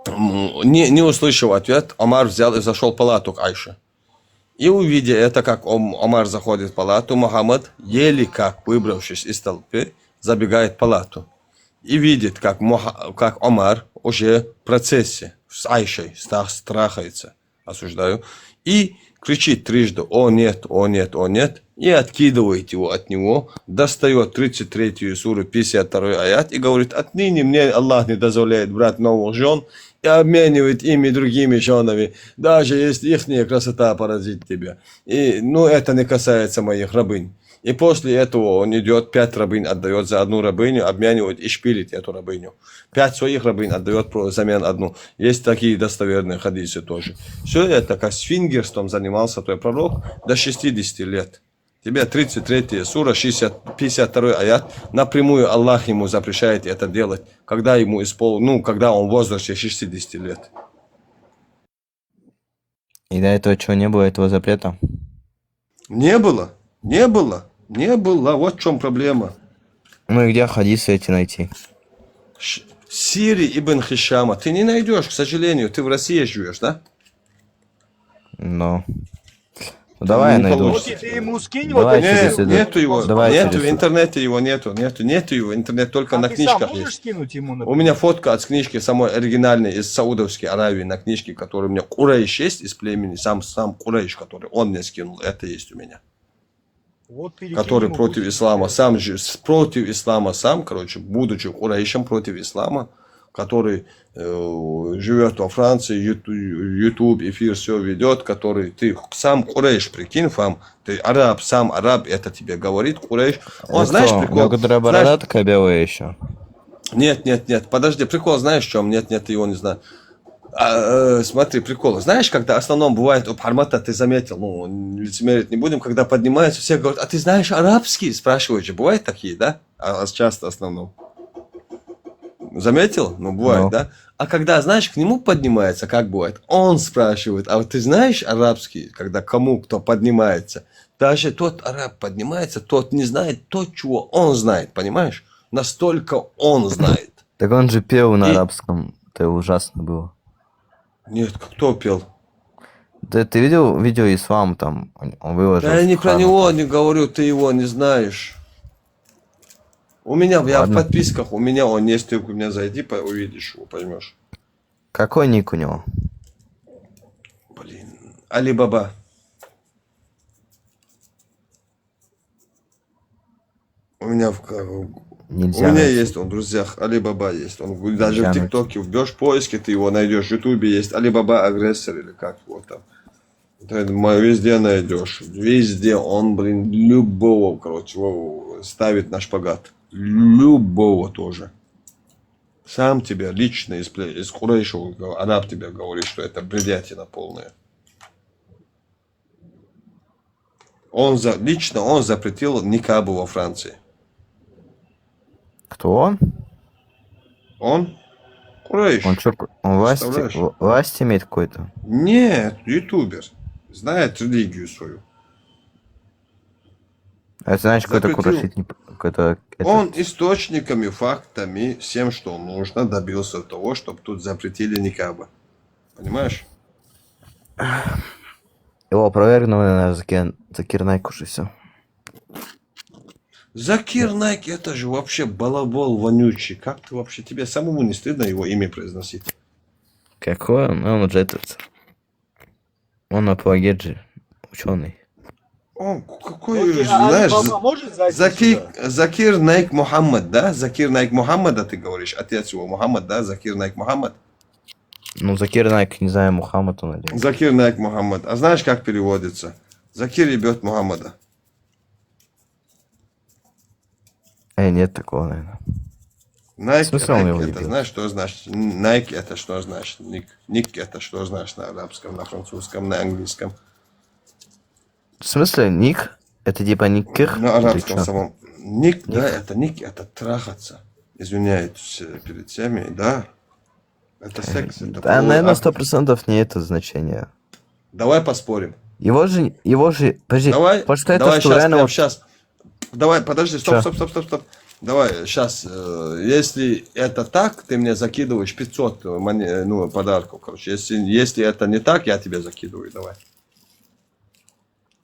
не услышав ответ, Омар взял и зашел в палату к Айше. И увидя это, как Омар заходит в палату, Мухаммад, еле как выбравшись из толпы, забегает в палату. И видит, как Омар уже в процессе с Айшей страхается. Осуждаю, и кричит трижды «О нет, о нет, о нет», и откидывает его от него, достает 33-ю суру, 52-й аят, и говорит, отныне мне Аллах не дозволяет брать новых жен и обменивать ими другими женами, даже если их красота поразит тебя. И, это не касается моих рабынь. И после этого он идет, 5 рабынь отдает за одну рабыню, обменивает и шпилит эту рабыню. 5 своих рабынь отдает взамен одну. Есть такие достоверные хадисы тоже. Все это, как свингерством занимался твой пророк до 60 лет. Тебе 33 сура, 52 аят, напрямую Аллах ему запрещает это делать, когда ему когда он в возрасте 60 лет. И до этого чего не было, этого запрета? Не было. Вот в чем проблема. Ну и где хадисы эти найти? Сири ибн Хишама ты не найдешь, к сожалению. Ты в России живешь, да? Ну. Давай я найду. Ты ему скинь Давай вот через эти. это. Нету его. Давай Нету через в интернете его нету его. Интернет только на ты книжках сам можешь есть. скинуть ему, У например? меня фотка от книжки самой оригинальной из Саудовской Аравии на книжке, которая у меня Курейш есть из племени, сам Курейш, который он мне скинул, это есть у меня. Вот перекинь Который ему, против пусть ислама читает. против ислама сам, будучи Курейшем против ислама, который живет во Франции, YouTube, эфир все ведет, который ты сам Курейш, прикинь, ты араб, сам араб, это тебе говорит Курейш. Он, знаешь, прикол? У него которая борода такая белая еще. Нет, подожди, прикол, знаешь в чем? Нет, его не знаю. Смотри, прикол. Знаешь, когда в основном бывает у Пармата, ты заметил, лицемерить не будем, когда поднимаются, все говорят, а ты знаешь арабский? Спрашивают же, бывают такие, да? Часто в основном. Заметил? Бывает, да? А когда, знаешь, к нему поднимается, как бывает? Он спрашивает, а вот ты знаешь арабский? Когда кто поднимается. Даже тот араб поднимается, тот не знает то, чего он знает, понимаешь? Настолько он знает. Так он же пел на арабском, это ужасно было. Нет, кто пел? Да ты видел видео Ислам там, он выложил? Да я не про него не говорю, ты его не знаешь. У меня, я в подписках, у меня он есть, ты у меня зайди, увидишь его, поймешь. Какой ник у него? Али-Баба. У меня Нельзя у меня найти. есть он в друзьях, Али-Баба есть. Он даже Нельзя в ТикТоке вбьешь поиски, ты его найдешь. В Ютубе есть Али-Баба агрессор или как его там. Везде найдешь. Везде он, любого, ставит на шпагат. Любого тоже. Сам тебе лично из Курейшева араб тебе говорит, что это бредятина полная. Лично он запретил никабу во Франции. Кто он? Он? Курейш. Он что, власть имеет какой-то? Нет, ютубер. Знает религию свою. А это значит, какой-то это Он источниками, фактами, всем, что нужно, добился того, чтобы тут запретили никаба. Понимаешь? его опровергнули, наверное, Закир Найк уже все. Закир Найк, это же вообще балабол вонючий. Как ты вообще, тебе самому не стыдно его имя произносить? Какой он? Он уже этот... Он апологет же, ученый. Он какой, знаешь, Закир Найк Мухаммад, да? Закир Найк Мухаммада ты говоришь, отец его Мухаммад, да? Закир Найк Мухаммад. Ну, Закир Найк, не знаю, Мухаммад он или... Закир Найк Мухаммад. А знаешь, как переводится? Закир ебет Мухаммада. Нет такого, наверное. Найк, В смысле он его это ебет? знаешь, что значит? Найк это что значит? Ник это что значит на арабском, на французском, на английском? В смысле, ник? Это типа никер? На Или арабском чё? самом. Ник, да, это трахаться. Извиняюсь перед всеми, да. Это секс. Это Да, половой наверное, акт. 100% не это значение. Давай поспорим. Его же, подожди, Давай, почитай давай то, что сейчас, реально... прямо вот- сейчас. Давай, подожди, Чё? стоп. Давай, сейчас, если это так, ты мне закидываешь 500 подарков, короче. Если это не так, я тебе закидываю, давай.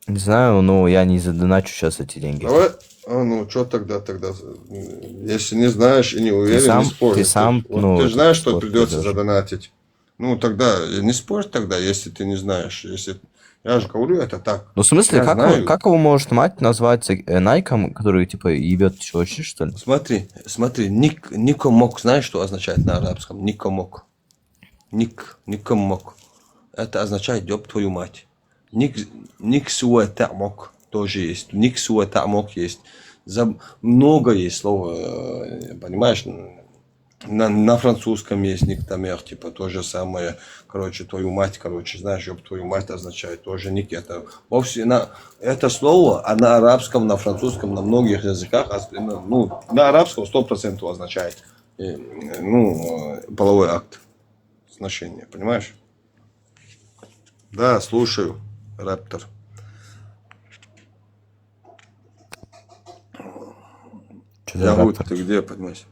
Не знаю, ну, я не задоначу сейчас эти деньги. Давай, ну, что тогда, если не знаешь и не уверен, сам- не спорь. ты сам, Вот ну, ты же знаешь, что вот придется придёшь. задонатить. Ну, тогда не спорь тогда, если ты не знаешь. Я же говорю, это так. Ну, в смысле, Я как знаю. его может мать назвать Найком, который, типа, ебет чувачи, что ли? Смотри, никомок, знаешь, что означает на арабском? Никомок. Никомок. Это означает ёб твою мать. Ник суэтамок тоже есть. Ник суэтамок есть. Много есть слов, понимаешь? На французском есть никтамер, типа то же самое. Короче, твою мать, знаешь, ёб твою мать означает тоже ник. Это вовсе это слово, а на арабском, на французском, на многих языках, ну, на арабском 100% означает половой акт. Сношение, понимаешь? Да, слушаю, Раптор. Что за Ягуд, рэпер? ты где, понимаешь?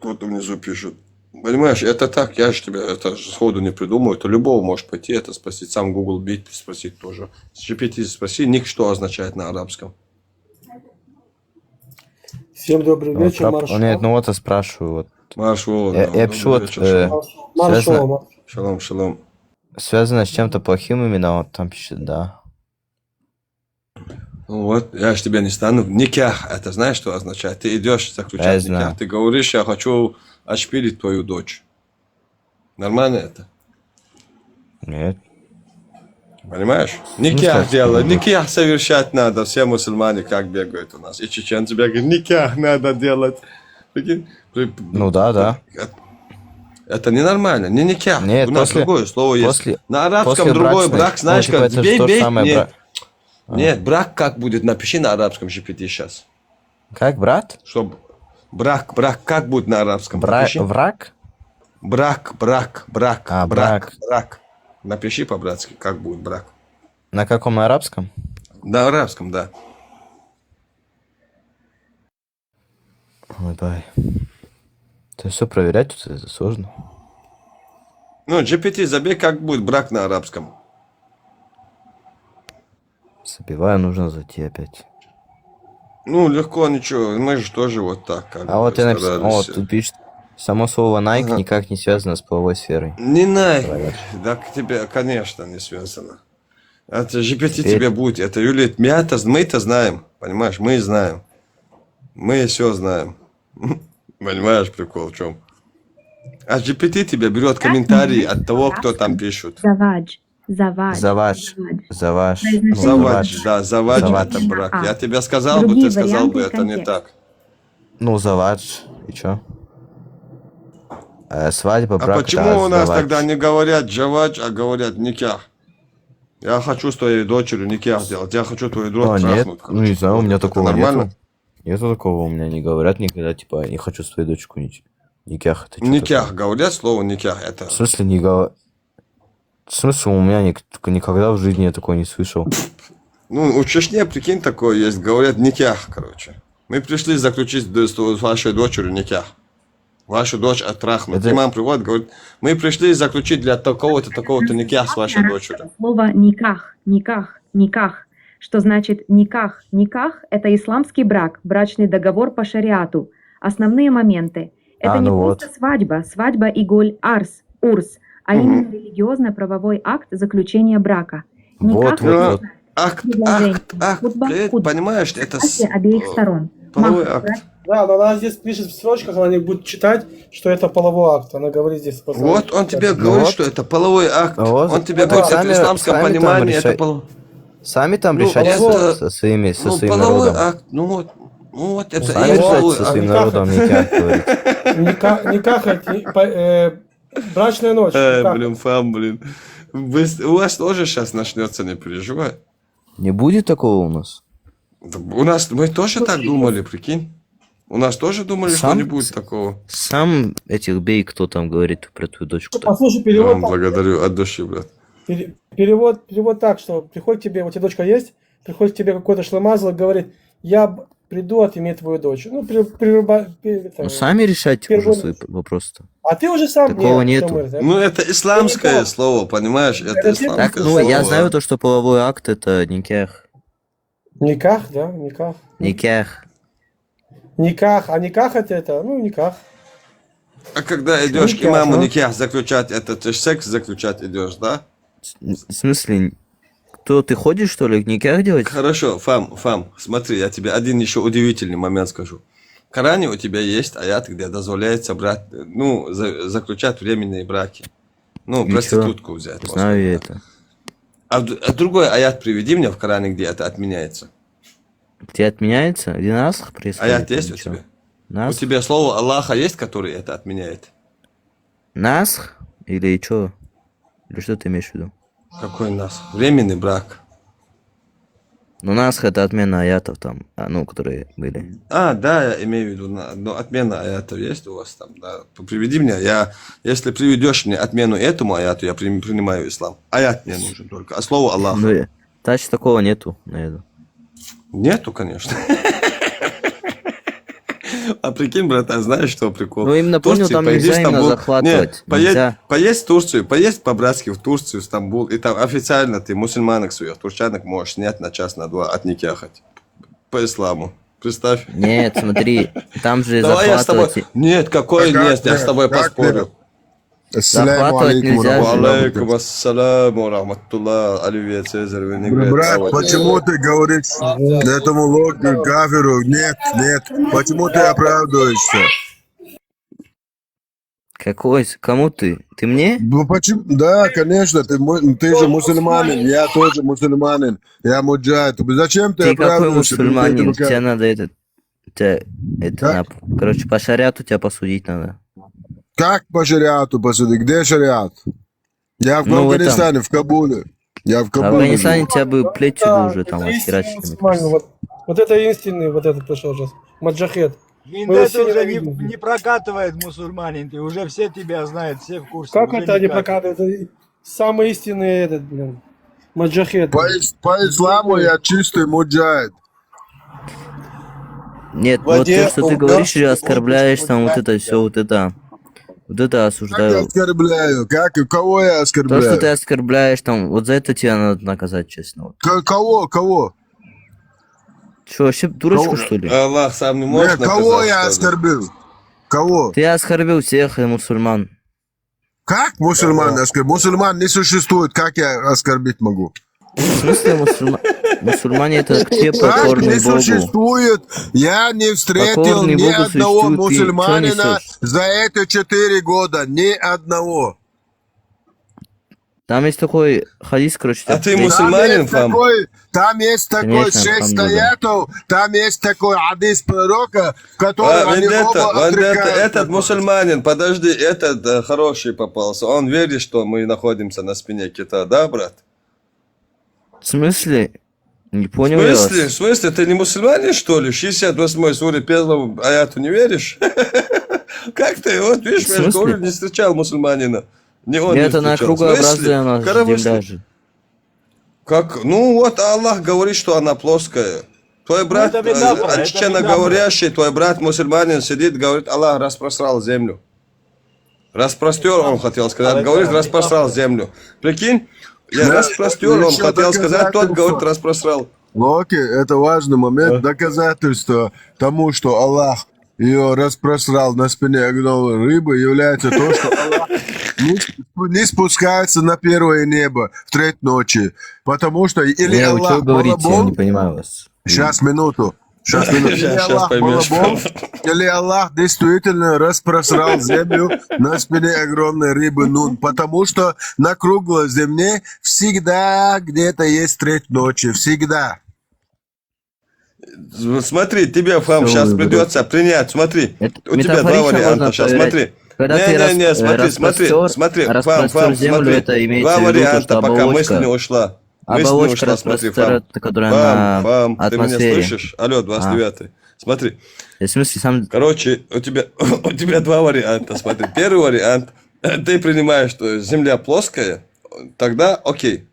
Вот внизу пишут. Понимаешь, это так, я же тебе это сходу не придумаю. Это любого может пойти это спросить. Сам Google Beat спросить тоже. С GPT спроси, ник что означает на арабском. Всем добрый Вот, вечер, Маршал. Нет, ну вот я спрашиваю, вот. Маршал, Я пишу, вот, Маршал. Шалом. связано с чем-то плохим именно, вот там пишет, да. Ну вот, я же тебе не стану. Никях, это знаешь, что означает? Ты идешь Я заключать знаю. никях. Ты говоришь, я хочу отшпилить твою дочь. Нормально это? Нет. Понимаешь? смысле, Никях делать, отшпилить? никях совершать надо. Все мусульмане как бегают у нас. И чеченцы бегают, никях надо делать. Прикинь? Ну да. Это ненормально, не никях. Нет, У нас другое слово есть. На арабском после другой брачной- брак, знаешь, ну, типа, как это же то же самое нет. бра- Нет, брак как будет? Напиши на арабском GPT сейчас. Как, брат? Чтоб брак как будет на арабском? Напиши. Враг? Брак. А, брак. Напиши по-братски, как будет брак. На каком, на арабском? На арабском, да. Ой, бай. Это все проверять тут это сложно. Ну, GPT, забей, как будет брак на арабском. Забиваю, нужно зайти опять. Ну, легко, ничего. Мы же тоже вот так. Как А бы вот я написал, старались. вот тут пишет, само слово Nike Ага. никак не связано с половой сферой. Не Nike. Проверь. Да, к тебе, конечно, не связано. Это GPT Теперь- тебе будет. Это Юлия, мы-то знаем. Понимаешь, мы знаем. Мы все знаем. Понимаешь, прикол в чем? А GPT тебе берет комментарии от того, кто там пишет. Завадж. Завадж, Завадж. да, завадж Завадж. это брак. Я тебе сказал бы, ты сказал бы, это не так. Ну, завадж. И чё? Свадьба, брак. А почему да, у нас завадж. тогда не говорят джавадж, а говорят никях? Я хочу с твоей дочерью никях делать. Я хочу твою дочь А, нет, трахнуть. ну не знаю, у меня Это такого нормально? нету. Нету такого, у меня не говорят никогда, типа, не хочу свою дочку никях. Это чё Никях, говорят слово никях, это... такое? В смысле не говорят? В смысле у меня никогда в жизни я такого не слышал. Ну, у Чечни, прикинь, такое есть, говорят никях, короче. Мы пришли заключить с вашей дочерью никях. Вашу дочь оттрахнуть. Имам приводит, говорит, мы пришли заключить для такого-то, такого-то никях с вашей дочерью. Слово никах, никах, никах. Что значит никах? Никах – это исламский брак, брачный договор по шариату. Основные моменты. Это не просто свадьба. Свадьба и голь арс, урс, а именно религиозно-правовой акт заключения брака. Никах Акт, понимаешь, это обеих сторон. половой акт. Да, но она здесь пишет в строчках, она не будет читать, что это половой акт. Она говорит здесь. Вот он тебе говорит, что это половой акт. Вот. Он тебе говорит, это в исламском понимании, это половой. Сами там Ну, решать это- со своим половой народом. акт, ну вот это Сами и есть решать половой со акт. своим народом никак говорить. Никах это брачная ночь. Никах. Блин, фам, блин. У вас тоже сейчас начнется, не переживай. Не будет такого у нас? У нас, мы тоже так думали, прикинь. У нас тоже думали, что Сам- не будет такого. Сам этих бей, кто там говорит про твою дочку. Послушай, Я перевод. вам благодарю от души, брат. Перевод так, что приходит тебе, у тебя дочка есть, приходит тебе какой-то шлемазл и говорит, я приду отыметь твою дочь. Ну, Ну, сами решайте уже свои вопросы-то. А ты уже сам Такого нет, нету. Тёмыр, да? Ну, это исламское слово, понимаешь? Это исламское Так, ну, слово. я знаю то, что половой акт это никях. Никах, да, никах. Никях. Никах, а никах это, ну, никах. А когда идешь к Никях, имаму ну. никях заключать, это ты ж секс заключать идешь, да? В смысле, кто ты ходишь, что ли, никях делать? Хорошо, Фам, смотри, я тебе один еще удивительный момент скажу. В Коране у тебя есть аят, где дозволяется брать, ну, заключать временные браки. Ну, Ничего. проститутку взять. Знаю я это. А другой аят приведи мне в Коране, где это отменяется. Где отменяется? Где насх происходит? Аят есть у Ничего. тебя? Насх? У тебя слово Аллаха есть, который это отменяет? Насх? Или что? Или что ты имеешь в виду? Какой нас? Временный брак. Ну, насх это отмена аятов там, ну, которые были. А, да, я имею в виду, но отмена аятов есть у вас там, да. Приведи мне, если приведешь мне отмену этому аяту, я принимаю ислам. Аят мне нужен только, а слово Аллах. Ну, значит, такого нету, наверное. Нету, конечно. А прикинь, братан, знаешь, что прикол? Ну, именно В Турции понял, там поедешь нельзя именно Стамбул. захватывать. Не, Нельзя. поесть в Турцию, поесть по-братски в Турцию, в Стамбул, и там официально ты мусульманок своих, турчанок можешь снять на час, на два, от никяхать. По исламу. Представь. Нет, смотри, там же Давай я с тобой... захватывать... Нет, какой нет, я с тобой поспорю. Захватывать нельзя же. Алейкум ассаламу рахматуллах, Оливия Цезарь, Винегрет. Брат, почему ты говоришь этому логику кафиру? Нет. Почему ты оправдываешься? Какой? Кому ты? Ты мне? Ну, почему? Да, конечно, ты же мусульманин, я тоже мусульманин, я муджахид. Зачем ты Ты какой оправдываешься? мусульманин? Тебе надо короче, по шариату тебя посудить надо. Как по шариату посуди? Где шариат? Я в Ну, в этом. Афганистане, в Кабуле. Я в В Кабуле. Афганистане живу. тебя бы плетью бы уже там Это истинный отхерачили. мне мусульманин, кажется. вот это истинный, вот этот пришел сейчас. Маджахед. Мы его Интернет все уже ненавидим. не прокатывает мусульманин, ты уже все тебя знают, все в курсе. Как уже это не никак. прокатывает? Это самый истинный этот, блин. Маджахед. По исламу я чистый муджахид. Нет, вот то, что ты говоришь, и оскорбляешь там вот это все, вот это Как я осуждаю. оскорбляю? Кого я То, оскорбляю? что ты оскорбляешь там, вот за это тебя надо наказать, честно. Вот. Кого? Что, вообще дурочку, Кого? что ли? Аллах сам не может Кого наказать, я что ли? оскорбил? Кого? Ты оскорбил всех мусульман. Как мусульман оскорбил? Мусульман не существует, как я оскорбить могу? В смысле мусульмане это те Как не покорные Богу. существует? Я не встретил Покорный ни Богу одного существует, ты чё мусульманина несёшь? за эти 4 года. Ни одного. Там есть такой хадис, короче. А так, ты блядь, мусульманин, фам? Там есть такой Конечно, 6 алхамдулилля. аятов, там есть такой хадис пророка, в котором они оба отрекаются. Этот мусульманин, подожди, этот хороший попался. Он верит, что мы находимся на спине кита, да, брат? В смысле? Не В понял я смысле? вас. В смысле? Ты не мусульманин, что ли? 68-й суре первому аяту не веришь? Как ты? Вот, видишь, В я же смысле? говорю, не встречал мусульманина. Не он не Нет, она встречал. В кругообразная у нас Коромысле. земля же. Как? Ну вот Аллах говорит, что она плоская. Твой брат, это метафора, это чеченоговорящий, твой брат мусульманин сидит, говорит, Аллах распросрал землю. Распростер, он хотел сказать, говорит, распросрал землю. Прикинь, я распростер, он хотел сказать, тот говорит, распросрал. Локи, это важный момент, доказательство тому, что Аллах ее распросрал на спине огромной рыбы, является то, что Аллах не спускается на первое небо в треть ночи. Потому что или Вы Аллах что говорите? Я балабол... не понимаю вас. Сейчас, минуту. Или Сейчас Аллах поймешь. балабол, или Аллах действительно распросрал землю на спине огромной рыбы Нун. Потому что на круглой земле всегда где-то есть треть ночи. Всегда. Смотри, тебе, Фам, Что сейчас вы придется принять. Смотри, Это у тебя два метафорично варианта. можно Сейчас проверять. смотри. Когда ты Смотри, Фам, распростер землю, смотри. это имеется Два в виду, то, варианта, что пока мысль не оболочка, ушла. Мысль не оболочка ушла, смотри, Фам. распростер, которая на Фам, ты меня атмосфере. слышишь? Алло, 29-й. Смотри. В смысле, сам... Короче, у тебя два варианта. Смотри, первый вариант, ты принимаешь, что Земля плоская, тогда окей.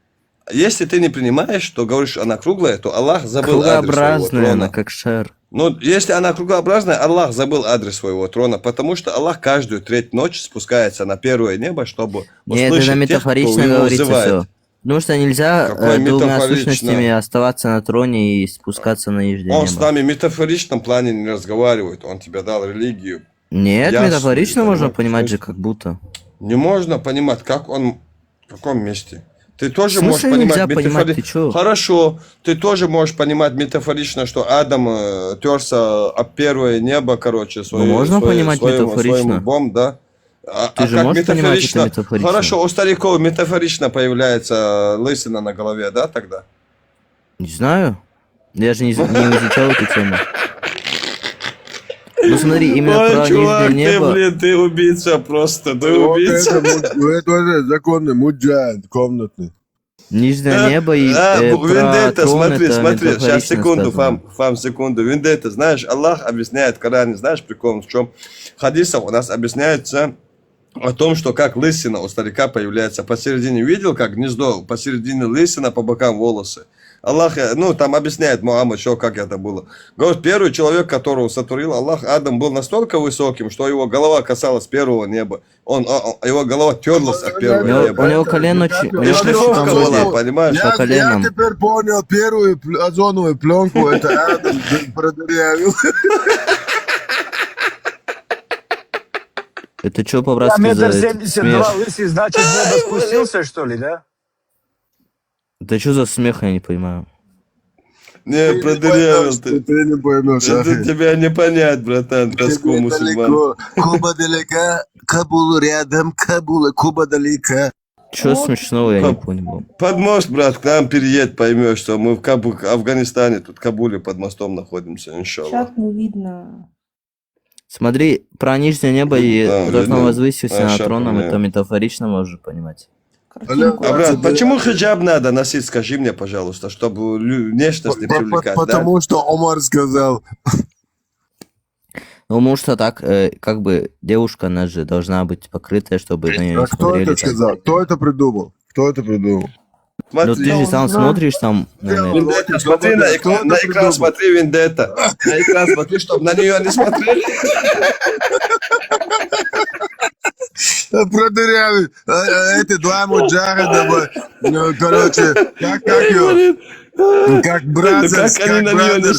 Если ты не принимаешь, то говоришь, она круглая, то Аллах забыл адрес своего Кругообразная, трона. она как шар. Ну, если она кругообразная, Аллах забыл адрес своего трона, потому что Аллах каждую треть ночи спускается на первое небо, чтобы Нет, услышать это тех, кто метафорично его говорится вызывает. все. Потому что нельзя Какое двумя метафорично? сущностями оставаться на троне и спускаться на нижнее Он небо. с нами в метафоричном плане не разговаривает, он тебе дал религию. Нет, Ясно, метафорично можно понимаешь? понимать же как будто. Не можно понимать, как он, в каком месте. Ты тоже В можешь смысле понимать нельзя понимать, ты чё? Хорошо, ты тоже можешь понимать метафорично, что Адам терся об первое небо, короче, можно понимать метафорично. своим лбом, да? Ты же как можешь понимать это метафорично. Хорошо, у стариков метафорично появляется лысина на голове, да, тогда? Не знаю. Я же не изучал эту тему. Ну смотри, именно Ой, про чувак, нижнее небо. ты убийца просто, ты Вот убийца. это уже законный муджахид комнатный. Нижнее небо и про Вендетта, трон смотри, это смотри, сейчас метафорично секунду, сказано. Фам, секунду. Вендетта, знаешь, Аллах объясняет в Коране, знаешь, прикол в чем? В хадисах у нас объясняется о том, что как лысина у старика появляется посередине. Видел, как гнездо, посередине лысина, по бокам волосы. Аллах, ну, там объясняет Мухаммад, что, как это было. Говорит, первый человек, которого сотворил Аллах, Адам, был настолько высоким, что его голова касалась первого неба. Его голова терлась от первого неба. У него колено... И шлифовка была, понимаешь? По Я коленам. теперь понял, первую озоновую пленку это Адам продырявил. Это что по-братски за Метр этот 72 смех? лысый, значит, небо спустился, что ли, да? Это что за смех, я не понимаю. Не, продырявил ты. Ты не поймешь, Это Ахи. тебя не понять, братан, тоску Тебе мусульман. далеко. Куба далека, Кабул рядом, Кабул, Куба далека. Что смешного, я не понял. Под мост, брат, к нам переедь, поймешь, что мы в Афганистане, тут в Кабуле под мостом находимся, иншаллах. Чат не видно. Смотри, про нижнее небо и Да, тот, кто видно. возвысился над щас троном, понял. это метафорично можно понимать. А, брат, почему хиджаб надо носить, скажи мне, пожалуйста, чтобы внешность не привлекать, да? Потому что Омар сказал. Ну, потому что так, как бы, девушка, она же должна быть покрытая, чтобы на нее А не кто смотрели. это сказал? Кто это придумал? Кто это придумал? Ну, ты же сам смотришь там, наверное. Вендетта, смотри на экран, смотри, Вендетта. На экран смотри, чтобы на нее не смотрели. Продырявил. Эти два муджахида, короче, как ее? Как бразерс, Как они на нее не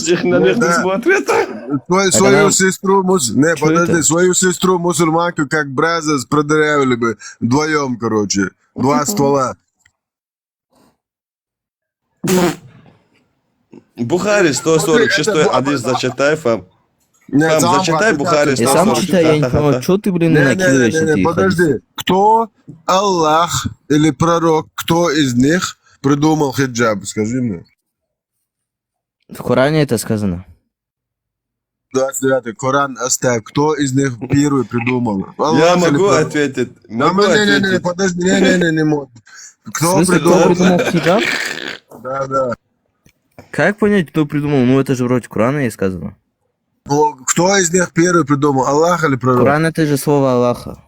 смотрят? Свою сестру, подожди, свою сестру мусульманку, как бразерс, продырявили бы вдвоем, короче. Два ствола. Бухари 146 хадис зачитай, Фам. Нет, Фам, зачитай Бухари Я сам 146. читаю, я не понимаю, что ты, блин, накидываешь эти Подожди, хадисы? кто Аллах или пророк, кто из них придумал хиджаб? Скажи мне. В Коране это сказано. 29-й, Коран оставь. Кто из них первый придумал? Я Аллах или могу пророк? ответить. Да, Могу не, ответить. подожди, не могу. В Кто смысле, кто придумал? придумал хиджаб? Да. Как понять, кто придумал? Ну, это же вроде Корана и сказано. Ну, кто из них первый придумал? Аллах или пророк? Коран это же слово Аллаха.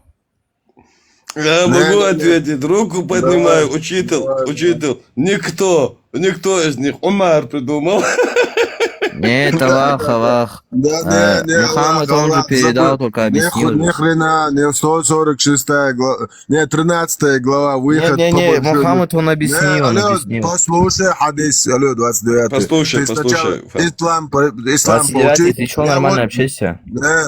Я могу ответить. Руку поднимаю, учитель. Никто из них. Умар придумал. Нет, Аллах. Да, не Мухаммад, Аллах, он же Аллах, передал, забыл. только объяснил. Ни хрена, не 146 глава, не 13 глава, выход по Не, большой... Мухаммад, он объяснил, он алло, объяснил. послушай хадис, алло, 29. Послушай, Ты сначала послушай. ислам 29, получи. ты что, Я нормально вот- общайся?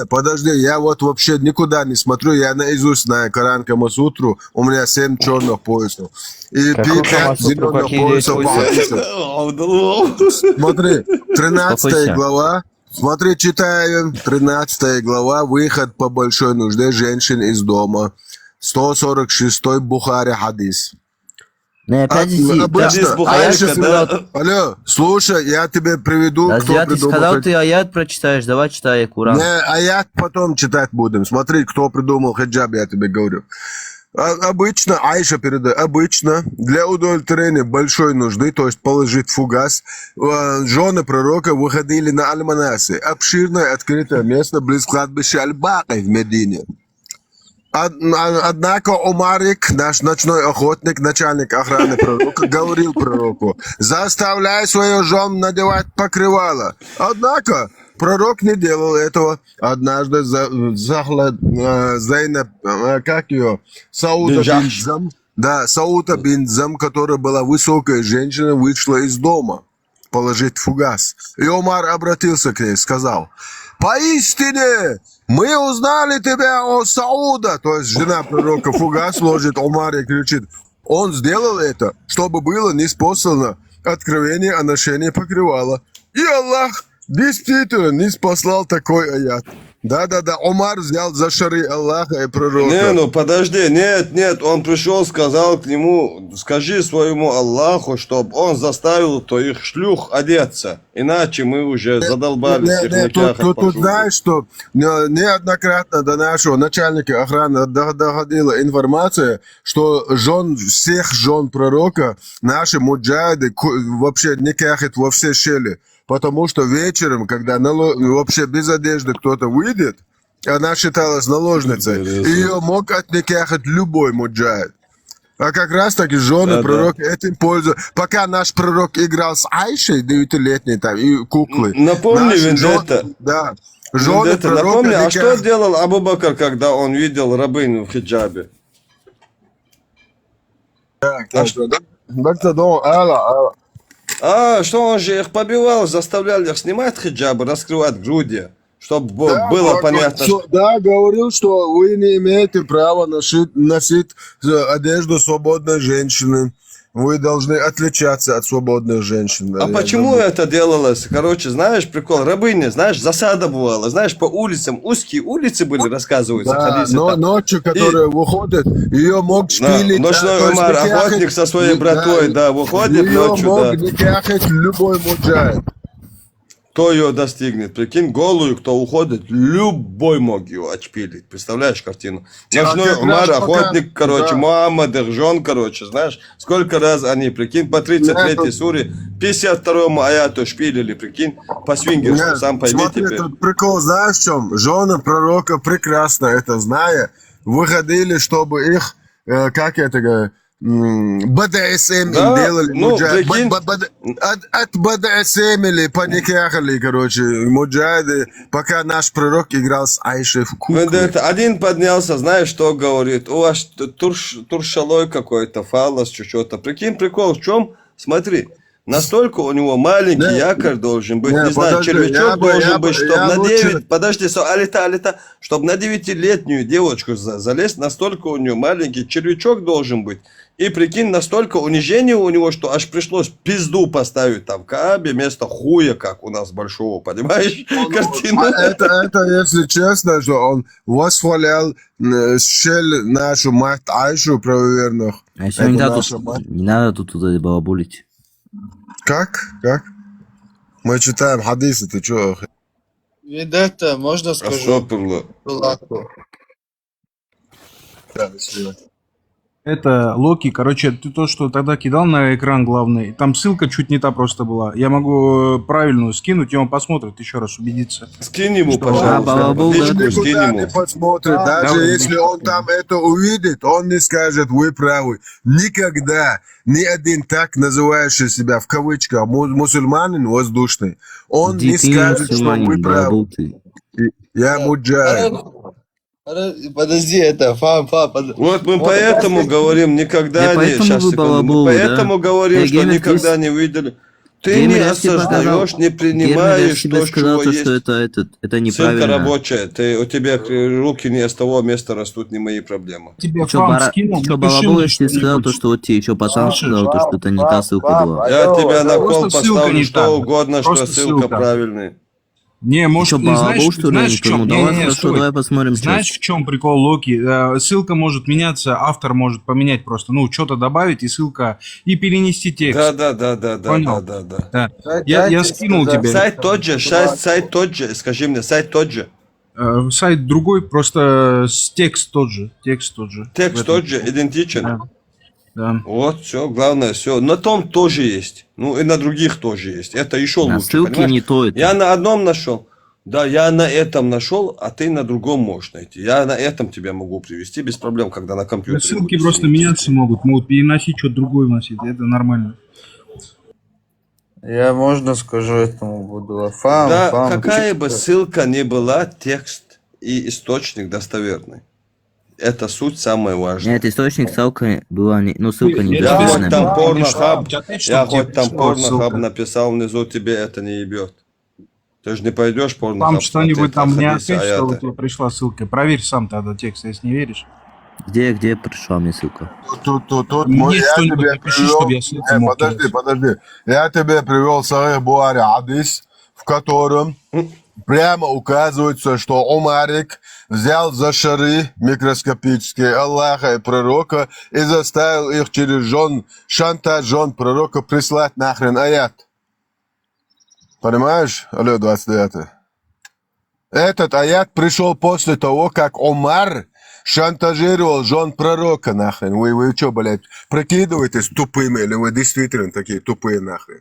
Подожди, я вот вообще никуда не смотрю, я наизусть знаю Коран Камасутру, у меня 7 черных поясов. И Какой 5 Камасутру, зеленых какие поясов по поясы? хадису. Смотри, 13 Успокойся. глава. Смотри, читаем. 13 глава. Выход по большой нужде женщин из дома. 146 Бухари хадис. Не, опять иди. Хадис Да, Бухари, аят ты когда- сказал, Алло, слушай, я тебе приведу, да, кто зря ты придумал. сказал, ты аят прочитаешь, давай читай Куран. Не, аят потом читать будем. Смотри, кто придумал хиджаб, я тебе говорю. Обычно, Айша передает, обычно для удовлетворения большой нужды, то есть положить фугас, жены пророка выходили на Аль-Манаси, обширное открытое место близ кладбища Аль-Бакы в Медине. Однако Умарик, наш ночной охотник, начальник охраны пророка, говорил пророку: заставляй свою жену надевать покрывало. Однако пророк не делал этого. Однажды Зайнаб, как ее, Сауда Бин бин Джахш. Зам, да, Сауда бин Зам, которая была высокой женщиной, вышла из дома положить фугас. И Умар обратился к ней, сказал: поистине мы узнали тебя, о Сауда. То есть жена пророка фугас ложит, Умар и кричит. Он сделал это, чтобы было ниспослано откровение о ношении покрывала. И Аллах действительно не спаслал такой аят. Да, Умар взял за шары Аллаха и пророка. Не, ну подожди, нет, он пришел, сказал к нему: скажи своему Аллаху, чтобы он заставил твоих шлюх одеться, иначе мы уже задолбались их накяхать Тут по шубе». знаешь, что неоднократно до нашего начальника охраны доходила информация, что всех жен пророка наши муджахиды вообще не кяхают во все щели. Потому что вечером, когда вообще без одежды кто-то выйдет, она считалась наложницей, ее мог отникяхать любой муджахид. А как раз таки жены пророка этим пользуются. Пока наш пророк играл с Айшей, 9-летней там, и куклы. Напомни, наши Вендетта. Да. Жены Вендетта, пророка напомни, а никак- что делал Абу Бакр, когда он видел рабыню в хиджабе? Что он же их побивал, заставлял их снимать хиджабы, раскрывать груди, чтобы было понятно, что... Да, говорил, что вы не имеете права носить одежду свободной женщины. Вы должны отличаться от свободных женщин. А почему это делалось? Короче, знаешь, прикол, рабыня, знаешь, засада бывала, знаешь, по улицам, узкие улицы были, рассказываются, Да, хадисы но там. ночью, которая выходит, ее мог Да, шпилить. ночной то есть Умар, никяхать- охотник со своей братой, да, выходит ее ночью, мог да. никяхать любой муджахид. Кто ее достигнет? Прикинь, голую, кто уходит, любой мог ее отшпилить. Представляешь картину? Ночной как Умар, раз пока- охотник, короче, да. Муаммад, их жен, короче, знаешь, сколько раз они, прикинь, по 33-й суре, 52-му аяту шпилили, прикинь, по свингерству, Нет, сам пойми смотри, теперь. тут прикол, знаешь в чем? Жены пророка прекрасно это зная, выходили, чтобы их, как это говорю, БДСМ Да, им делали, ну, муджахид. прикинь. От БДСМ или поникяхали, короче, муджахиды, пока наш пророк играл с Айшей в куклы. Вендетта, один поднялся, знаешь, что говорит? У вас туршалой какой-то, фалос, что-то. Прикинь, прикол в чем? Смотри, настолько у него маленький якорь должен быть, не знаю, подожди, червячок должен быть, чтобы я на лучше- 9, подожди, алита, чтобы на 9-летнюю девочку залезть, настолько у нее маленький червячок должен быть. И прикинь, настолько унижение у него, что аж пришлось пизду поставить там в Каабе вместо хуя, как у нас большого, понимаешь, картину? Это, если честно, что он восхвалял щель нашу мать Айшу правоверных. А еще Это не надо наша тут, мать. не надо тут балабулить. Как? Мы читаем хадисы, ты чё? Вендетта, можно скажу? Астагфирулlah. Аллаху. Да, до свидания. Это Локи, короче, ты то, что тогда кидал на экран главный, там ссылка чуть не та просто была. Я могу правильную скинуть, и он посмотрит еще раз, убедиться. Скинь ему, Что- пожалуйста. Он Личку скинь никуда ему. не посмотрит, даже да, если он там это увидит, он не скажет, вы правы. Никогда ни один так называющий себя в кавычках мусульманин воздушный, он не скажет, что вы правы. Я муджахид. Подожди, это, Фам, Вот мы поэтому говорим, никогда не... поэтому Сейчас, вы секунду. балаболы, Мы поэтому да? говорим, что Геймер, никогда здесь- не видели. Ты Геймер, не я тебе сказал- осознаешь, не Геймер, я принимаешь тебе то, сказал, чего то, что есть. это Ссылка неправильно. рабочая. У тебя руки не с того места растут, не мои проблемы. Тебе Ты что, Фам скинул, ты что, напиши балабол, мне я тебе сказал, то, что-нибудь. что вот тебе еще пацан Слышишь? сказал, то, что это не та ссылка была. Я тебя на кол Просто ссылка поставлю, не что та. угодно, что Просто ссылка ссылка. правильная. Не, Ты может, что, не знаешь, балабол, что ли? Я знаешь не в чем? пойму. Давай, хорошо, стой. давай посмотрим Знаешь, сейчас. в чем прикол Локи? Ссылка может меняться, автор может поменять просто, ну, что-то добавить и ссылка, и перенести текст. Да. Понял? Да. Да. Я скинул тебе. Сайт тот же, сайт тот же. Скажи мне, сайт тот же. Сайт другой, просто текст тот же. Текст тот же. Текст тот же, идентичен. Да. Вот, все, главное, все. На том тоже есть. Ну, и на других тоже есть. Это еще На лучше, ссылке понимаешь? не то это. Я на одном нашел. Да, я на этом нашел, а ты на другом можешь найти. Я на этом тебя могу привести без проблем, когда на компьютере. Ссылки будешь просто сидеть. меняться могут переносить что-то другое вносить, это нормально. Я можно скажу этому буду. Фам, Да, Фам, какая ты бы что? ссылка ни была, текст и источник достоверный. Это суть самое важное. Нет, источник ссылка была не... Ну, ссылка не Я Я тебе хоть достоверная там скину, была. порнохаб, ответь, я чтоб тебе хоть там пришла порнохаб ссылка. написал внизу, тебе это не ебет. Ты же не пойдешь Там порнохаб что-нибудь смотреть там не хадисы, ответь, чтобы аяты. тебе пришла ссылка. Проверь сам тогда текст, если не веришь. Где пришла мне ссылка? Тут Мне я что-нибудь тебе напиши, привел... чтобы я ссылку мог кидать. Подожди. Я тебе привел Сахих Буари хадис, в котором прямо указывается, что Умарик взял за шары микроскопические Аллаха и пророка и заставил их через шантаж жен пророка прислать нахрен аят. Понимаешь? Алло, 29. Этот аят пришел после того, как Умар шантажировал жен пророка нахрен. Вы что, блядь, прикидываетесь тупыми или вы действительно такие тупые нахрен?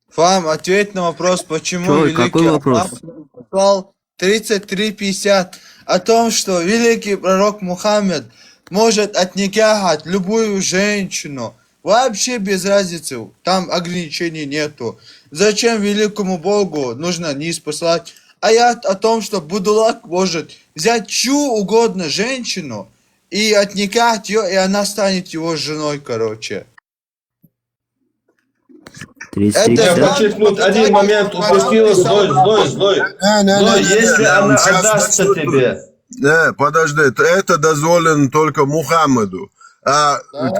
Фам, ответь на вопрос, почему Чё, великий какой вопрос? Аллах послал 33:50 о том, что великий пророк Мухаммед может отникахать любую женщину. Вообще без разницы, там ограничений нету. Зачем великому Богу нужно низ послать аят о том, что Будулак может взять чью угодно женщину и отникать ее, и она станет его женой, короче. 33 Это Я да. подчеркнуть один момент упустила, злой. Но если она отдастся тебе, Подожди, это дозволено только Мухаммаду,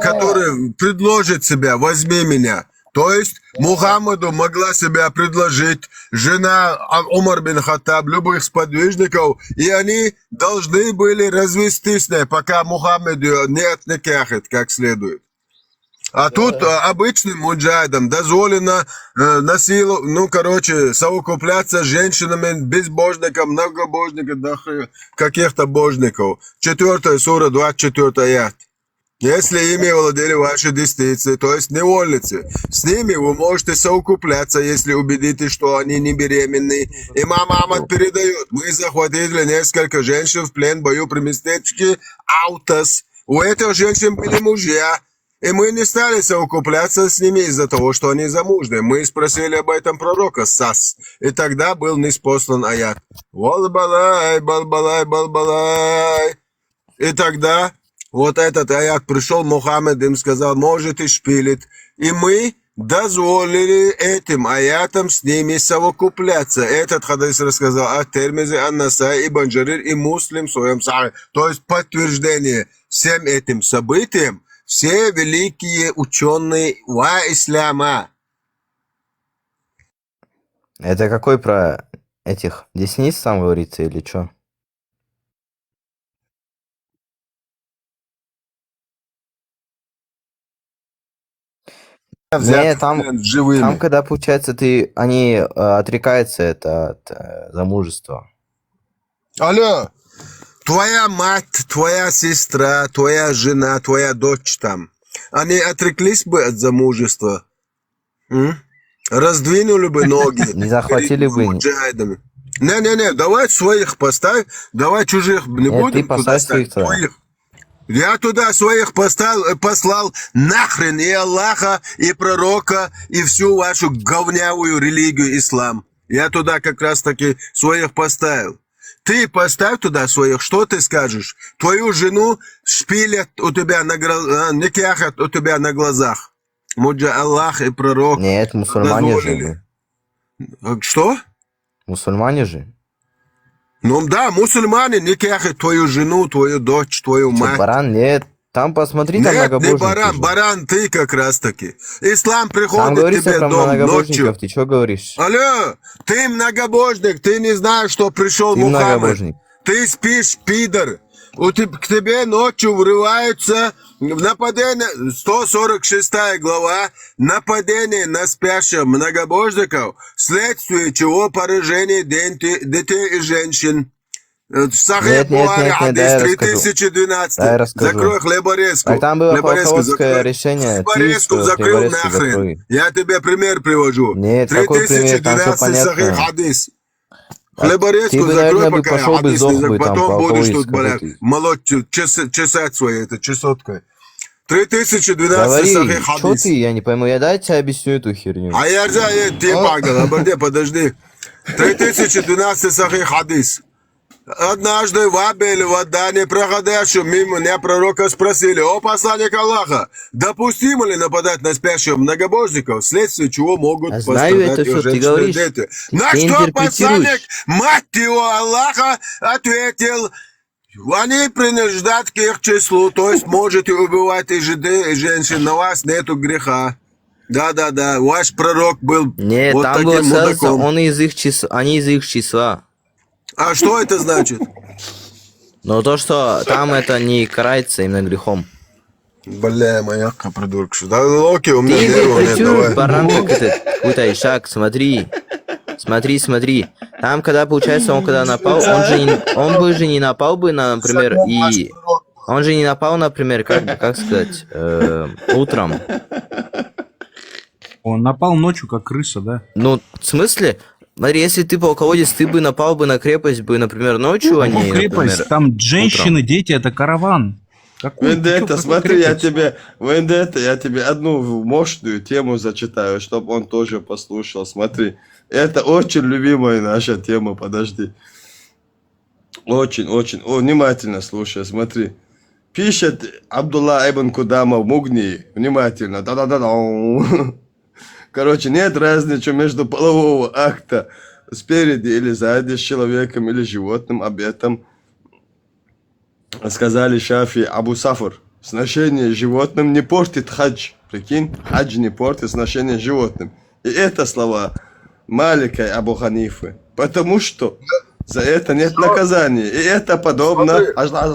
который предложит себя, возьми меня. То есть Мухаммаду могла себя предложить жена Умар бин Хаттаб, любых сподвижников, и они должны были развестись с ней, пока Мухаммед ее не отникахит как следует. А тут обычным муджахидам дозволено совокупляться с женщинами, безбожников, многобожников, каких-то божников. 4 сура, 24 аят. Если ими владели ваши десницы, то есть невольницы, с ними вы можете совокупляться, если убедитесь, что они не беременны. Имам Ахмад передает, мы захватили несколько женщин в плен в бою при местечке Аутас. У этих женщин были мужья. И мы не стали совокупляться с ними из-за того, что они замужние. Мы спросили об этом пророка Сас. И тогда был ниспослан аят. Балбалай, балбалай, балбалай. И тогда вот этот аят пришел, Мухаммед им сказал, можете шпилить. И мы дозволили этим аятам с ними совокупляться. Этот хадис рассказал Ат-Тирмизи, Ан-Насай, Ибн Джарир и Муслим в своем сахи. То есть подтверждение всем этим событиям все великие ученые ва ислама. Это какой про этих десниц сам говорится или что? Не, там когда получается они отрекаются это от замужества. Алло, твоя мать, твоя сестра, твоя жена, твоя дочь там, они отреклись бы от замужества? Раздвинули бы ноги. Не захватили бы. Муджахидами. Не, давай своих поставь, давай чужих не Нет, будем ты поставь своих туда. Твоих. Я туда своих послал нахрен и Аллаха, и пророка, и всю вашу говнявую религию ислам. Я туда как раз таки своих поставил. Ты поставь туда своих, что ты скажешь? Твою жену шпилят у тебя никяхат у тебя на глазах. Муджа Аллах и пророк. Нет, мусульмане же. Что? Мусульмане же. Ну да, мусульмане никяхат твою жену, твою дочь, твою мать. Баран, нет. Там посмотри, там нет, многобожники. Не баран, же. Баран ты как раз таки. Ислам Там приходит говорится тебе про дом многобожников, ночью. ты что говоришь? Алло, ты многобожник, ты не знаешь, что пришел Ты Мухаммад. многобожник. Ты спишь, пидор. К тебе ночью врываются нападение, 146 глава, нападение на спящих многобожников, вследствие чего поражение детей и женщин. Сахих Буари, Хадис 3012. Закрой хлеборезку. Так там было полководское закрой. решение. Хлеборезку закрыл нахрен. Я тебе пример привожу. Нет, какой пример, там все 3012 Сахих понятно. Хадис. Хлеборезку ты, закрой, наверное, пока пошел бы хадис сдох не бы, потом там, будешь полководец тут, блядь, какой-то. молоть, чесать своей, это чесоткой. 3012 Говори, Сахих что Хадис. ты, я не пойму, я дай тебе объясню эту херню. А я тебе пагал, подожди. 3012 Сахих Хадис. Однажды в Абеле, в Адане, проходящем мимо меня пророка спросили: «О посланник Аллаха, допустимо ли нападать на спящих многобожников, вследствие чего могут знаю пострадать это их всё, ты женщины и говоришь. дети?» На Ты что интерпретируешь. посланник, мать его Аллаха, ответил: «Они принадлежат к их числу, то есть можете убивать и женщин, на вас нету греха». Да, ваш пророк был Нет, вот там было таким сказано, мудаком. они из их числа. А что это значит? Но то, что там это не карается именно грехом. Бля, маяка, придурок. Да, Локи, у меня Ты нервов нет, интерпретируешь, давай. баран, как этот, какой-то ишак, смотри. Смотри. Там, когда, получается, он когда напал, он бы же не напал бы, например, и... Он же не напал, например, как сказать, утром. Он напал ночью, как крыса, да? Ну, в смысле? Смотри, если ты полководец, ты бы напал бы на крепость, бы, например, ночью, а не, крепость, например, там женщины, утром. дети, это караван. Вендетта, смотри, я тебе одну мощную тему зачитаю, чтобы он тоже послушал. Смотри, это очень любимая наша тема, подожди. Очень внимательно слушай, смотри. Пишет Абдулла ибн Кудама в Мугни, внимательно, да-да-да-да. Короче, нет разницы между полового акта спереди или сзади с человеком или животным. Об этом сказали Шафи Абу Сафар. Сношение с животным не портит хадж. Прикинь, хадж не портит сношение с животным. И это слова Малика и Абу Ханифы. Потому что за это нет наказания. И это подобно...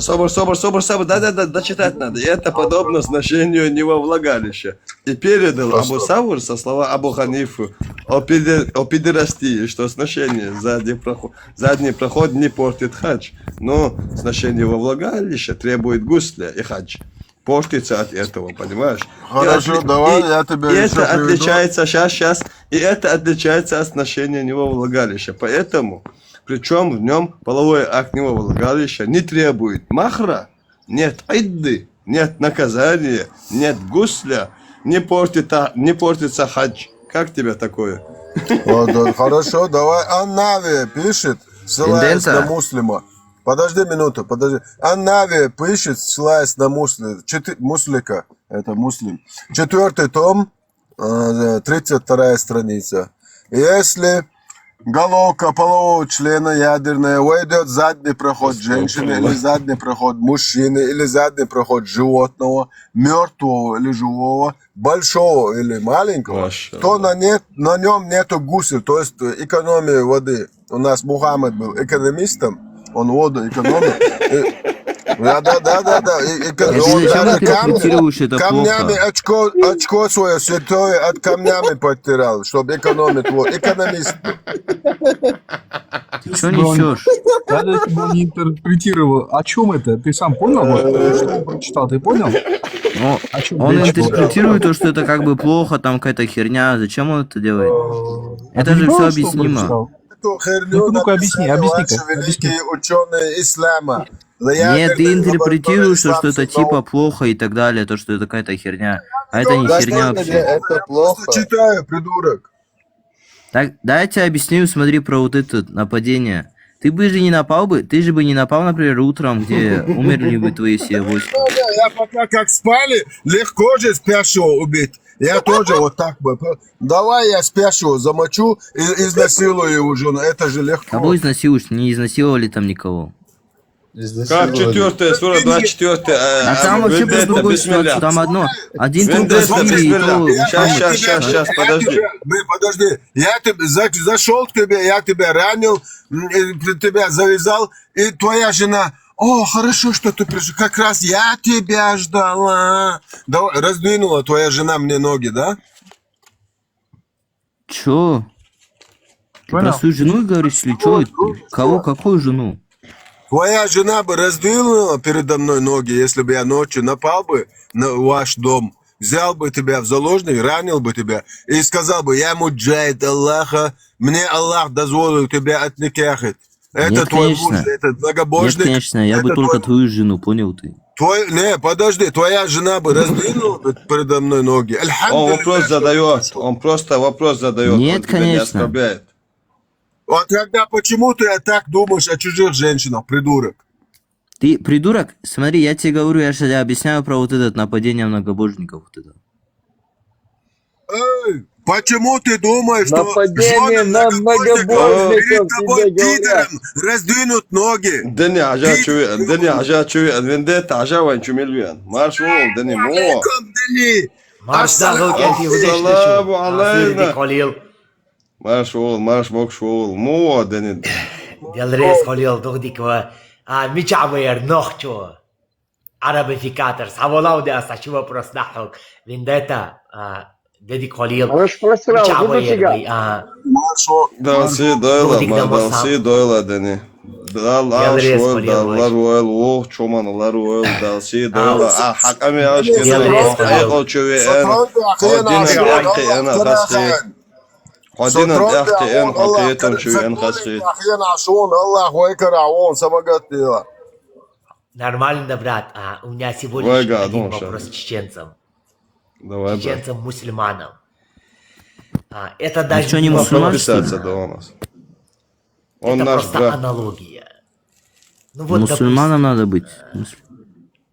Собор, да, дочитать надо. И это подобно сношению не во влагалище. И передал Абу Савр со слова Абу Ханифу о педерастии, что сношение задний проход не портит хадж. Но сношение во влагалище требует гусля и хадж. Портится от этого, понимаешь? Хорошо, давай я тебе И это еще приведу. отличается, сейчас, и это отличается от сношения не во влагалище. Поэтому... Причем в нем половой акт не во влагалище не требует махра, нет айды, нет наказания, нет гусля, не портится хадж. Как тебе такое? Вот, хорошо, давай. Аннави пишет, ссылаясь Индента. на муслима. Подожди минуту, подожди. Аннави пишет, ссылаясь на муслика, это муслим. 4 том, 32 страница. Если головка полового члена ядерная войдет в задний проход женщины или задний проход мужчины или задний проход животного, мертвого или живого, большого или маленького, то на нем нету гусель, то есть экономия воды. У нас Мухаммад был экономистом, он воду экономил. Да. Камнями очко свое святое от камнями подтирал, чтобы экономить воду. Экономист. Что несешь? Даже если бы он не интерпретировал, о чем это? Ты сам понял? Вот, что он прочитал, ты понял? Но О чем он речь была? интерпретирует то, что это как бы плохо, там какая-то херня. Зачем он это делает? А Это ты не же все понял, что он объяснимо. прочитал? Эту херню Ну-ка, ну-ка, объясни, написали объясни-ка, ваши объясни. великие ученые ислама. Нет, ты Ядерный интерпретируешь, то, что это исламский типа плохо и так далее, то, что это какая-то херня. А это наук. не Да херня что вообще. Это я плохо. просто читаю, придурок. Так, да, я тебе объясню, смотри, про вот это нападение. Ты бы же не напал бы, ты же бы не напал, например, утром, где умерли бы твои все войска. Я пока как спали, легко же спящего убить. Я тоже вот так бы. Давай я спящего замочу и изнасилую его жену. Это же легко. Кого изнасилуешь? Не изнасиловали там никого. Как 4 сура 24. А там вообще просто другой ситуация. Там один труп Вендетта, разбили, и то... Сейчас, подожди. Подожди, я зашел к тебе, я тебя ранил, тебя завязал, и твоя жена... О, хорошо, что ты пришел. Как раз я тебя ждала. Давай, раздвинула твоя жена мне ноги, да? Чё? Ты Понял. про свою жену говоришь или чё? Кого, какую жену? Твоя жена бы раздвинула передо мной ноги, если бы я ночью напал бы на ваш дом, взял бы тебя в заложник, ранил бы тебя и сказал бы, я муджахид Аллаха, мне Аллах дозволил тебя отникахать. Это Нет, твой конечно. муж, это Нет, многобожник. конечно, я бы это только твой- твою жену, понял ты? Не, подожди, твоя жена бы раздвинула бы передо мной ноги. Он Альхамдулилля, вопрос что- задает. Он просто вопрос задает. Нет, он тебя не конечно. оскорбляет. А тогда почему ты так думаешь о чужих женщинах, придурок? Ты придурок? Смотри, я тебе говорю, я же тебе объясняю про вот это нападение многобожников. Вот это. Эй, почему ты думаешь, что Нападение жены на многобожников многобожников перед тобой тебе говорят. пидором раздвинут ноги? الدنيا عجاد شوي الدنيا عجاد شوي فينديتا عجاد وين شو مليون مارش وول الدنيا مو عليكم دني Марш дағыл السلام علينا Халил. مارش وول مارش بوكش وول مو الدنيا Делрез Халил дұғдикова. Мичавер нохчо. Арабификатор. Саволау де асачи вопрос нахук. Вендета. Дедик Халил. Мичавер. دالسي دويلا ما دالسي دويلا دني دال شويل دال رويل وو شومان الله رويل دالسي دويلا حقامي اش كده ايقو شوي انا حدينا انا خسخي حدينا احكي ان حقيتهم شوي ان خسخي أخينا عشون الله ويكر عوون سبقت ديلا. Нормально, брат. У меня всего Ой, лишь гад, один ну, вопрос что? чеченцам. Давай, брат. Чеченцам-мусульманам. Это даже что, не вопрос. мусульмане, что ли? Подписаться до у нас. Он Это наш просто брат. аналогия. Ну вот, Мусульманом надо быть.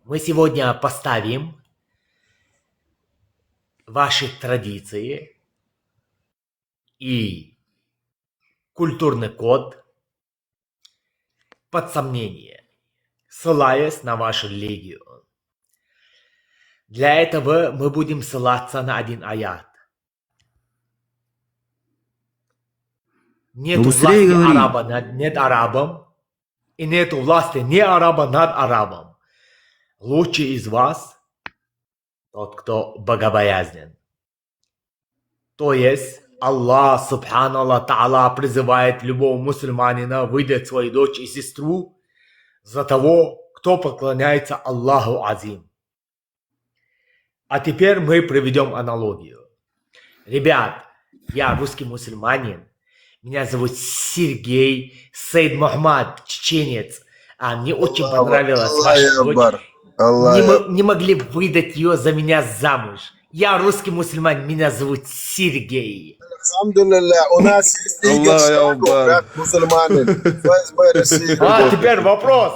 мы сегодня поставим ваши традиции и культурный код под сомнение, ссылаясь на вашу религию. Для этого мы будем ссылаться на один аят. Нет Ну, власти быстрее говори. араба над арабом, и нет власти не араба над арабом. Лучший из вас тот, кто богобоязнен. То есть Аллах, Субхану Аллах Та'ала, призывает любого мусульманина выдать свою дочь и сестру за того, кто поклоняется Аллаху Азим. А теперь мы проведем аналогию. Ребят, я русский мусульманин. Меня зовут Сергей Сейд Мухаммад, чеченец. Мне очень понравилась ваша дочь. Не могли могли ее за меня замуж. Я русский мусульманин, меня зовут Сергей. Алхамдулилля, у нас есть Игорь брат мусульманин. ФСБ России. Теперь вопрос.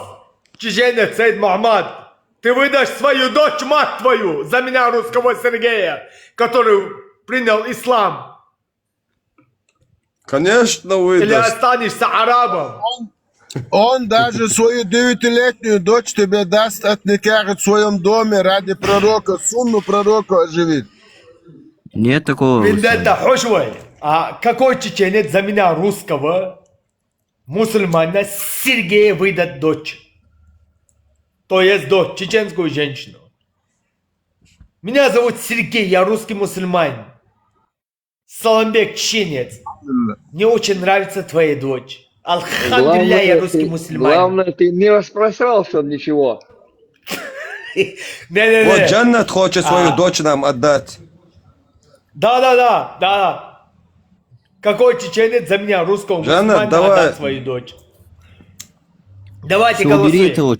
Чеченец Сейд Мухаммад, ты выдашь свою дочь, мать твою, за меня, русского Сергея, который принял ислам? Конечно, Или выдаст. останешься арабом? Он даже свою 9-летнюю дочь тебе даст отникахать в своем доме ради пророка, сунну пророка оживит. Нет такого. Вендетта Хушвай. Какой чеченец за меня, русского мусульманина, Сергея выдат дочь? То есть дочь, чеченскую женщину. Меня зовут Сергей, я русский мусульманин. Саламбек, чеченец. Мне очень нравится твоя дочь. Алхамдулилля, я русский мусульманин. Главное, ты не распространялся ничего. Не-не-не. Вот Джаннат хочет свою дочь нам отдать. Да. Какой чеченец за меня, русского Джаннат, мусульманина, давай. отдать свою дочь? Давайте Всё, убери голосуем. этого.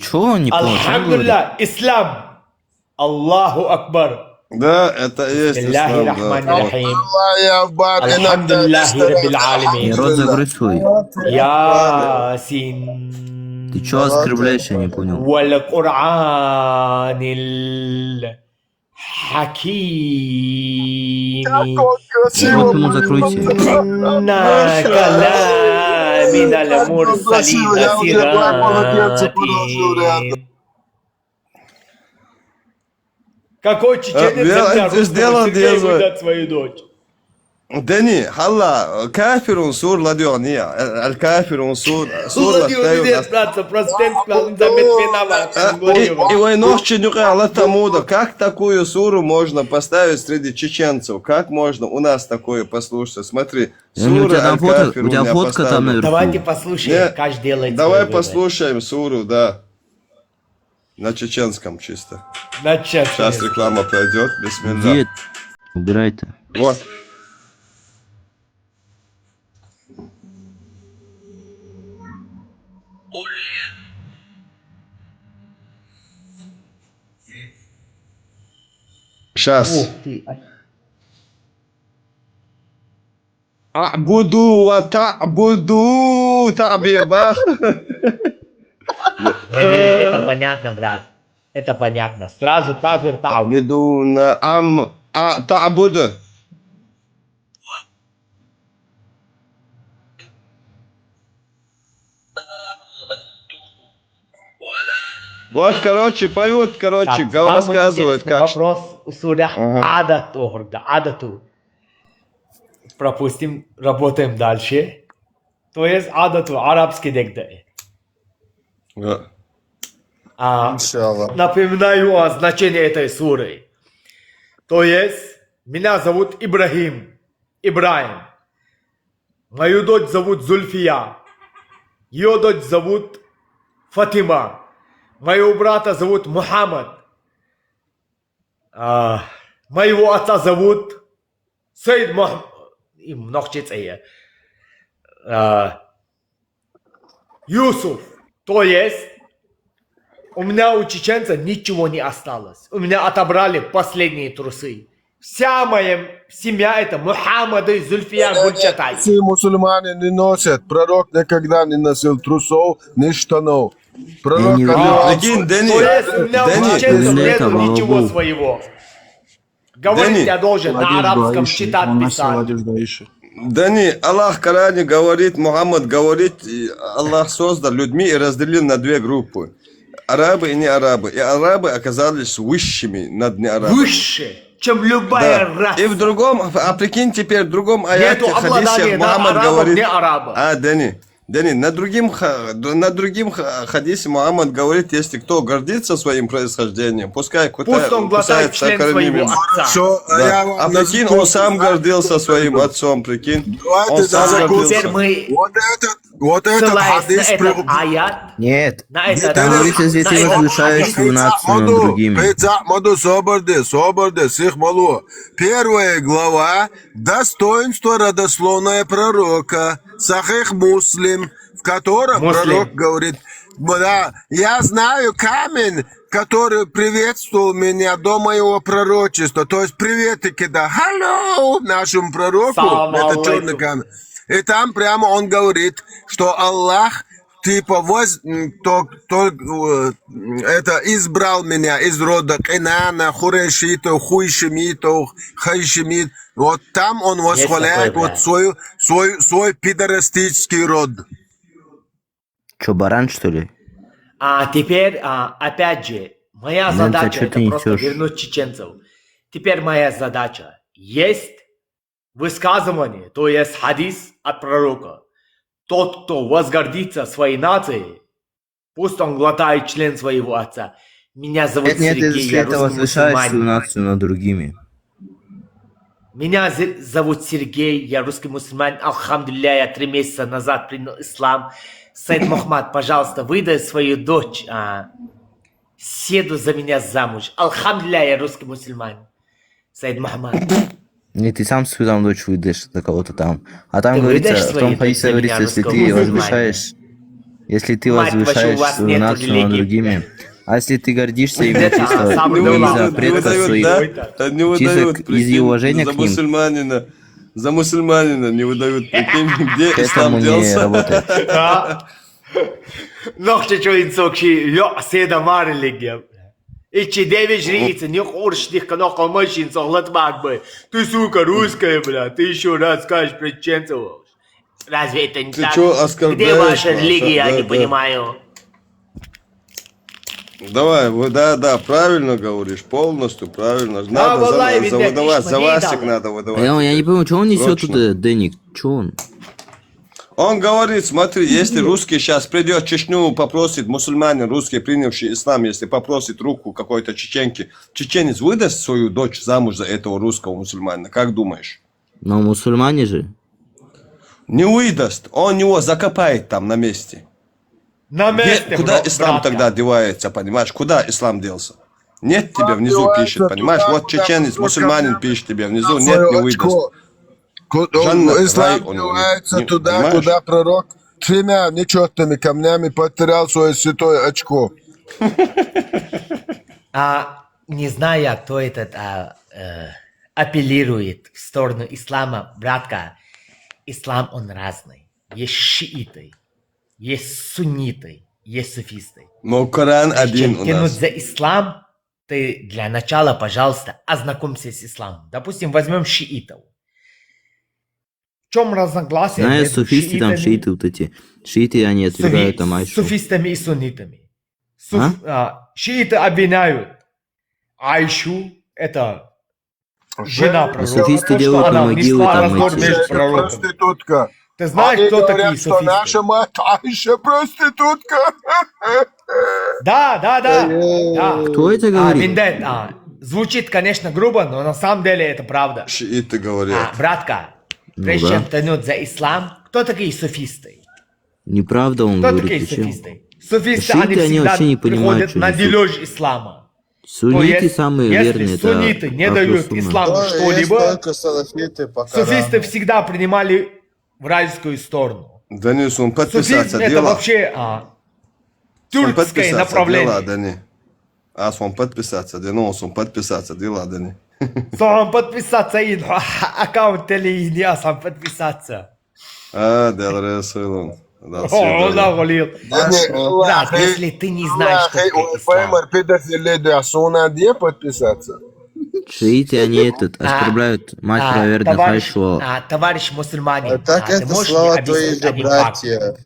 Чё он не понял? Алхамдулилля, ислам. Аллаху акбар. Да, это и есть ислам, да. Бисмиллахир-рахманир-рахим. Аллах Акбар. Алхамдулиллахи раббил алямин. И рот закрыть свой. Ясин. Ты чё оскорбляешь, я не понял. Вал Куранил Хаким. Рот ему закройте. На каламин аль-мурсалин сирати. Какой чеченец за меня, русского Сергея, выдать свою дочь? Дени, халла, кафирун сур ладиония. Аль-кафирун сур Нет, братцы, президент сказал, он замет виноват. И войнов чинюка Аллах Тамуда. Как такую суру можно поставить среди чеченцев? Как можно у нас такое послушать? Смотри, У тебя там фото, Аль-Кафир у тебя меня фотка там поставлен. наверху. Давайте послушаем, каждый делает Давай свой выбор. послушаем суру, да. На чеченском чисто. На чеченском. Сейчас реклама пройдет. Бисмилля. Где? Убирай-то. Вот. Сейчас. Буду буду табиба. Это понятно, брат. Это понятно. Сразу табир таб. Буду на табуду. Вот, короче, поют, короче, рассказывают, как... Вопрос у суря адату, горда, адату. Пропустим, работаем дальше. То есть адату, арабский дегде. Напоминаю о значении этой суры. То есть, меня зовут Ибрагим. Мою дочь зовут Зульфия. Ее дочь зовут Фатима. Моего брата зовут Мухаммад. Моего отца зовут Сейд Мухаммад. И много читая. Юсуф. То есть, у меня у чеченца ничего не осталось. У меня отобрали последние трусы. Вся моя семья это Мухаммад и Зульфия Гульчатай. Все мусульмане не носят. Пророк никогда не носил трусов, ни штанов. Пророк... Прикинь, То есть у меня у чеченцев нету ничего своего. Говорить я должен на арабском читать, писать. Дани, Аллах в Коране говорит, Мухаммад говорит, Аллах создал людьми и разделил на две группы. Арабы и не арабы. И арабы оказались высшими над неарабами. Выше, чем любая раса. И в другом, прикинь, теперь в другом аяте, хадисе Мухаммад говорит... Дани, на другим хадисе Мухаммад говорит, если кто гордится своим происхождением, пускай он глотает член своего отца. А прикинь, он сам гордился своим отцом, прикинь. Он сам гордился. Вот этот хадис... Нет. Там говорится, если ты возвышаешь свою нацию над другими. Первая глава «Достоинство родословное пророка», Сахих Муслим, в котором пророк говорит, да, я знаю камень, который приветствовал меня до моего пророчества. То есть приветики, да, hello, нашему пророку, это черный камень. И там прямо он говорит, что Аллах типа это избрал меня из рода Кинана, Хурешитов, Хуйшемитов, Хайшемит. Вот там он восхваляет вот свой пидорастический род. Че, баран, что ли? А теперь, опять же, моя задача это просто вернуть чеченцев. Теперь моя задача есть высказывание, то есть хадис от пророка. Тот, кто возгордится своей нацией, пусть он глотает член своего отца. Меня зовут Сергей, если я ты русский возвышаешь свою мусульманин. нацию над другими. Меня зовут Сергей, я русский мусульманин. Алхамдулилля, я 3 месяца назад принял ислам. Саид Мухаммад, пожалуйста, выдай свою дочь. Седу за меня замуж. Алхамдулилля, я русский мусульманин. Саид Мухаммад. Не, ты сам свою там дочь выдашь за кого-то там. А там Ты говорится, выдашь в том свою хадисе дочь за говорится, меня, если русского ты мусульманина? возвышаешь, если ты Мать вашу, у возвышаешь вас свою нету нацию над религии. другими, а если ты гордишься Да, именно чисто самый не главный. из-за выдают, предков своих, да? Не чисто выдают, из прикинь, уважения за к ним, мусульманина не выдают, прикинь, где к этому ислам не делся. работает. Nog te join sokshi, ja, seda marligem. Ичи девять жрица, не хочешь них канал мужчин соглад магбы. Ты, сука, русская, бля, ты еще раз скажешь про ченцев. Разве это не Ты так? чё Где оскорбляешь ваша нас? религия, я Да, не да. понимаю. Давай, да, правильно говоришь, полностью правильно. Надо валлай, видно, выдавать, за ишманей Васик дал. надо выдавать. Я не понимаю, что он несет Срочно. тут, Дэник? Что он? Он говорит, смотри, если русский сейчас придет в Чечню, попросит, мусульманин русский, принявший ислам, если попросит руку какой-то чеченки, чеченец выдаст свою дочь замуж за этого русского мусульманина, как думаешь? Но мусульмане же. Не выдаст, он его закопает там на месте. На месте, Куда бро, ислам братка. тогда девается, понимаешь? Куда ислам делся? Нет тебе внизу девается пишет, понимаешь? туда, Вот куда чеченец, только мусульманин пишет тебе внизу, нет, Свое не выдаст. очко. Жанна, Ислам рай, он девается не- туда, понимаешь? куда пророк 3 нечетными камнями потерял свое святое очко. Не знаю, кто этот апеллирует в сторону ислама, братка. Ислам, он разный. Есть шииты, есть сунниты, есть суфисты. Но Коран Прежде чем один у тянуть нас. за ислам, ты для начала, пожалуйста, ознакомься с исламом. Допустим, возьмем шиитов. В чем разногласие Знаешь, между суфисты там, шиитами, шииты вот эти. Шииты, они отвергают там Айшу. суфистами и суннитами? Шииты обвиняют Айшу, это жена пророка, суфисты то, делают что она на могилы внесла там раздор эти- между Айша пророками. проститутка. Ты знаешь, Они кто говорят, такие что суфисты? наша мать Айша проститутка. Да. Кто это говорит? Миндет, звучит, конечно, грубо, но на самом деле это правда. Шииты говорят. Братка, Ну прежде да. чем тянуть за ислам, кто такие суфисты? Неправда он Кто говорит. такие Зачем? суфисты? Суфисты, Шииты, они они всегда вообще не понимают, приходят что на несут. дележ ислама. Сунниты То есть, самые если верные, это сунниты не дают Ахлу-Сунна. исламу Есть что-либо, только салафиты по Корану. суфисты всегда принимали вражескую сторону. Денис, он подписаться Суфизм это дела. вообще Он тюркское подписаться направление. дела, Дани. Он подписаться, он подписаться дела, Дани. Сам подписаться и аккаунт или не сам подписаться. Дел Расулун. О, да, валил. Брат, если ты не знаешь, что такое ислам. ФМР педофилия, да, суна где подписаться? Шииты, они оскорбляют мать праведных Айшу. Товарищ мусульманин, Так ты это можешь слова мне твои объяснить же один факт? братья.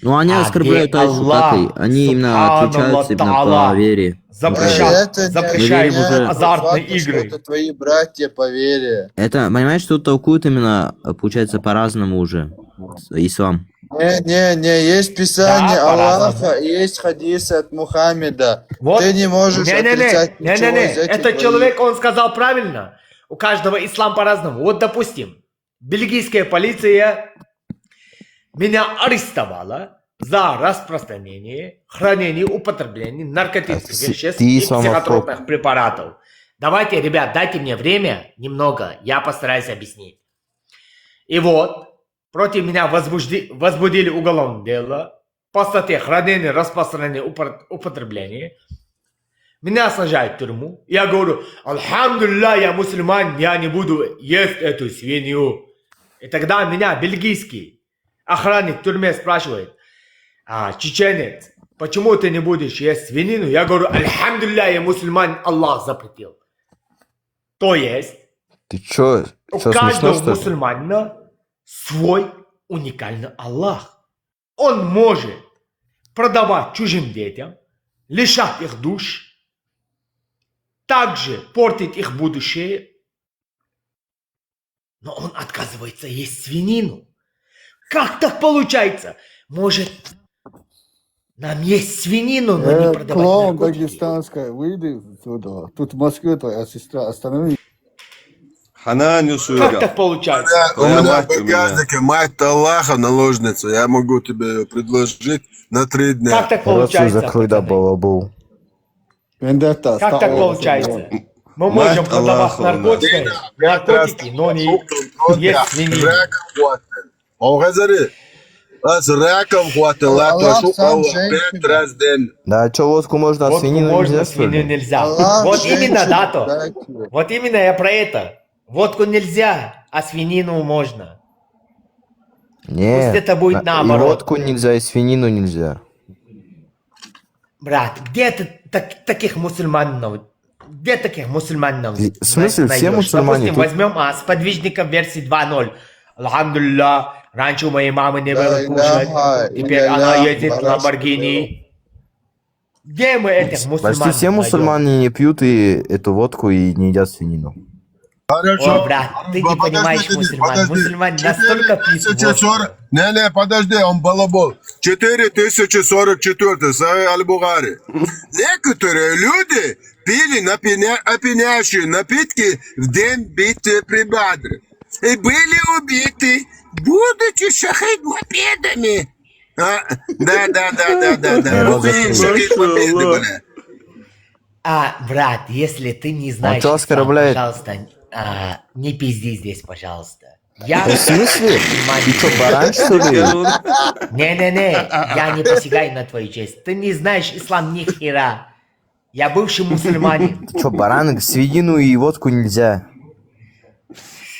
Ну, они оскорбляют где Айшу, Аллах, как и. Они именно отличаются именно Субханаллах, по вере. Это запрещает Мы верим уже- азартные факт, что игры. это твои братья по вере. Это, понимаешь, что толкуют именно, получается, по-разному уже. Ислам. Не, есть Писание Да, Аллаха, и есть хадисы от Мухаммеда. Вот. Ты не можешь отрицать ничего из этих Этот твоих. человек, он сказал правильно. У каждого ислам по-разному. Вот, допустим, бельгийская полиция меня арестовала за распространение, хранение, употребление наркотических веществ ты и исламофоб. психотропных препаратов. Давайте, ребят, дайте мне время немного, я постараюсь объяснить. И вот, против меня возбудили уголовное дело по статье хранение, распространение, употребление. Меня сажают в тюрьму. Я говорю, альхамдулилля, я мусульман, я не буду есть эту свинью. И тогда меня бельгийский охранник в тюрьме спрашивает, чеченец, почему ты не будешь есть свинину? Я говорю, альхамдулилля, я мусульман, Аллах запретил. То есть, Ты чё? у Что, смешно, каждого что ли? мусульманина свой уникальный Аллах. Он может продавать чужим детям, лишать их душ, также портить их будущее, но он отказывается есть свинину. Как так получается? Может, нам есть свинину, но не продавать Клоун наркотики? дагестанская, выйди отсюда. Тут в Москве твоя сестра, останови. Хананюсу Как играл. так получается? У Твоя меня мать в у меня. багажнике мать Аллаха наложница. Я могу тебе ее предложить на 3 дня. Как так получается, пацаны? балабол. Как так получается? Мы можем Мать продавать Аллаха у нас. наркотики, но не есть свинину. Он говорит, с раком хватит, прошу Аллах 5 раз в день. Да, а что, водку можно, а Водку свинину можно, нельзя, что свинину ли? нельзя. Вот именно, Дато. Вот именно я про это. Водку нельзя, а свинину можно. Нет. Пусть это будет И наоборот. водку нельзя, и свинину нельзя. Брат, где ты таких мусульманов? Где таких мусульманов? В смысле, все найдешь? мусульмане? Допустим, Тут- возьмем сподвижников версии 2.0. Алхамдулилlah, раньше у моей мамы не было кушать, теперь она ездит в Ламборгини. Где мы этих мусульман Почти все найдем? мусульмане не пьют и эту водку и не едят свинину. Хорошо. О, брат, ты не понимаешь мусульман. Мусульман настолько пьют 4040. водку. Не, подожди, он балабол. 4044, Сахих Аль-Бухари. Некоторые люди пили опьяняющие напитки в день битвы при Бадре. И были убиты, будучи шахид-мопедами. Да. Убили шахид-мопеды были. Брат, если ты не знаешь, чё оскорбляет? пожалуйста, не пизди здесь, пожалуйста. Я... В смысле? Ты что, баран, что ли? Не, я не посягаю на твою честь. Ты не знаешь ислам ни хера. Я бывший мусульманин. Ты что, баран, свинину и водку нельзя.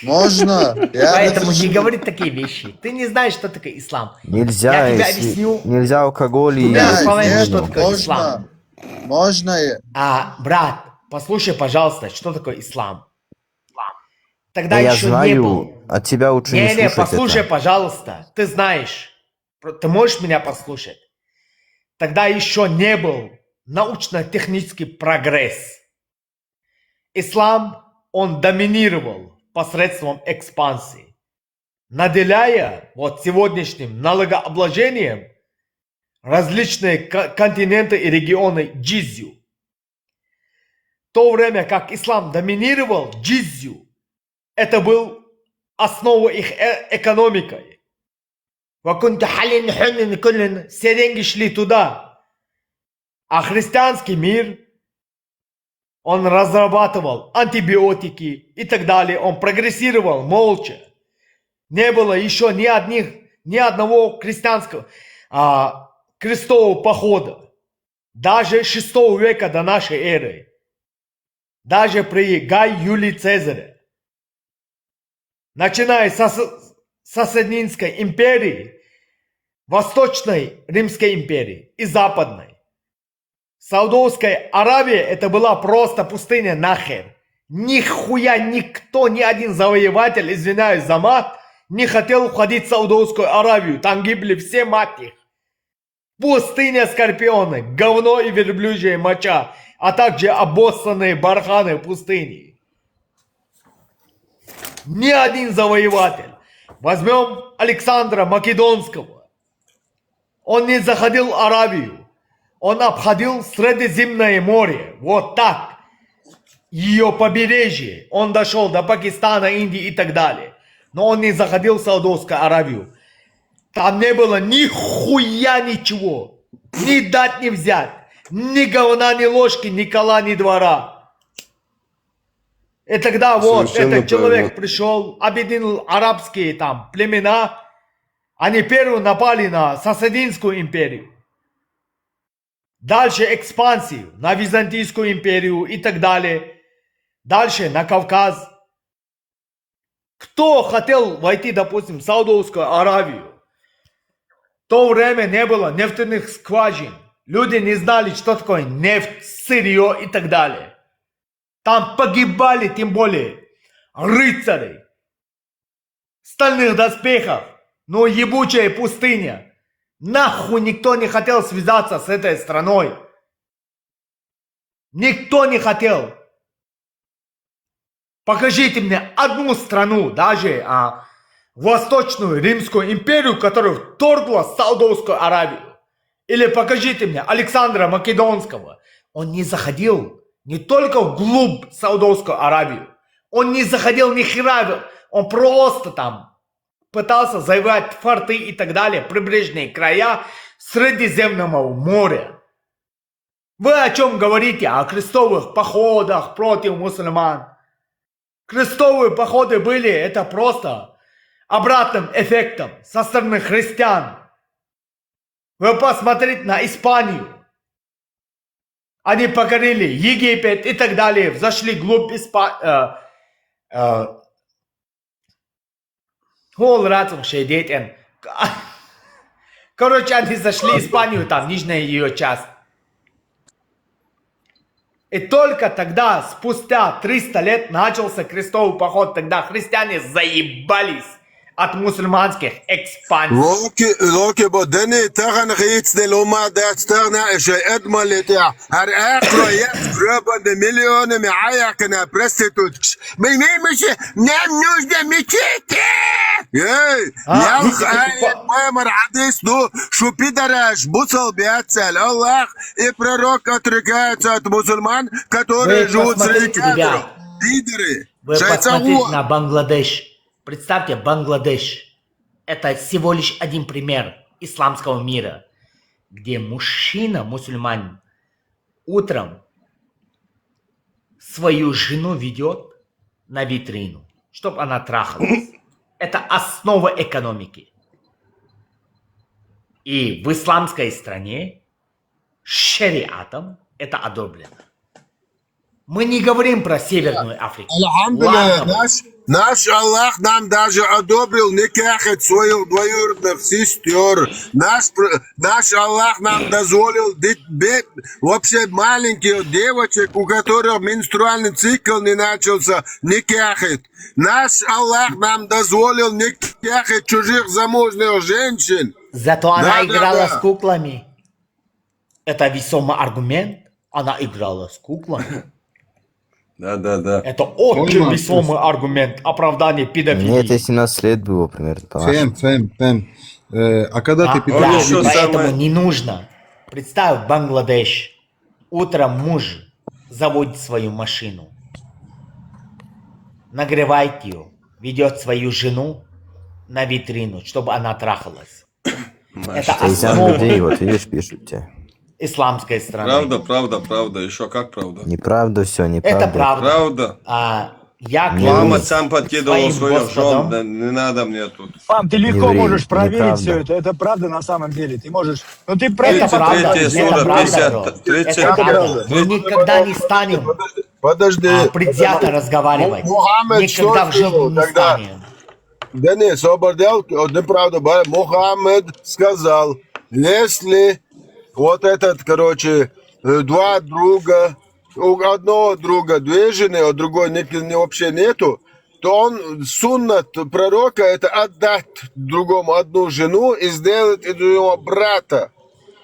Можно? Поэтому не говори такие вещи. Ты не знаешь, что такое ислам. Нельзя, Я тебе если- объясню. нельзя алкоголь и... Тебя половина, что свинину. такое ислам. Можно? Брат, послушай, пожалуйста, что такое ислам. Тогда Да я еще знаю, не был. от тебя лучше не Не, слушать послушай, это. пожалуйста. Ты знаешь. Ты можешь меня послушать? Тогда еще не был научно-технический прогресс. Ислам, он доминировал посредством экспансии, наделяя вот сегодняшним налогообложением различные континенты и регионы джизью. В то время как ислам доминировал джизью, это был основа их экономикой. Все деньги шли туда. А христианский мир, он разрабатывал антибиотики и так далее. Он прогрессировал молча. Не было еще ни одного крестьянского крестового похода. Даже 6 века до нашей эры. Даже при Гай Юлии Цезаре. Начиная с Сасанинской империи, Восточной Римской империи и Западной. Саудовская Аравия это была просто пустыня нахер. Нихуя никто, ни один завоеватель, извиняюсь за мат, не хотел уходить в Саудовскую Аравию. Там гибли все мать их. Пустыня скорпионы, говно и верблюжья моча, а также обоссанные барханы пустыни. Ни один завоеватель. Возьмем Александра Македонского. Он не заходил в Аравию. Он обходил Средиземное море. Вот так. Ее побережье. Он дошел до Пакистана, Индии и так далее. Но он не заходил в Саудовскую Аравию. Там не было ни хуя ничего. Ни дать, ни взять. Ни говна, ни ложки, ни кола, ни двора. И тогда вот Совершенно этот человек правильно. пришел, объединил арабские там племена. Они первые напали на Сасанинскую империю. Дальше экспансию на Византийскую империю и так далее. Дальше на Кавказ. Кто хотел войти, допустим, в Саудовскую Аравию? В то время не было нефтяных скважин. Люди не знали, что такое нефть, сырье и так далее. Там погибали, тем более, рыцари. В стальных доспехах. Но ебучая пустыня. Нахуй никто не хотел связаться с этой страной. Никто не хотел. Покажите мне одну страну, даже Восточную Римскую империю, которая вторгла в Саудовскую Аравию. Или покажите мне Александра Македонского. Он не заходил не только вглубь Саудовскую Аравию. Он не заходил ни хера, он просто там пытался завоевать форты и так далее, прибрежные края Средиземного моря. Вы о чем говорите? О крестовых походах против мусульман. Крестовые походы были, это просто обратным эффектом со стороны христиан. Вы посмотрите на Испанию. Они покорили Египет и так далее, зашли глубь Испании. Короче, они зашли в Испанию, там, нижняя ее часть. И только тогда, спустя 300 лет, начался крестовый поход. Тогда христиане заебались от мусульманских экспансий. لوكي بدني تغن غيتس دي لوما دات تغنا شي ادمالي تاع هر اخر يقرب مليون معايا كنا برستيتوتش مي مش نام نوش ده ميتيتي اي يالخ اي مر حديث دو شو пидораш бусал бяцал Аллах и пророк отрекаются от мусульман, которые живут среди кафиров. Пидоры. Вы посмотрите на Бангладеш. Представьте, Бангладеш – это всего лишь один пример исламского мира, где мужчина, мусульманин, утром свою жену ведет на витрину, чтобы она трахалась. Это основа экономики. И в исламской стране шариатом это одобрено. Мы не говорим про Северную Африку. Наш Аллах нам даже одобрил никахать своих двоюродных сестер. Наш Аллах нам дозволил вообще маленьких девочек, у которых менструальный цикл не начался, никахать. Наш Аллах нам дозволил никахать чужих замужних женщин. Зато она играла с куклами. Это весомый аргумент. Она играла с куклами. Да. Это очень весомый аргумент оправдания педофилии. Мне это 17 лет было примерно. Фэм. А когда ты поэтому не нужно. Представь, Бангладеш. Утром муж заводит свою машину, нагревает ее, ведет свою жену на витрину, чтобы она трахалась. Это основа людей, вот видишь, пишут тебе. исламской страны. Правда. Еще как правда. Неправда все, неправда. Это правда. Правда. Я Мама сам подкидывал своих жен, Господом. да не надо мне тут. Пам, ты легко ври, можешь проверить неправда. все это. Это правда на самом деле. Ты можешь... Ну ты Это правильно правда. 33 сура, Это правда, 50, бро. 30. Это правда. Мы никогда не станем Подожди. предвзято разговаривать. Мухаммед Никогда что в жизни сделал не тогда? станем. Денис обордел, неправда, Мухаммед сказал, если вот этот, короче, два друга, у одного друга две жены, а другой вообще нету, то он, суннат пророка, это отдать другому одну жену и сделать из его брата.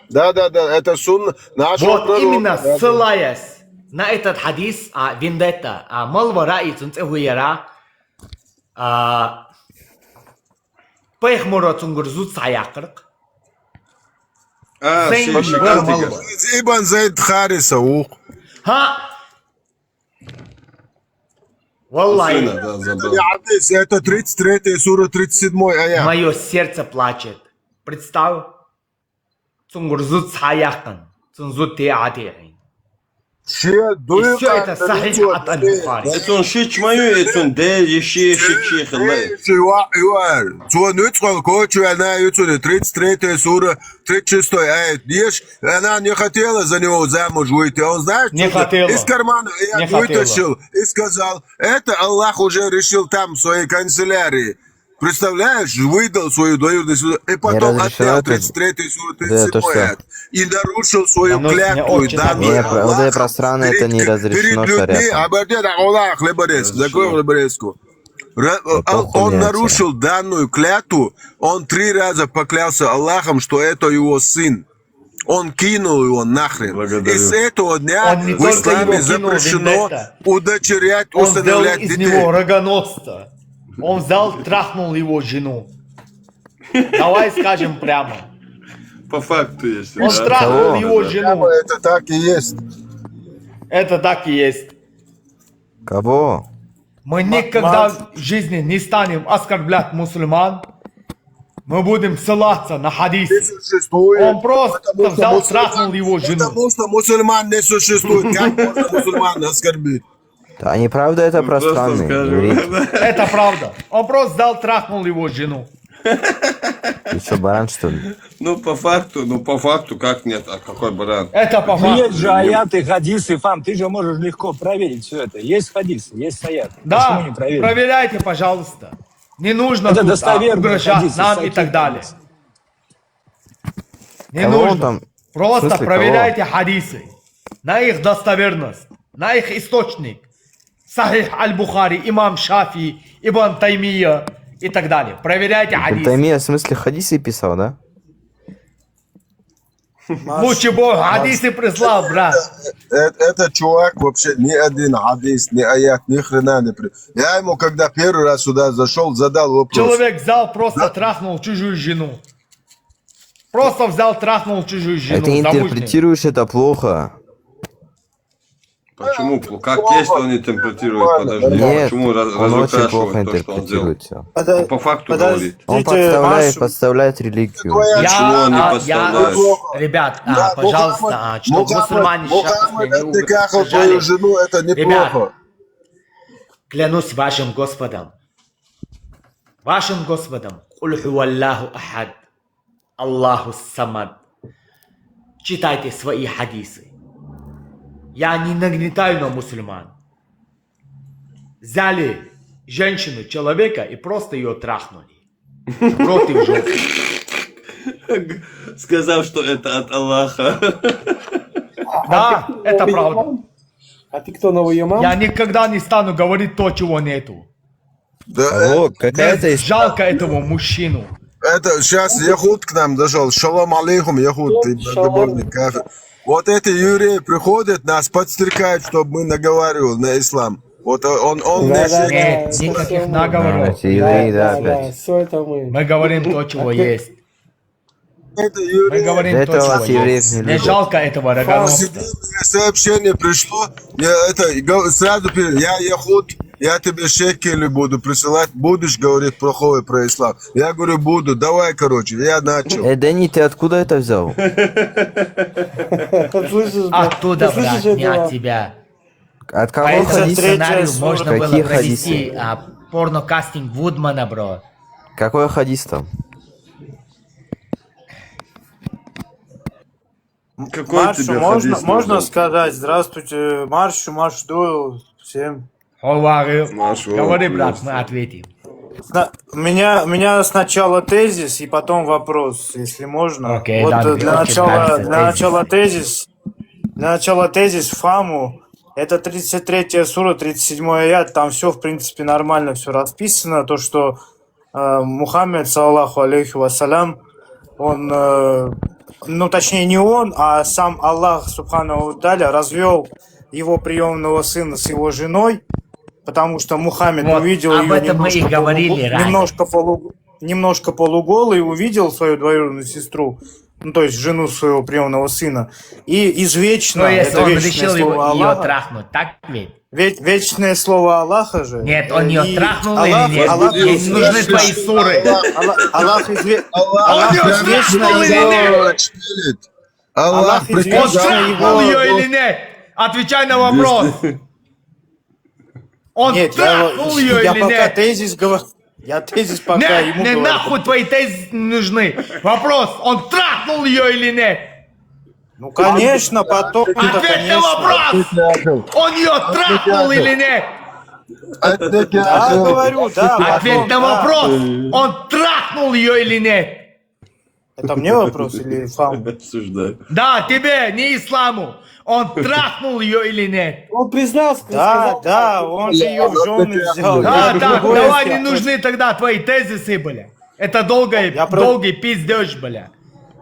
Да, это сунна нашего Вот пророка. именно Да. ссылаясь на этот хадис, вендетта, малвара и цунцехуера, пехмура цунгурзут саякрк, Ибн Зайд Хариса, Валлахи, это 33 сура, 37 аят. мое сердце плачет. Представь, цунгурзут саякан, цунзут театирин. И все это сахих от Аль-Бухари. Это он шич мою, это он еще шичиха. Цуануцкал кочу, она 33 сура, 36 аят. Она не хотела за него замуж выйти. Он, знаешь, Не хотела. из кармана Не вытащил и сказал, это Аллах уже решил там в своей канцелярии. Представляешь, выдал свою двоюродную сестру, и потом разрешено отнял это- 33 сура, Да, то 37 что? аят. И нарушил свою Оно мне клятву, очень данную Не, вот это Аллахом пространно, это не разрешено перед людьми. шариатом. Оборди, Аллах, хлеборезку, закрой хлеборезку. Он понятия. нарушил данную клятву, он 3 раза поклялся Аллахом, что это его сын. Он кинул его нахрен. Благодарю. И с этого дня Он не в только исламе его кинул, запрещено Вендетта. удочерять, Он сделал усыновлять из детей. него рогоносца. Он взял, трахнул его жену. Давай скажем прямо. По факту, если Он да. трахнул Кого? его жену. Это так и есть. Это так и есть. Кого? Мы никогда в жизни не станем оскорблять мусульман. Мы будем ссылаться на хадисы. Он просто взял, трахнул его жену. Потому что мусульман не существует. Как можно мусульман оскорбить? Да, неправда это пространный. Это правда. Он просто взял, трахнул его жену. Ты что, баран, что ли? Ну, по факту, как нет, а какой баран? Это по факту. Есть же аяты, хадисы, фам, ты же можешь легко проверить все это. Есть хадисы, есть аяты. Да, Почему не проверить? проверяйте, пожалуйста. Не нужно Это тут, достоверные угрожать хадисы, нам и всякие так далее. Не Кого он нужно. там? В Просто смысле, проверяйте хадисы. На их достоверность, на их источник. Сахих аль-Бухари, имам Шафи, Ибн Таймия и так далее. Проверяйте хадисы. Таймия, в смысле, хадисы писал, да? Лучше Бог хадисы прислал, брат. Этот чувак вообще ни один хадис, ни аят, ни хрена не при... Я ему, когда первый раз сюда зашел, задал вопрос. Человек взял, просто трахнул чужую жену. Просто взял, трахнул чужую жену. Ты замужнюю. интерпретируешь это плохо. Почему? Как есть, он интерпретирует, подожди. Нет, Почему он очень плохо разукрашивает то, что он делал? интерпретирует все. Он по факту говорит. Он подставляет религию. Почему он не подставляет? Ребят, пожалуйста, чтобы мусульмане сейчас не отдыхал твою жену, это неплохо. Клянусь вашим Господом. Вашим Господом. Куль хуаллаху ахад. Аллаху самад. Читайте свои хадисы. Я не нагнетаю на мусульман. Взяли женщину, человека и просто ее трахнули. Против жопы. Сказав, что это от Аллаха. Да, это правда. А ты кто, новый ее мама? Я никогда не стану говорить то, чего нету. Да, какая-то Жалко этого мужчину. это сейчас Яхуд к нам зашел. Шалом алейхум, Яхуд, ты богоборный кафир. Вот эти евреи приходят, нас подстрекают, чтобы мы наговаривали на ислам. Вот он Нет, никаких наговоров. Все это мы. Мы говорим то, чего есть. Это Мы говорим Это то, у вас чего евреев есть. не Не любят. жалко этого рогоносца. сообщение пришло, сразу я Яхуд, я тебе шекели буду присылать, будешь говорить плохое про ислам. Я говорю, буду, давай, короче, я начал. Дэнни, ты откуда это взял? Оттуда, брат, не от тебя. От По кого этому хадисы? сценарию можно было Какие провести хадисы? порнокастинг Вудмана, бро. Какой хадис там? Какой Маршу, тебе можно, хадис можно нужен? сказать? Здравствуйте, Маршу, Марш Дуэл, всем. Говори, брат, мы ответим. Меня сначала тезис и потом вопрос, если можно. Окей, вот да, для очень начала, нравится для начала тезис Фаму. Это 33 сура, 37 аят, там все, в принципе, нормально, все расписано. То, что Мухаммед, саллаху алейхи вассалям, он, ну, точнее, не он, а сам Аллах, субхану та'аля, развел его приемного сына с его женой, потому что Мухаммед Вот, увидел об ее этом мы и говорили ранее. немножко полуголой, увидел свою двоюродную сестру, ну, то есть жену своего приемного сына, и извечно, То есть это он вечное решил слово ее Аллаха, трахнуть, так ведь? вечное слово Аллаха же. Нет, он ее И трахнул Аллах- или нет? Аллах- Ей не нужны твои суры. Аллах Он извечно ее трахнул или нет? Аллах Он извечно трахнул ее или нет? Отвечай на вопрос. Он Нет, трахнул ее я или пока нет? тезис говорю. Я тезис пока Нет, ему не говорю. нахуй твои тезисы не нужны. Вопрос, он трахнул ее или нет? Ну, конечно, потом... Ответь на вопрос! Он ее трахнул или нет? Да, говорю, да. Ответь потом, на да. вопрос! Он трахнул ее или нет? Это мне вопрос или Фам? Обсуждаю. Да, тебе, не исламу. Он трахнул ее или нет? Он признался, Да, он же ее в жены взял. Да, Я так, другое давай, не сказал. нужны тогда твои тезисы, бля. Это долгий пиздеж, бля.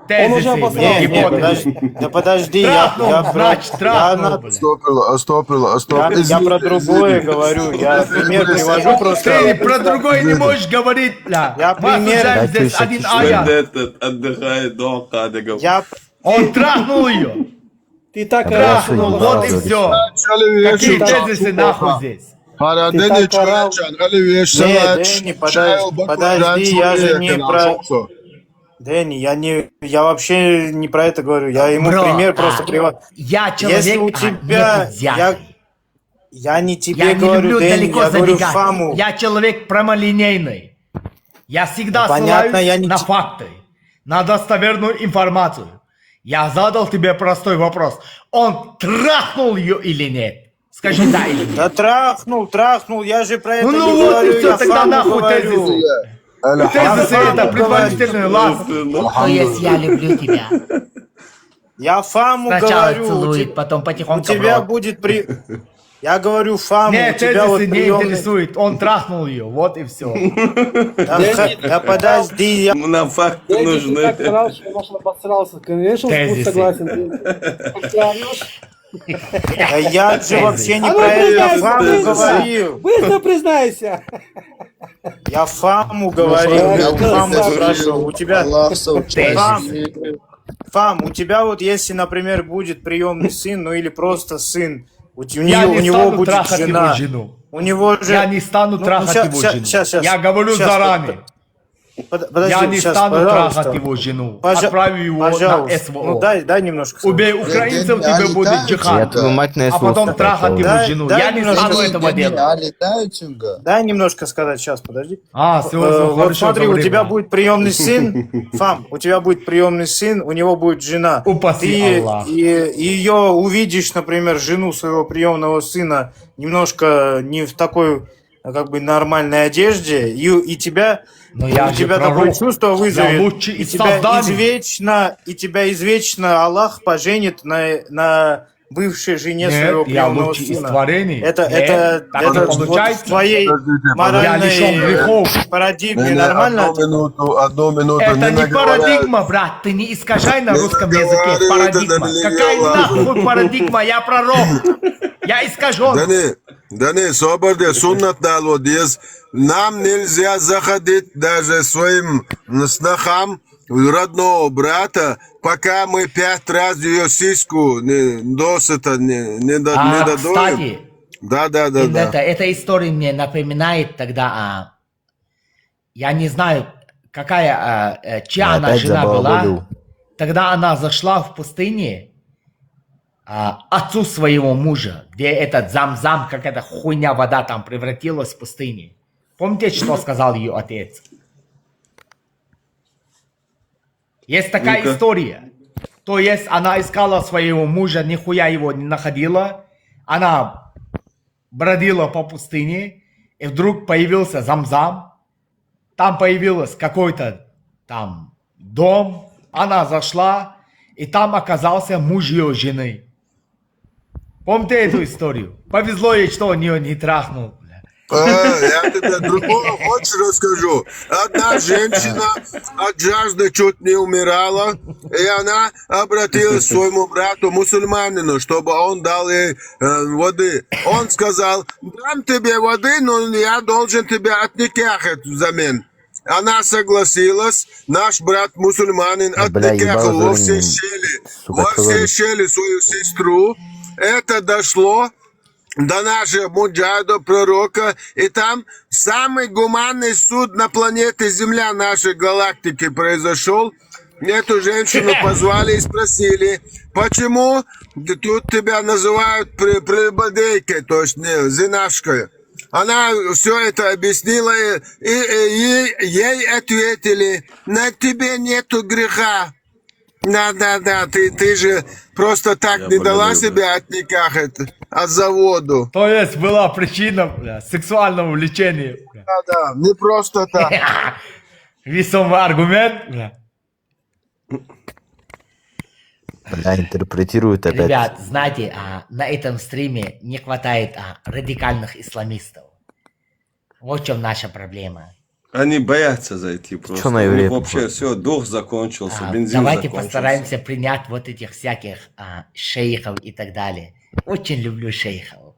Тезисы, Не, гипотезы. подожди, Трахнул, значит, трахнул, бля. Стоп. Я про другое говорю, я пример привожу просто. Ты про другое не можешь говорить, бля. Я Мы пример- обсуждаем здесь один аят. Этот отдыхает до Хадыгов. Он трахнул ее. Ты так Трахнул, вот и все. Какие тезисы нахуй здесь? Харадени так орал. Чуячан, Оливеш Не, Салач, Дэнни, Шайл подожди, я же не про... Бакуран, Дэнни, я вообще не про это говорю. Я ему Бро, пример просто привожу. Я человек, Если у тебя... нету взятки. Я не тебе Я не говорю, люблю Дэнни, далеко я говорю забегать. Фаму. Я человек прямолинейный. Я всегда Понятно, ссылаюсь я не... на факты, на достоверную информацию. Я задал тебе простой вопрос. Он трахнул ее или нет? Скажи да или нет. Да трахнул, я же про это Ну не вот говорю, и все, я тогда Фаму нахуй говорю. тезисы. Тезисы это предварительные ласки. То есть я люблю тебя. Я Фаму Сначала говорю, целует, потом у потихоньку тебя в рот. будет при... Я говорю Фаму, Нет, у тебя вот тезисы не приемный... интересует. Он трахнул ее, вот и все. Да подожди, я... Нам факты Ты нужны. так орал, что Маша обосрался. Конечно, он Тезисы. согласен. Ты орешь. Да я же вообще не А ну про это признайся, Фаму признайся. говорил. Быстро признайся. Я Фаму говорил, я у Фаму спрашивал, у тебя... Фам, у тебя вот если, например, будет приемный сын, ну или просто сын, у Я не него стану будет трахать жена. его жену. У него же... Я не стану трахать его жену. Я говорю заранее. Подожди, Я не щас, стану пожалуйста. трахать его жену. Пожа- Отправлю его Пожалуйста. на СВО. Ну дай немножко. сказать. Убей украинцев, тебе будет Я джихад. твою мать на А СВО потом вставил. трахать его Дай- жену. дай Я не немножко- стану этого делать. Дай немножко сказать, сейчас, подожди. Все, Вот хорошо, смотри, у говори. тебя будет приемный сын, Фам, у тебя будет приемный сын, у него будет жена. Упаси Ты Аллах. ее увидишь, например, жену своего приемного сына немножко не в такой как бы нормальной одежде, и тебя, Но я у же тебя пророк. такое чувство вызовет, Я лучший и из тебя созданий. извечно Аллах поженит на бывшей жене своего Нет, я приемного лучший из сына. творений. Это так не вот получается. в твоей Я лишен моральной грехов. парадигме нормально? Одну минуту. Это не наговорят. парадигма, брат. Ты не искажай на Не русском языке. наговаривай, Парадигма. это Какая религия нахуй парадигма? Я пророк. Я искажен. Дани, соборде, суннат налодез. Нам нельзя заходить даже своим снохам родного брата, пока мы 5 раз ее сиську досыта не додуем. Кстати, Да. эта история мне напоминает тогда, я не знаю, какая, чья она Опять жена была. забаловал. Тогда она зашла в пустыне отцу своего мужа, где этот зам-зам, какая-то хуйня вода там превратилась в пустыне. Помните, что сказал ее отец? Есть такая Ну-ка. история. То есть она искала своего мужа, нихуя его не находила. Она бродила по пустыне, и вдруг появился зам-зам. Там появился какой-то там дом. Она зашла, и там оказался муж ее жены. Помните эту историю? Повезло ей, что он ее не трахнул. Я тебе другого хочешь расскажу. Одна женщина от жажды чуть не умирала, и она обратилась к своему брату мусульманину, чтобы он дал ей воды. Он сказал: дам тебе воды, но я должен тебя отникахать взамен. Она согласилась, наш брат мусульманин отникахал во все щели свою сестру. Это дошло до нашего муджахида, пророка, и там самый гуманный суд на планете Земля нашей галактики произошел. Эту женщину позвали и спросили: почему тут тебя называют прелюбодейкой, то есть зинашкой? Она все это объяснила, и ей ответили: на тебе нету греха. Да, ты же просто так не дала себя отникахать от заводу. То есть была причина сексуального влечения. Да, не просто так. Весомый аргумент. Интерпретируют опять. Ребят, знаете, на этом стриме не хватает радикальных исламистов. Вот в чем наша проблема. Они боятся зайти просто. Чё на евреев Вообще похож? все, дух закончился, бензин Давайте закончился. постараемся принять вот этих всяких шейхов и так далее. Очень люблю шейхов.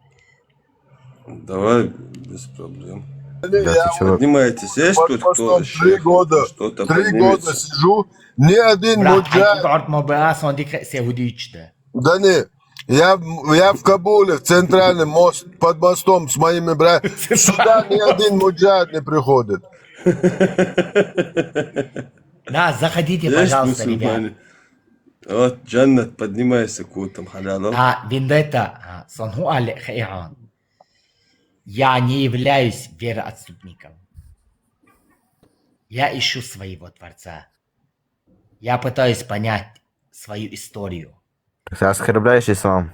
Давай, без проблем. Я Поднимайтесь. Есть тут кто? 3 года. Что-то 3 года сижу, ни один Брат, муджахид. Артмобеа Сондик Сеудичда. Да не, Я в Кабуле, в центральном мост, под мостом с моими братьями. Сюда ни один муджахид не приходит. Да, заходите, Есть пожалуйста, ребят. мусульмане. Вот, Джаннат, поднимайся к утам халялам. А, Вендетта, Сонху Аль-Хайхан. Я не являюсь вероотступником. Я ищу своего Творца. Я пытаюсь понять свою историю. Ты оскорбляешь ислам.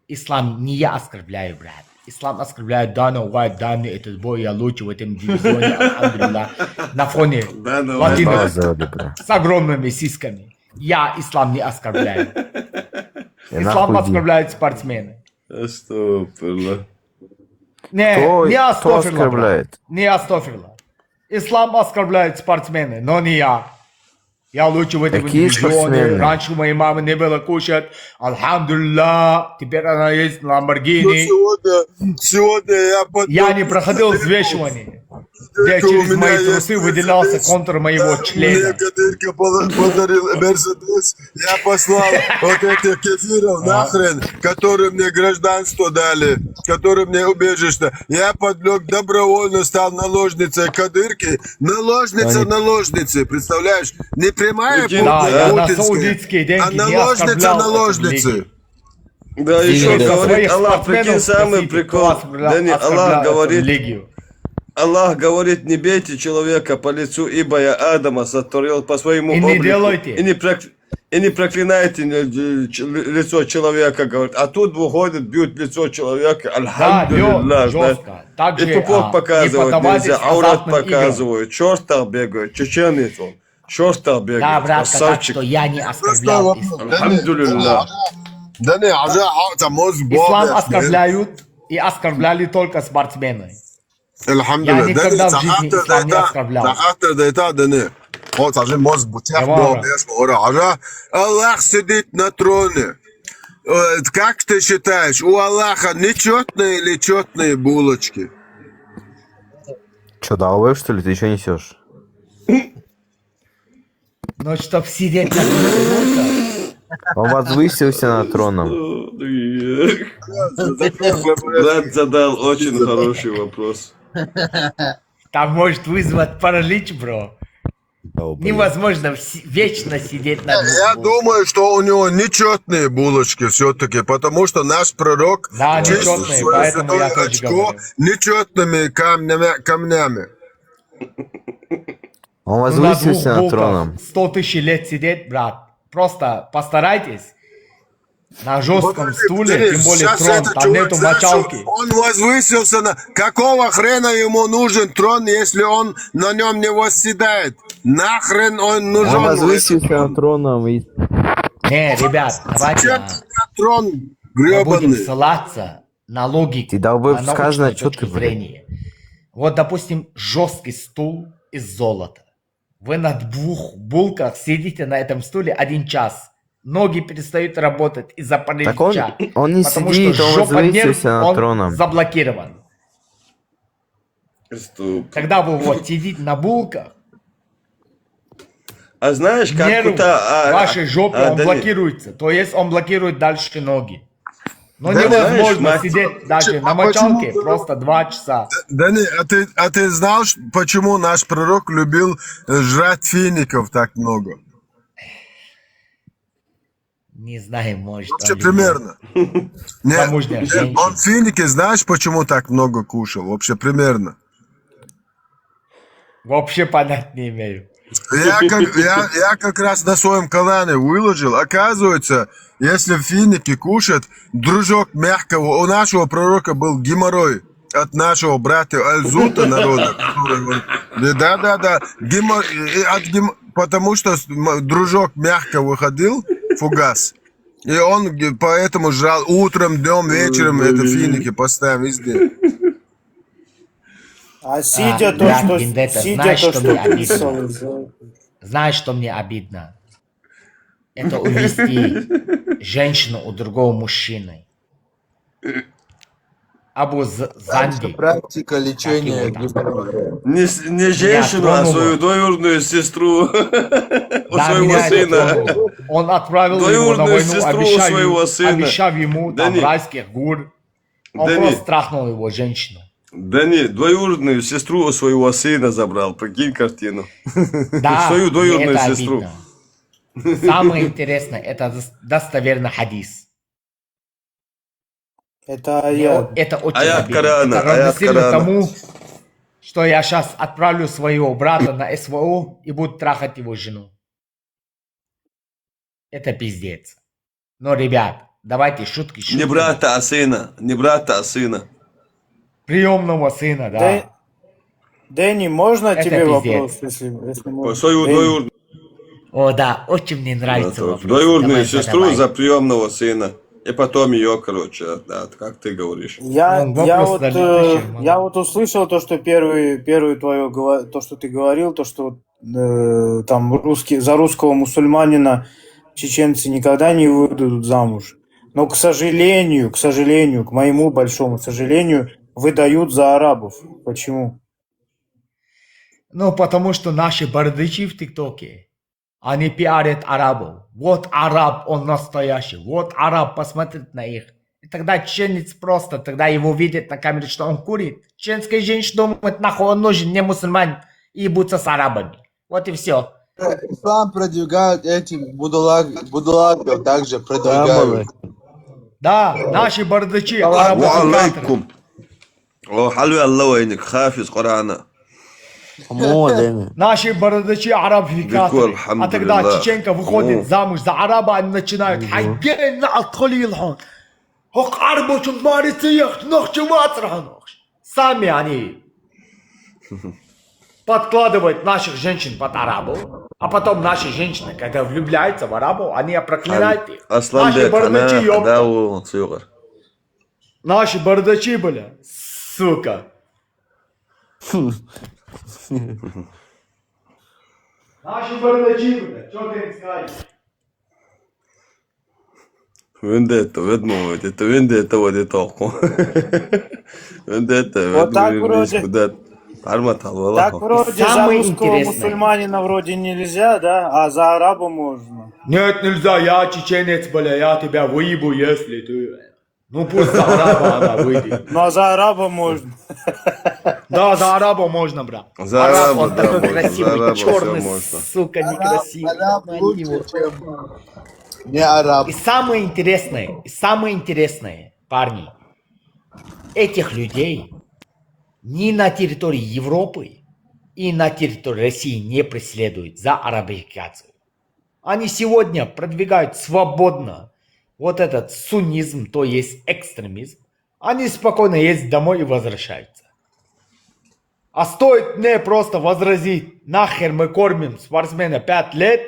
Ислам не я оскорбляю, брат. Ислам оскорбляет Дана Уайт, Дана этот бой, я лучше в этом дивизионе, алхамдулилlah, на фоне латинов с огромными сиськами. Я ислам не оскорбляю. Ислам оскорбляет спортсмены. Астафирулlah. Не Кто астафирулlah, оскорбляет? брат. Не астафирулlah. Ислам оскорбляет спортсмены, но не я. Я лучше в этом Какие дивизионе. спортсмены? Раньше у моей мамы не было кушать. Алхамдулилlah. Теперь она есть Ну, Ламборгини. сегодня Я не проходил взвешивание, где через мои трусы выделялся контур моего Мне члена. Кадырка подарил Мерседес. Я послал вот этих кефиров нахрен, которые мне гражданство дали, которые мне убежище. Я подлег добровольно, стал наложницей Кадырки. Наложница, представляешь? Не прямая Да, я на путинская, саудитские деньги а не оскорблял эту наложница. религию. Да, еще Только говорит своих Аллах, прикинь, спортсменов самый спросите, прикол. кто оскорблял Аллах эту говорит, религию. Аллах говорит, не бейте человека по лицу, ибо я Адама сотворил по своему И не облику. делайте. И не проклинайте лицо человека, говорит. А тут выходит, бьют лицо человека. Альхамдулилlah. бьет жестко. Также, И пупок показывать не поддавайтесь нельзя, аурат азартным играм. показывают. Черт так бегает, чеченец он. Черт так бегает, Да, брат, так красавчик. что я не оскорблял ислам. Альхамдулилlah. Да не, Ислам оскорбляют и оскорбляли только спортсмены. Elhamdülillah. Я никогда в жизни ислам не оскорблял. Вот, скажи, мозг бутях, Явара. Аллах сидит на троне. Как ты считаешь, у Аллаха нечетные или четные булочки? Че, долбоёб, что ли? Ты еще несешь? Но чтоб сидеть на троне, Он возвысился над троном. Брат задал очень хороший вопрос. там может вызвать паралич, бро. Невозможно вечно сидеть на Я думаю, что у него нечетные булочки все-таки, потому что наш пророк Да, чистил нечетные, свое поэтому я святое тоже очко говорю. нечетными камнями. Он Ну, на двух возвысился над булках троном. 100 тысяч лет сидеть, брат. Просто постарайтесь. На жестком стуле, тем более Сейчас трон, этот там чувак, нету знаешь, мочалки. он возвысился на... Какого хрена ему нужен трон, если он на нем не восседает? Нахрен он нужен? Он возвысился над троном и... Не, ребят, давайте Зачем трон мы будем гребаный? ссылаться на логику, Ты долбоёб, на сказано, научную чё точку ты, блин? зрения. Вот, допустим, жесткий стул из золота. Вы на двух булках сидите на этом стуле 1 час. Ноги перестают работать из-за паралича. он не потому сидит, что он жопа нерв, возвысился над он троном. заблокирован. Когда вы вот сидите на булках, А знаешь, как нерв будто... вашей жопы, он да не- блокируется. То есть он блокирует дальше ноги. Но Да, невозможно знаешь, сидеть даже на а почему мочалке просто 2 часа. Дани, а ты знал, почему наш пророк любил жрать фиников так много? Не знаю, может. Вообще он любит. примерно. Не, Замужняя женщина. он финики, знаешь, почему так много кушал? Вообще примерно. Вообще понять не имею. Я как раз на своем канале выложил. Оказывается, если финики кушать, дружок мягкого, у нашего пророка был геморрой от нашего брата Альзута народа. Да. Потому что дружок мягко выходил, фугас. И он поэтому жрал утром, днем, вечером это финики постоянно везде. А сидя то, брат что... Вендетта, Сидя знаешь, то, что что мне обидно? писал. Знаешь, что мне обидно? Это увести женщину у другого мужчины. Абу Занди. Практика лечения Не женщину, а свою двоюродную сестру у своего сына. Он отправил его на Двоюродную войну, сестру у своего сына. обещав ему там Дани. райских гор. Он Дани. просто трахнул его женщину. Да не, двоюродную сестру у своего сына забрал. Прикинь картину. Да, Свою двоюродную это сестру. обидно. Самое интересное, это достоверный хадис. Это аят. Это очень Аят обидно. Корана, Это аят равносильно Корана. тому, что я сейчас отправлю своего брата на СВО и буду трахать его жену. Это пиздец. Но, ребят, давайте шутки. Не брата, а сына. Не брата, а сына. Приемного сына, да. Дэнни, можно Это тебе пиздец. вопрос, если можно? Свою Дэнни. двоюродную, О, да, очень мне нравится вопрос. двоюродную Давай, сестру задавай. за приемного сына. И потом ее, короче, да, как ты говоришь. Я вопрос даже я вот услышал то, что первый твое, то, что ты говорил, то, что там за русского мусульманина чеченцы никогда не выйдут замуж. Но, к сожалению, к моему большому сожалению, выдают за арабов. Почему? Ну, потому что наши бардачи в ТикТоке, они пиарят арабов. Вот араб, он настоящий. Вот араб, посмотрит на их. И тогда чеченец просто, тогда его видят на камере, что он курит. Чеченская женщина думает, нахуй он нужен, не мусульманин, и ебутся с арабами. Вот и все. Ислам продвигают этим будулагов также продвигают. Да, наши бардачи, арабофикаторы. Алейкум. О, халю Аллах вейник, хафиз Корана. Наши бардачи арабофикаторы. А тогда чеченка выходит замуж за араба, они начинают حقين أدخل يلحون هق عربو شو مارس يخ نخش واترح نخش. Сами они подкладывают наших женщин под арабов, а потом наши женщины, когда влюбляются в арабов, они проклинают их. Аслан Наши бек, бардачи, ана ёпта. хадау сюгар. Наши бардачи, бля, сука. Наши бардачи, бля, что ты им скажешь? Вендетта, ведмовит, это вендетта вот току. Вендетта, Вот так вроде. ведмовит, арматал, Так валаху. вроде за Самое русского интересное. мусульманина вроде нельзя, да? А за араба можно. Нет, нельзя, я чеченец, бля, я тебя выебу, если ты... Ну пусть за араба она выйдет. Ну а за араба можно. Да, за араба можно, брат. За Араб, араба, он да, такой можно, за красивый, араба черный, всё можно. сука, некрасивый. Араб лучше, чем не араб. И самое интересное, парни, этих людей ни на территории Европы и на территории России не преследуют за арабификацию. Они сегодня продвигают свободно вот этот суннизм, то есть экстремизм. Они спокойно ездят домой и возвращаются. А стоит мне просто возразить, нахер мы кормим спортсмена 5 лет,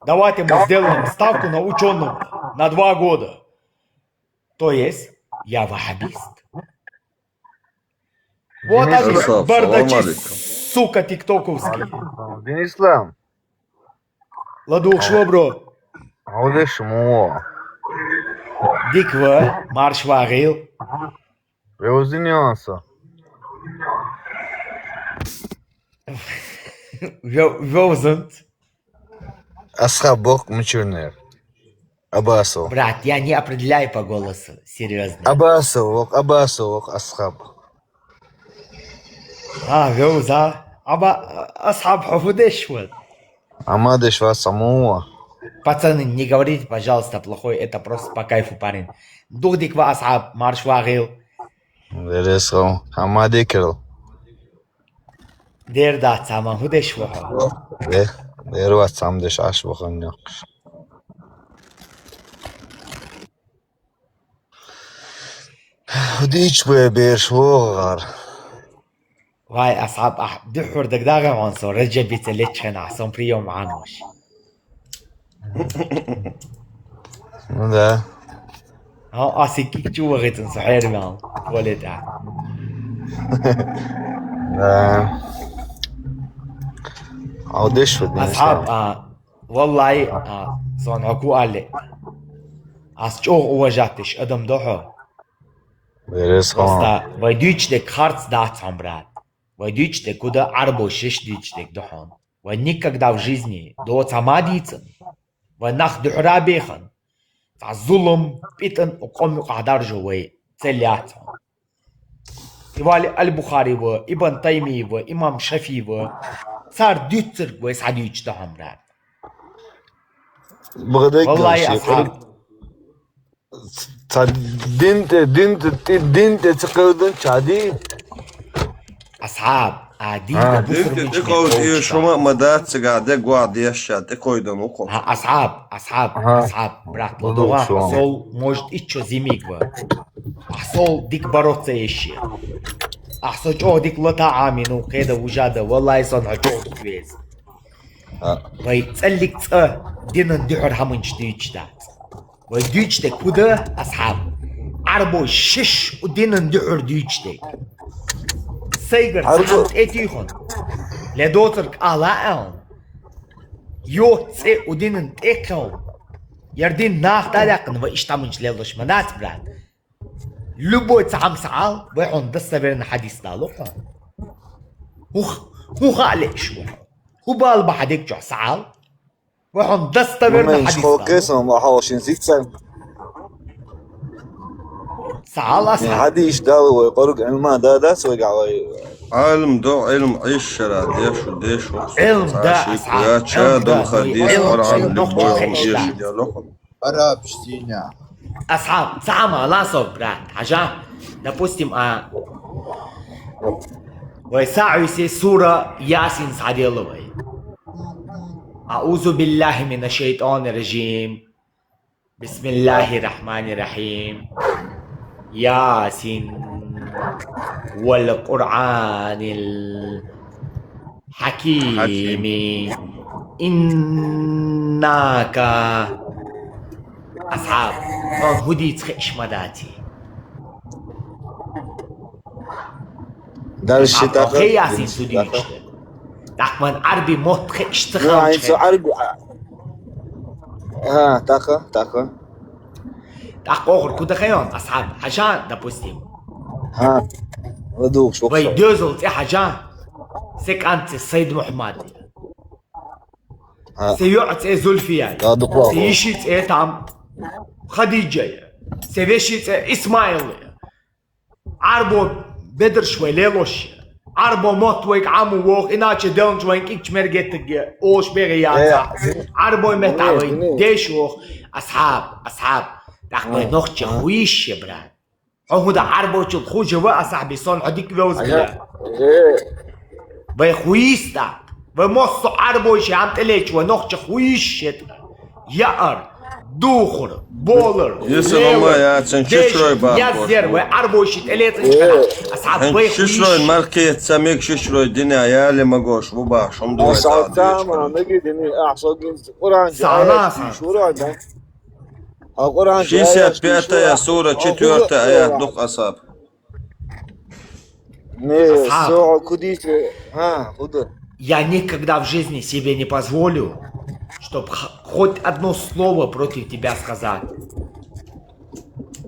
давайте мы сделаем ставку на ученого на 2 года. То есть я ваххабист. Вот Денис они, Асаф, бардачи, салам алейкум. сука, тиктоковские. Денислам, Ладух, шо, бро? Аудешмо, Диква, марш варил. Веуздинянса, Вёзант. Асхабок Мчурнер, Абасов. Брат, я не определяю по голосу, серьезно. Абасовок, Асхаб. Вёза. Асхаб хуфудеш вот. Амадеш Васамуа. Пацаны, не говорите, пожалуйста, плохой, это просто по кайфу, парень. Духдиква асхаб, марш варил. Вересхо, Амадикерл. Дерда цама, худеш вахо. Веруат самдеш Ашвахамняк. Худич Бершвогар. Вай, асхаб, духур дагдага вансо, раджабица лечхена, ахсон прием ануш. Ну да. Асики чувагитен сахермян, валита. Да. Аудеш أصحاب والله صنعكو قال لي أسجوه وجاتش أدم دوحو Просто войдучдек харц датсан, брат. Войдучдек куда арбо шештучдек дохон. Вы никогда в жизни до самадицын. Вы нах духрабехан. Зулум питан уком кадар жуэй целятсан. Ивали Аль-Бухари в, Ибн Тайми в, Имам Шафи в. Цар дюцер в садюч дохон, брат. Валлахи асхаб. دين تقودن شادي أصحاب دين دين تقود إيه شو ما مدات قاعدة قاعد يشاد تقود نوكم أصحاب брат лодога сол может ичо зимигва асол дик бороться ещё асо чо дик лота амину кеда вужада والله сон хачо твез вай цалик ца динан дихор хамынч дичта вай дичте куда أصحاب عربو شش ودينن دحر ديجتك سيجر سحبت اتيخون لدوترك آلاءهم يوتسي ودينن تيكهم يردين ناخ تلاقن واشتامنش ليلوش منات براد لبو تعم سعال ويحون دستبرن حديث دالوخا هو خالق شو هو بالبا حديك جو سعال ويحون دستبرن حديث دالوخا حديش دالو ويقولك علما دا سوي علم دو علم عيش شرا ديش علم دا يا تشادم خديث قرآن لبوي ايش ديالوكم Араб чтения. أصحاب سامع لا صوب брат حاجة допустим ويساعي سورة ياسين سعديلوي أعوذ بالله من الشيطان الرجيم بسم الله الرحمن الرحيم ياسين والقرآن الحكيم إنك أصحاب هدي تخيش مداتي دار الشتاء أخي ياسين سوديش تحمن عربي موت خيش لا تخيش عربي تاخا أخر كده خيون أصحاب حاجة допустим ودوق شو ويدوزل تي حاجة سيك أنت السيد محمد سيعطي زلفيان سيشيت تام خديجة سيشيت إسماعيل عربو بدر شوي ليلوش عربو موت ويك عمو ووخ إناچه دلن جوينك إيش مرقتك أوش بغياتا عربو متعوي ديش ووخ أصحاب داخل نوخ خويش يا براد هو ده عربو تشل خوجه بقى صاحبي صون هديك بوز براد باي خويس ده بمص عربو شي عم تليش ونوخ خويش يقر دوخر بولر يسمى يا تششروي بقى يا زير وعربو شي تليت اصحاب باي تششروي ماركيت ساميك ششروي دنيا يا اللي ما جوش وبا شم دوي القرآن 65 سورة 4 آيات دوق أصاب Я никогда в жизни себе не позволю, чтобы хоть одно слово против тебя сказать.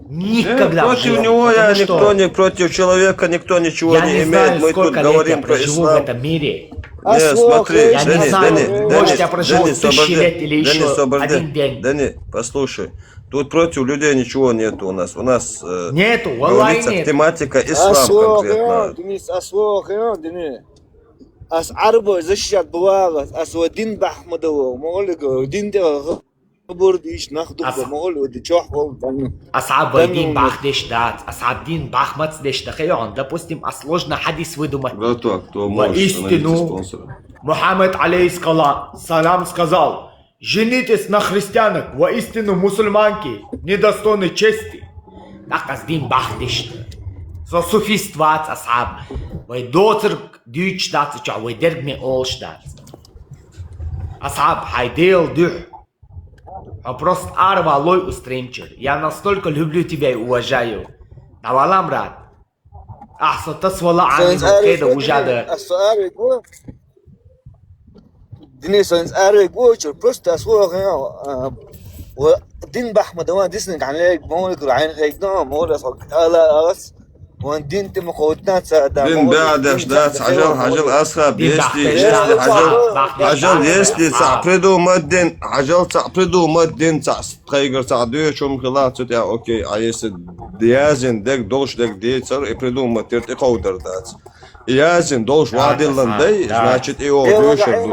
Никогда в жизни. Против него я никто не против человека, никто ничего не имеет. Мы тут говорим про ислам. В этом мире. Не, смотри, я не знаю, может я проживу 1000 лет или еще один день. Дани, послушай, тут против людей ничего нету у нас. У нас нету, валлахи нет. Тематика ислам конкретно. أس عربو زشيات بواغس أس ودين بحمدو مغلق دين ده خبر ديش ناخدو بمغل ودي تشوح قول أصعب دين بحدش دات أصعب دين بحمد دش تخيون допустим сложно حديث выдумать воистину Мухаммад алейхиссалам сказал женитесь на христианах воистину мусульманки недостойны чести так as дин бахдиш so суфистват أصحاب ويدوتر ديش دات تشع ويدرج مي أولش دات أصحاب حيديل دح просто арва лой устремчер я настолько люблю тебя и уважаю давалам брат أحسن تصولا عني كده وجاده السؤال يقول دني ساينس أري يقول просто أسوأ ودين بحمد وان ديسنك عليك مولك رعين هيك نوم مولك لا أس وان دين تم قوتنا ساعدا Дин бяда ждать, хажал асхаб, если придумать дин трейгер садую, чем хилат, окей, а если язин дек долж дек дейцер и придумать терт и ходер дать. Язин долж вадиллан дей, значит и о дюшер.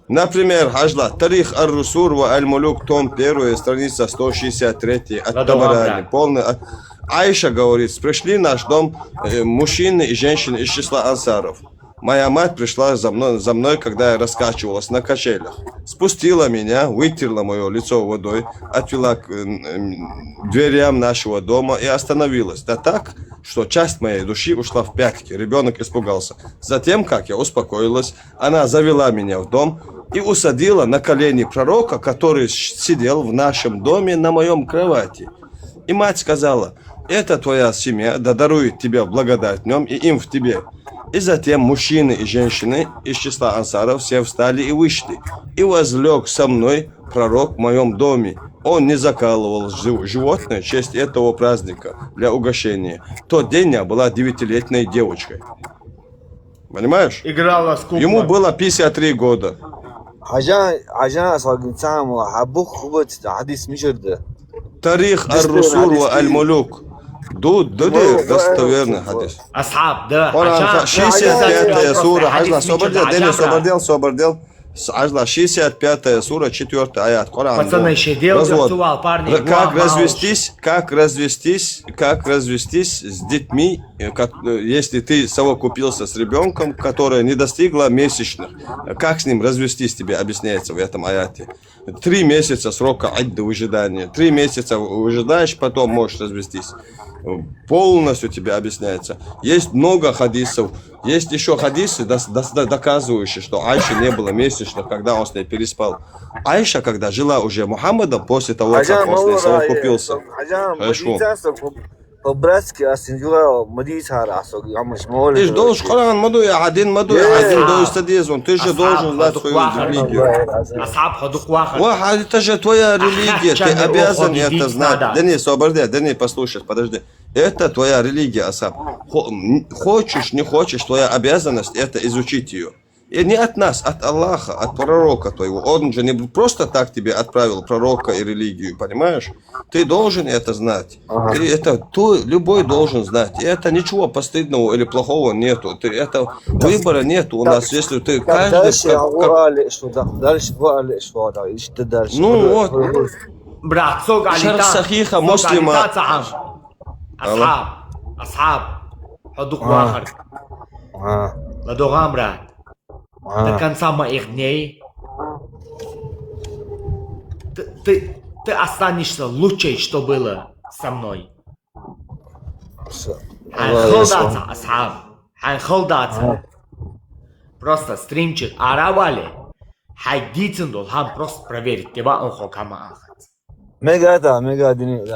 Например, Хажла, Тарих ар-Русур ва аль-Мулюк, том 1, страница 163, от Табарани, полный. Айша говорит, пришли в наш дом мужчины и женщины из числа ансаров. Моя мать пришла за мной, когда я раскачивалась на качелях. Спустила меня, вытерла мое лицо водой, отвела к дверям нашего дома и остановилась. Да так, что часть моей души ушла в пятки. Ребенок испугался. Затем, как я успокоилась, она завела меня в дом и усадила на колени пророка, который сидел в нашем доме на моем кровати. И мать сказала, это твоя семья, да дарует тебе благодать в нем и им в тебе. И затем мужчины и женщины из числа ансаров все встали и вышли. И возлег со мной пророк в моем доме. Он не закалывал животное в честь этого праздника для угощения. В тот день я была 9-летней девочкой. Понимаешь? Играла с куклой. Ему было 53 года. Тарих ар-Русур ва аль-Мулюк. Достоверный хадис. Асхаб, да. 65-я сура. Хажла, собордел. Ажла, 65-я сура, 4 аят. Коран. Пацаны, еще делал, парни. Как развестись с детьми, если ты совокупился с ребенком, который не достигла месячных. Как с ним развестись, тебе объясняется в этом аяте. 3 месяца срока адда выжидания. 3 месяца выжидаешь, потом можешь развестись. Полностью тебе объясняется. Есть много хадисов. Есть еще хадисы, доказывающие, что Айша не было месячных, когда он с ней переспал. Айша, когда жила уже Мухаммадом, после того, как он с ней совокупился. по-братски Ты же должен Коран мадуя, один до стадизм. Ты же должен знать свою религию. Это же твоя религия, ты обязан это знать. Да не, соборди, да не, послушай, подожди. Это твоя религия, Асаб. Хочешь, не хочешь, твоя обязанность это изучить ее. И не от нас, от Аллаха, от пророка твоего. Он же не просто так тебе отправил пророка и религию, понимаешь? Ты должен это знать. Любой должен знать. И это ничего постыдного или плохого нету. Это выбора нету у нас, если ты каждый... Ну вот. Брат, сок Шар сахиха муслима. أصحاب حدوق واخر لدوغام брат. До конца моих дней ты останешься лучшей, что было со мной. Ханхолдаться, асхаб. Ханхолдаться. Просто стримчик арабали. Хайдицин дол хам просто проверить тебя он хокама ахат. Мега дини.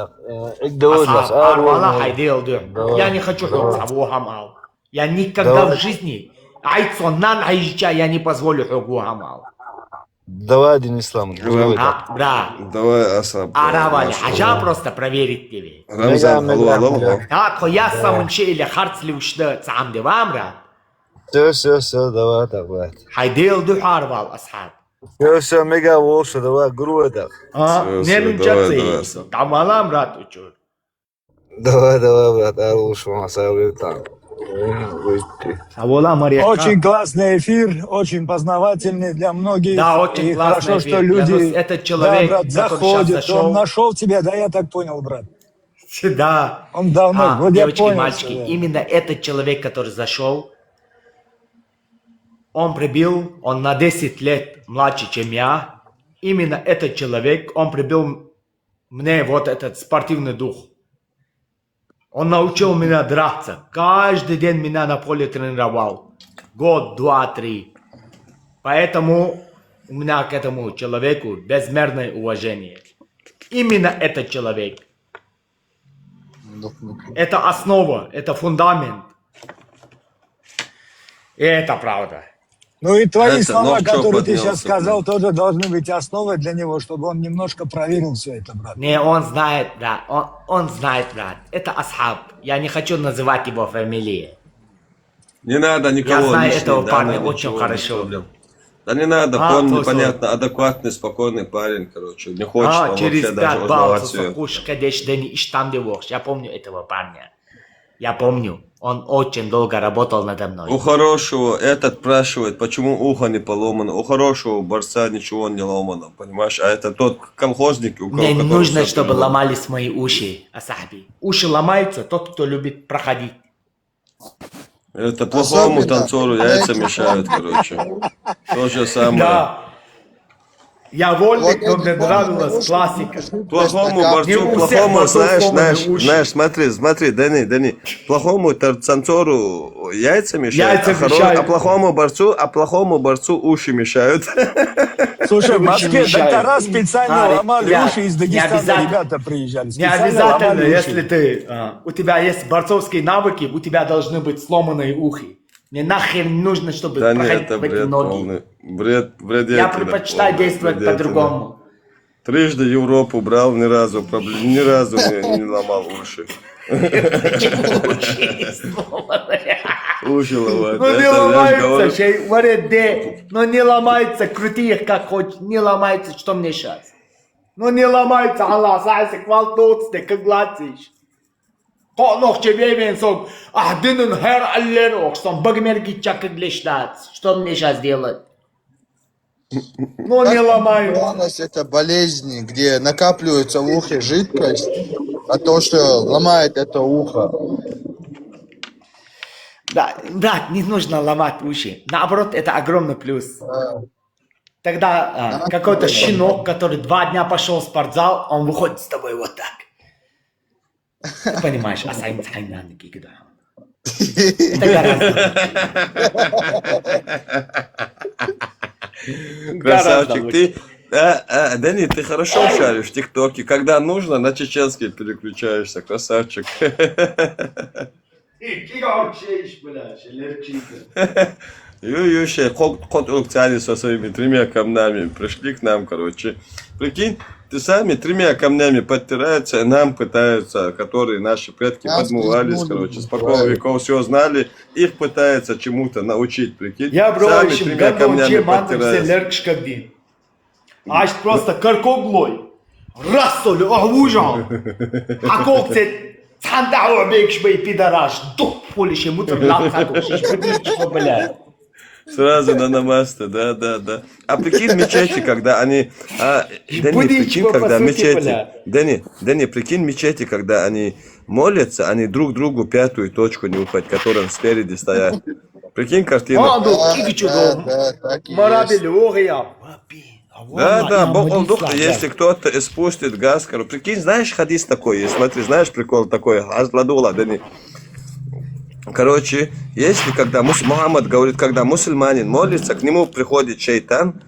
Арвала хайдел дю. Я не хочу, чтобы Сабу хамал. Я никогда в жизни Айцоннан Айча я не позволю Хугу хамал. Давай один ислам. Брат. Давай Асаб. Арабали. Хача просто проверить тебе. Рамзан, алло. Так, я сам или харцли ушда цам девам, брат. Все, давай так, брат. Хайдел дю харвал, асхаб. Все, мега волша, давай, гру это. Не нунчатся. Камалам, брат, учу. Давай, брат, лучше масавы там. Очень классный эфир, очень познавательный для многих. Да, очень и классный хорошо, эфир. что люди, этот человек, да, брат, заходит, зашел. он нашел тебя, да, я так понял, брат. Да. Он давно, вот девочки, я понял, мальчики, да. именно этот человек, который зашел, он прибил, он на 10 лет младше, чем я. Именно этот человек, он прибил мне вот этот спортивный дух. Он научил меня драться. Каждый день меня на поле тренировал. Год, 2, 3. Поэтому у меня к этому человеку безмерное уважение. Именно этот человек. Это основа, это фундамент. И это правда. Ну и твои Это, слова, но в чё которые ты сейчас поднялся, сказал, тоже должны быть основой для него, чтобы он немножко проверил все это, брат. Не, он знает, брат. Он знает, брат. Это Асхаб. Я не хочу называть его фамилией. Не надо никого Я знаю лишних, этого да, парня ничего, очень без хорошо. проблем. Да не надо, А, он слушай. непонятно, адекватный, спокойный парень, короче. Не хочет он Через вообще даже 5 узнавать баллов все. Сахуш Кадеш Дени Иштамдевош. Я помню этого парня. Я помню. Он очень долго работал надо мной. У хорошего этот спрашивает, почему ухо не поломано. У хорошего борца ничего не ломано, понимаешь? А это тот колхозник, у Мне не которого нужно, всё чтобы переломано. ломались мои уши, Асахби. Уши ломаются тот, кто любит проходить. Это плохому Особенно танцору яйца мешают, короче. То же самое. Да. Я вольник, Вот но эти мне нравилась уши, классика. Плохому Не борцу, у всех плохому, борцов знаешь, сломаны уши. знаешь, смотри, Дани, плохому танцору яйца мешают, Яйца мешают. а плохому борцу уши мешают. Слушай, в Очень Москве мешает. доктора специально ломали ребят, уши, из не Дагестана обязательно. ребята приезжали. Не Специально обязательно, ломали уши. если ты, у тебя есть борцовские навыки, у тебя должны быть сломанные ухи. Мне нахер не нужно, чтобы Да нет, проходить это в эти бред ноги. полный. Бред. Я предпочитаю действовать по-другому. Трижды Европу брал, ни разу не ломал уши. Уши ломать. Ну не это, я же ломается, говорю, шей, говорит, де. Ну не ломается, крути их как хочешь. Не ломается, что мне сейчас? Ну не ломается, Аллах, сайся, квалтоцте, как гладцишь. Конох тебе венсок, ахдинен хер аллерох, что багмерги чакаглештат. Что мне сейчас делать? Ну не ломаю. Склонность — это болезни, где накапливается в ухе жидкость, а то, что ломает это ухо. Да, брат, не нужно ломать уши. Наоборот, это огромный плюс. Тогда какой-то щенок, который 2 дня пошел в спортзал, он выходит с тобой вот так. Ты понимаешь, асайм тайнан гигда. Это гораздо Красавчик, лучше. ты, Дани, ты хорошо шаришь в ТикТоке. Когда нужно, на чеченский переключаешься, красавчик. Юющие кот тяли со своими 3 камнями пришли к нам, короче. Прикинь, ты сами 3 камнями подтираются, и нам пытаются, которые наши предки Нас подмывались, придумали, короче, с правильно. веков все знали, их пытаются чему-то научить, прикинь. Я Сами броищем 3 году камнями чем все подтираются. леркшкагди. Аж просто каркоглой. Рассоль, ужал. А когте цандау бекшбей пидораш. Дух полище мутр лапсаку. Блядь. Сразу на намасте, да. А прикинь, мечети, когда они... Дани, прикинь, когда мечети... Дани, прикинь, мечети, когда они молятся, они друг другу 5-ю точку не уходят, которые спереди стоят. Прикинь картину. Да, Бог дух, если кто-то спустит газ, прикинь, знаешь, хадис такой есть, смотри, знаешь прикол такой, азладула, Дани. Короче, если когда Мухаммад говорит, когда мусульманин молится, к нему приходит шейтан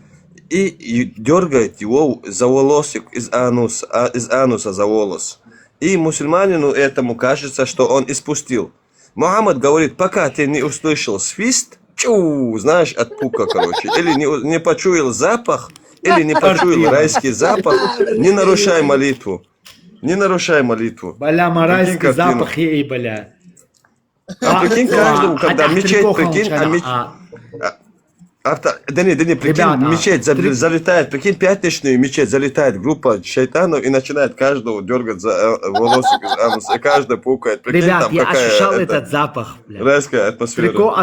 и дергает его за волосик из ануса за волос. И мусульманину этому кажется, что он испустил. Мухаммад говорит, пока ты не услышал свист, знаешь, от пука, короче, или не почуял запах, или не почуял райский запах, не нарушай молитву. Не нарушай молитву. Бля, марайский запах ей, бля. А прикинь, каждому, когда мечеть, прикинь, Дани, прикинь, мечеть залетает, прикинь, пятничную мечеть залетает группа шайтанов и начинает каждого дергать за волосик из ануса, и каждый пукает. Прикинь, Ребят, там я какая ощущал этот запах, бля. Райская атмосфера. Трико,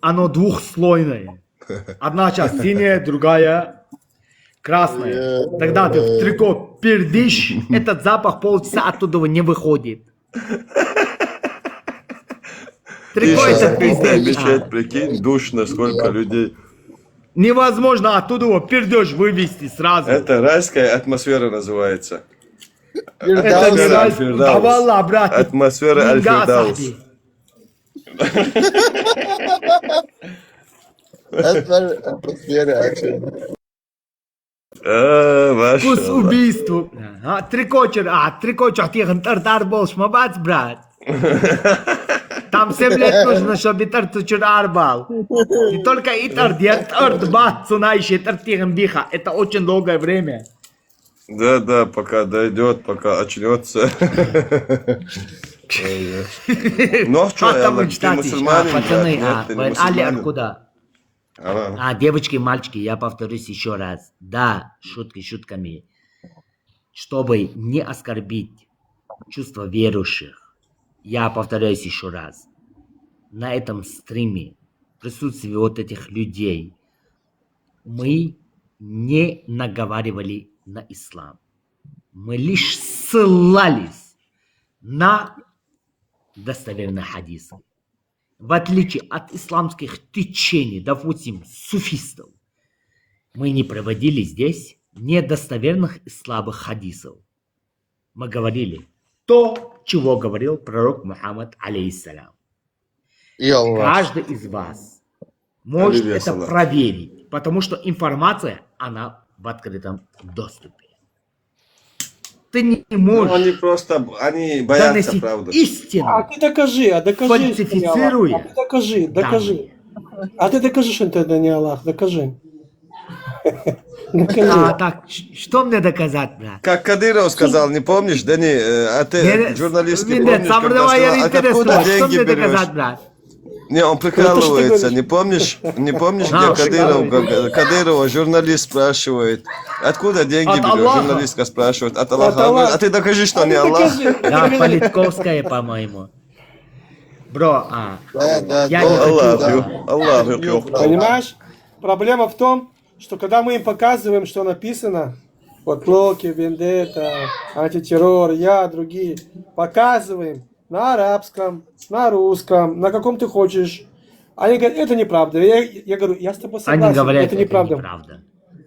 оно двухслойное. Одна часть синяя, другая красная. Тогда ты в трико пердишь, этот запах полчаса оттуда не выходит. Трико это пиздец. Мечеть, прикинь, душно, сколько людей. Невозможно оттуда пердеж вывести сразу. Это райская атмосфера называется. Это не раз. Да валла, брат. Атмосфера Аль-Фирдаус. Вкус убийства. Трикочер, трикочер, тихо, тартар больше, мабац, брат. Там 7 лет нужно, чтобы итар тучурар был. Не только итар, итар 2 цунающий, итар тигамбиха. Это очень долгое время. Да, пока дойдет, пока очнется. Ну, а что, ты мусульманин? Пацаны, Нет, ты не Али мусульманин. откуда? Ага. Девочки, мальчики, я повторюсь еще раз. Да, шутки шутками. Чтобы не оскорбить чувства верующих, я повторяюсь еще раз. На этом стриме, в присутствии вот этих людей, мы не наговаривали на ислам. Мы лишь ссылались на достоверные хадисы. В отличие от исламских течений, допустим, суфистов, мы не проводили здесь недостоверных и слабых хадисов. Мы говорили то, чего говорил пророк Мухаммад, алейхиссалям. Каждый из вас может это проверить, потому что информация, она в открытом доступе. Ты не можешь Они боятся, доносить правда. истину, А ты докажи, фальсифицируя. А ты докажи. А ты докажи, что это не Аллах, докажи. Так, что мне доказать, брат? Как Кадыров сказал, не помнишь, да не, а ты журналистский помнишь, Сам когда давай, сказал, я а откуда интересуюсь, что деньги мне берешь? доказать, брат? Не, он прикалывается, не помнишь, где Кадырова журналист спрашивает, откуда деньги берешь? Журналистка спрашивает, от Аллаха. Он говорит, а ты докажи, что не Аллах. Да, Политковская, по-моему. Бро, я Аллах. Понимаешь? Проблема в том, что когда мы им показываем, что написано, вот Локи, Вендетта, антитеррор, я, другие, показываем на арабском, на русском, на каком ты хочешь. Они говорят, это неправда. Я говорю, я с тобой согласен, Они говорят, это неправда.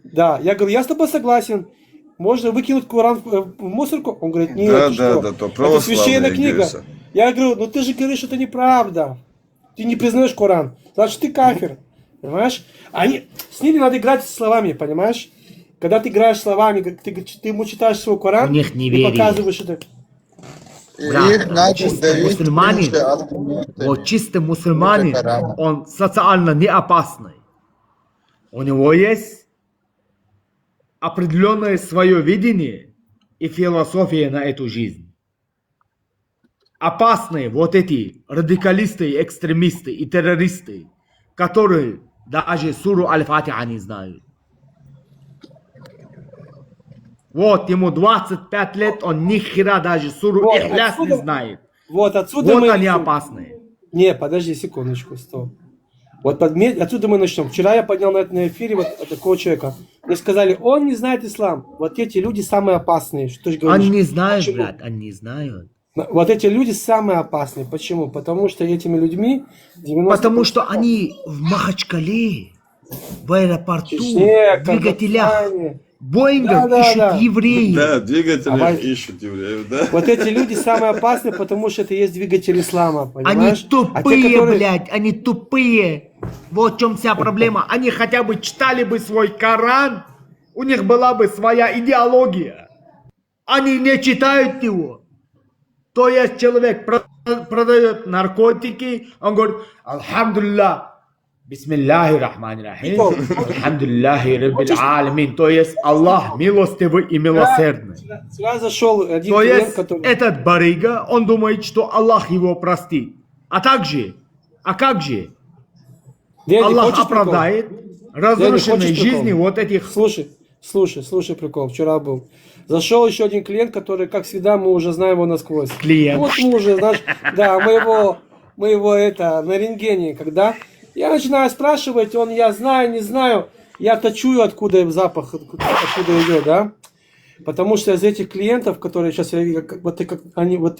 Да, я говорю, я с тобой согласен. Можно выкинуть Коран в мусорку? Он говорит, нет, это священная книга. Я говорю, ну ты же говоришь, что это неправда. Ты не признаешь Коран. Значит, ты кафир. Понимаешь? С ними надо играть словами, понимаешь? Когда ты играешь словами, ты ему читаешь свой Коран, у них и неверие. показываешь это. Чистый мусульманин, вот чистый мусульманин, он социально не опасный. У него есть определенное свое видение и философия на эту жизнь. Опасные вот эти радикалисты, экстремисты и террористы, которые даже суру Аль-Фатиха не знают. Вот ему 25 лет, он ни хера даже суру Ихляс не знает. Вот отсюда вот мы... они опасные. Не, подожди секундочку, стоп. Вот отсюда мы начнем. Вчера я поднял на эфире вот такого человека. Мне сказали, он не знает ислам. Вот эти люди самые опасные. Что ты говоришь? Они не знают, почему? брат, они не знают. Вот эти люди самые опасные. Почему? Потому что этими людьми... 90%... Потому что они в Махачкале, в аэропорту, Чечне, в двигателях Боингов ищут евреев. Да, двигатели ищут евреев, да. Вот эти люди самые опасные, потому что это есть двигатель ислама, понимаешь? Они тупые, блядь, они тупые. Вот в чем вся проблема. Они хотя бы читали бы свой Коран, у них была бы своя идеология. Они не читают его. То есть человек продает наркотики, он говорит, Алхамдулилlah, Бисмиллахи рахмани рахим, Алхамдулиллахи раббил аламин. То есть Аллах милостивый и милосердный. Сюда зашел один то клиент, есть который... этот барыга, он думает, что Аллах его простит. А как же? Дядя, Аллах оправдает разрушенные жизни вот этих... Слушай, прикол, вчера был. Зашел еще один клиент, который, как всегда, мы уже знаем его насквозь. Клиент. Вот мы уже, знаешь, да, мы его на рентгене, когда... Я начинаю спрашивать, я знаю, не знаю, я-то чую, откуда запах, откуда идет, да? Потому что из этих клиентов, которые сейчас,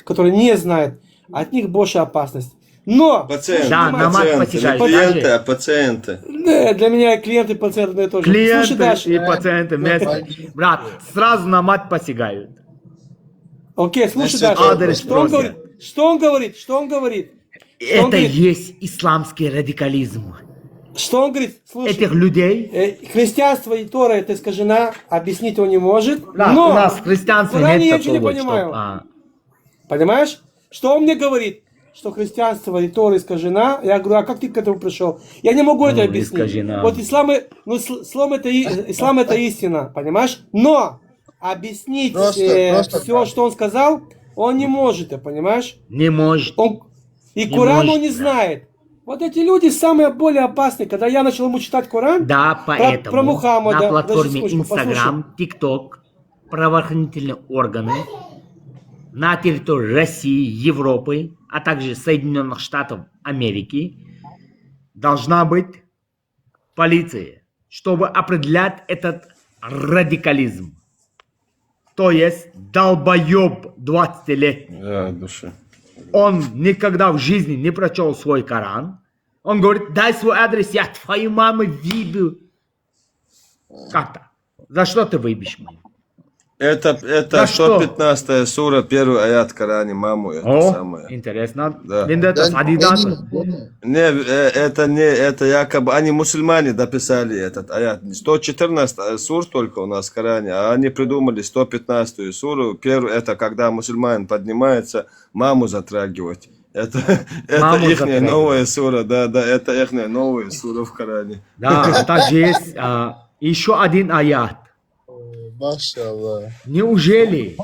которые не знают, от них больше опасность. Но... Пациенты, да, не пациенты. Да, для меня клиенты и пациенты тоже. Клиенты и пациенты вместе. Брат, сразу на мать посягают. Окей, слушай дальше. Что он говорит? Это есть исламский радикализм. Что он говорит? Слушай, этих людей. Христианство и Тора это искажено, объяснить он не может. Да, но у нас христианство нет нет я такого, ничего не понимаю. Что... Понимаешь? Что он мне говорит? что христианство и Тора искажена. Я говорю, а как ты к этому пришел? Я не могу это объяснить. Искажена. Вот ислам это истина, понимаешь? Но объяснить все, что он сказал, он не может, ты понимаешь? Не может. И Коран он не знает. Вот эти люди самые более опасные. Когда я начал ему читать Коран, Да, поэтому про Мухаммада, на платформе подожди, Instagram, TikTok, правоохранительные органы на территории России, Европы, а также Соединенных Штатов Америки должна быть полиция, чтобы определять этот радикализм. То есть долбоеб 20-летний. Да, душа. Он никогда в жизни не прочел свой Коран. Он говорит, дай свой адрес, я твою маму выбью. Как так? За что ты выбьешь мою? Это 115 сура, первый аят Коране, маму. Это самое. Интересно. Да. Не, это якобы они мусульмане дописали этот аят. 114 сур только у нас в Коране, а они придумали 115 суру. Первый это когда мусульманин поднимается, маму затрагивать. Это их новая сура, да, это их новая сура в Коране. Да, а также есть еще один аят. Машаллах. Неужели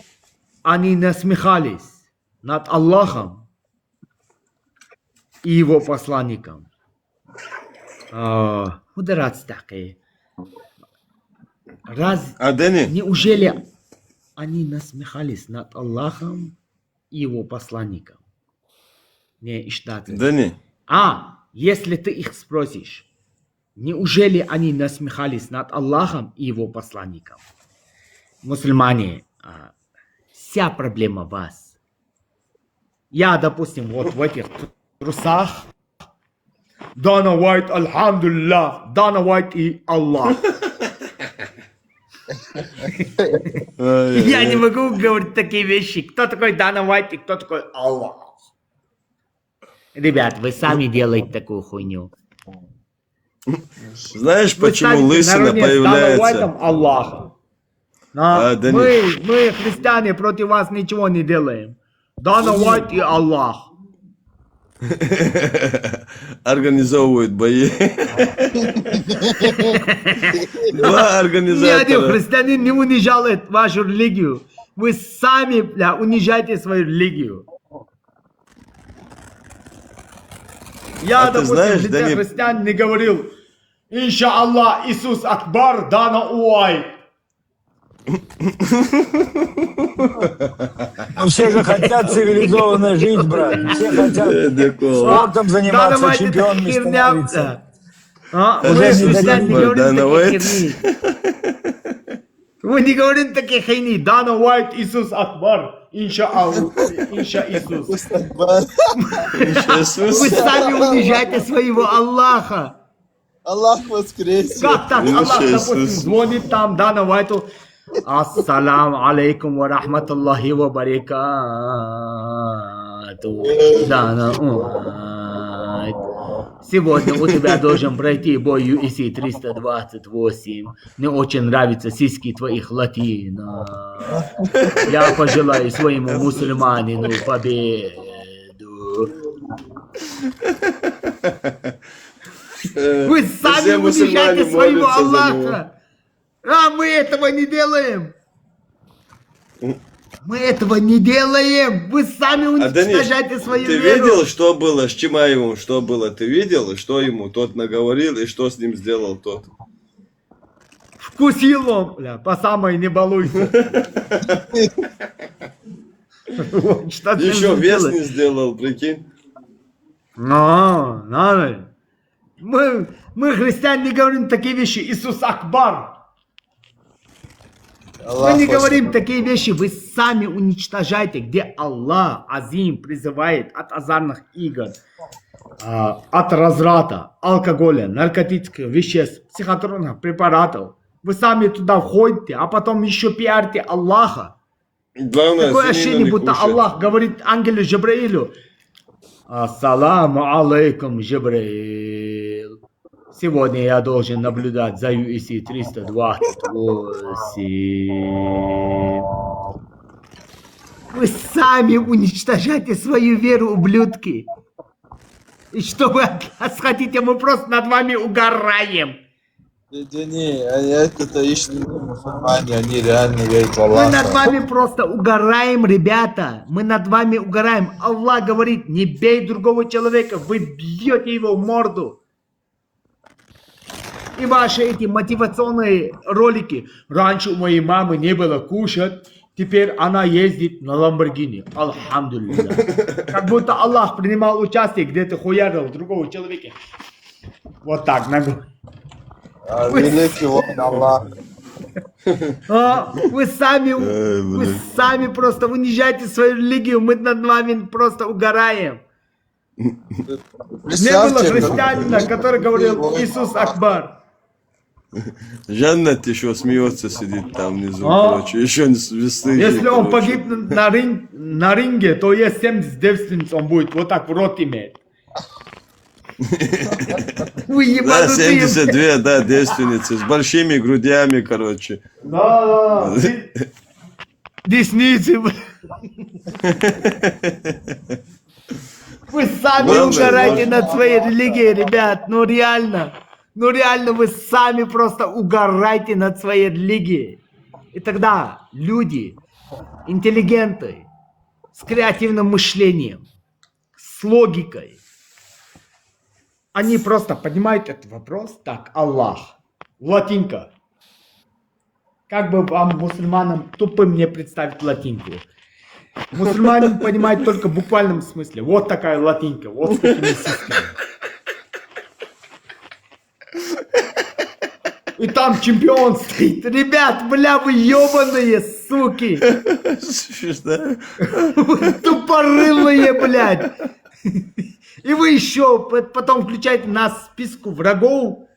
они насмехались над Аллахом и его посланником? Мудрец такой. Неужели они насмехались над Аллахом и его посланником? Не, иштаты. Если ты их спросишь, неужели они насмехались над Аллахом и его посланником? Мусульмане, вся проблема в вас. Я, допустим, вот в этих трусах. Дана Уайт, альхамдулилlah, Дана Уайт и Аллах. Я не могу говорить такие вещи. Кто такой Дана Уайт и кто такой Аллах? Ребят, вы сами делаете такую хуйню. Знаешь, почему лысина появляется? Аллаха. Мы, христиане, против вас ничего не делаем. Дана Уайт и Аллах. Организовывают бои. Два организатора. Ни один христианин не унижает вашу религию. Вы сами, унижаете свою религию. Я, допустим, для христиан не говорил, инша Аллах, Иисус Акбар, Дана Уайт. Ну, все же хотят цивилизованно жить, брат. Все хотят спортом заниматься, чемпионами становиться. Мы христиане не говорим такие херни. Мы не говорим такие херни. Дана Уайт, Иисус Акбар. Инша Аллах, инша Иисус. Вы сами унижаете своего Аллаха. Аллах воскресе. Как так? Аллах, допустим, звонит там Дана Уайту. Ассаламу алейкум ва рахматуллахи ва баракату. Дана Уайт. Сегодня у тебя должен пройти бой UFC 328. Мне очень нравятся сиськи твоих латино. Я пожелаю своему мусульманину победу. Вы сами унижаете своего Аллаха. А мы этого не делаем. Мы этого не делаем. Вы сами уничтожаете свою ты веру. Видел, что было с Чимаевым, что было? Ты видел, и что ему тот наговорил, и что с ним сделал тот? Вкусил он, бля, по самой не балуйся. Еще вес не сделал, прикинь. Надо. Мы, христиане, не говорим такие вещи. Иисус Акбар. Мы не говорим такие вещи. Вы сами уничтожаете, где Аллах Азим призывает от азартных игр, от разврата, алкоголя, наркотических веществ, психотропных препаратов. Вы сами туда входите, а потом еще пиарите Аллаха. Главное, такое ощущение, будто Аллах говорит ангелу Джабраилю: Ассаламу алейкум, Джабраил. Сегодня я должен наблюдать за UFC 328. Вы Вы сами уничтожаете свою веру, ублюдки. И что вы от нас хотите? Мы просто над вами угораем. Не, это истинные мусульмане, они реально верят в Аллаха. Мы над вами просто угораем, ребята. Мы над вами угораем. Аллах говорит, не бей другого человека. Вы бьете его в морду. И ваши эти мотивационные ролики. Раньше у моей мамы не было кушать. Теперь она ездит на Ламборгини. Алхамдулилля. Как будто Аллах принимал участие, где-то хуярил другого человека. Вот так, ногой. Великий воин Аллах. Вы сами просто унижаете свою религию. Мы над вами просто угораем. Не было христианина, который говорил Иисус Акбар. Жаннат еще смеется, сидит там внизу, короче, еще не весны. Если он погиб на ринге, то есть 70 девственниц он будет вот так в рот иметь. Да, 72, да, девственницы, с большими грудями, короче. Да, десницы. Вы сами угораете над своей религией, ребят, ну реально. Ну реально вы сами просто угораете над своей религией. И тогда люди, интеллигенты, с креативным мышлением, с логикой, они просто поднимают этот вопрос, так, Аллах, латинка. Как бы вам, мусульманам, тупым не представить латинку. Мусульмане понимают только в буквальном смысле. Вот такая латинка, вот с такими сиськами. И там чемпион стоит. Ребят, бля, вы ебаные, суки. Вы тупорылые, блядь. И вы еще потом включаете нас в списку врагов.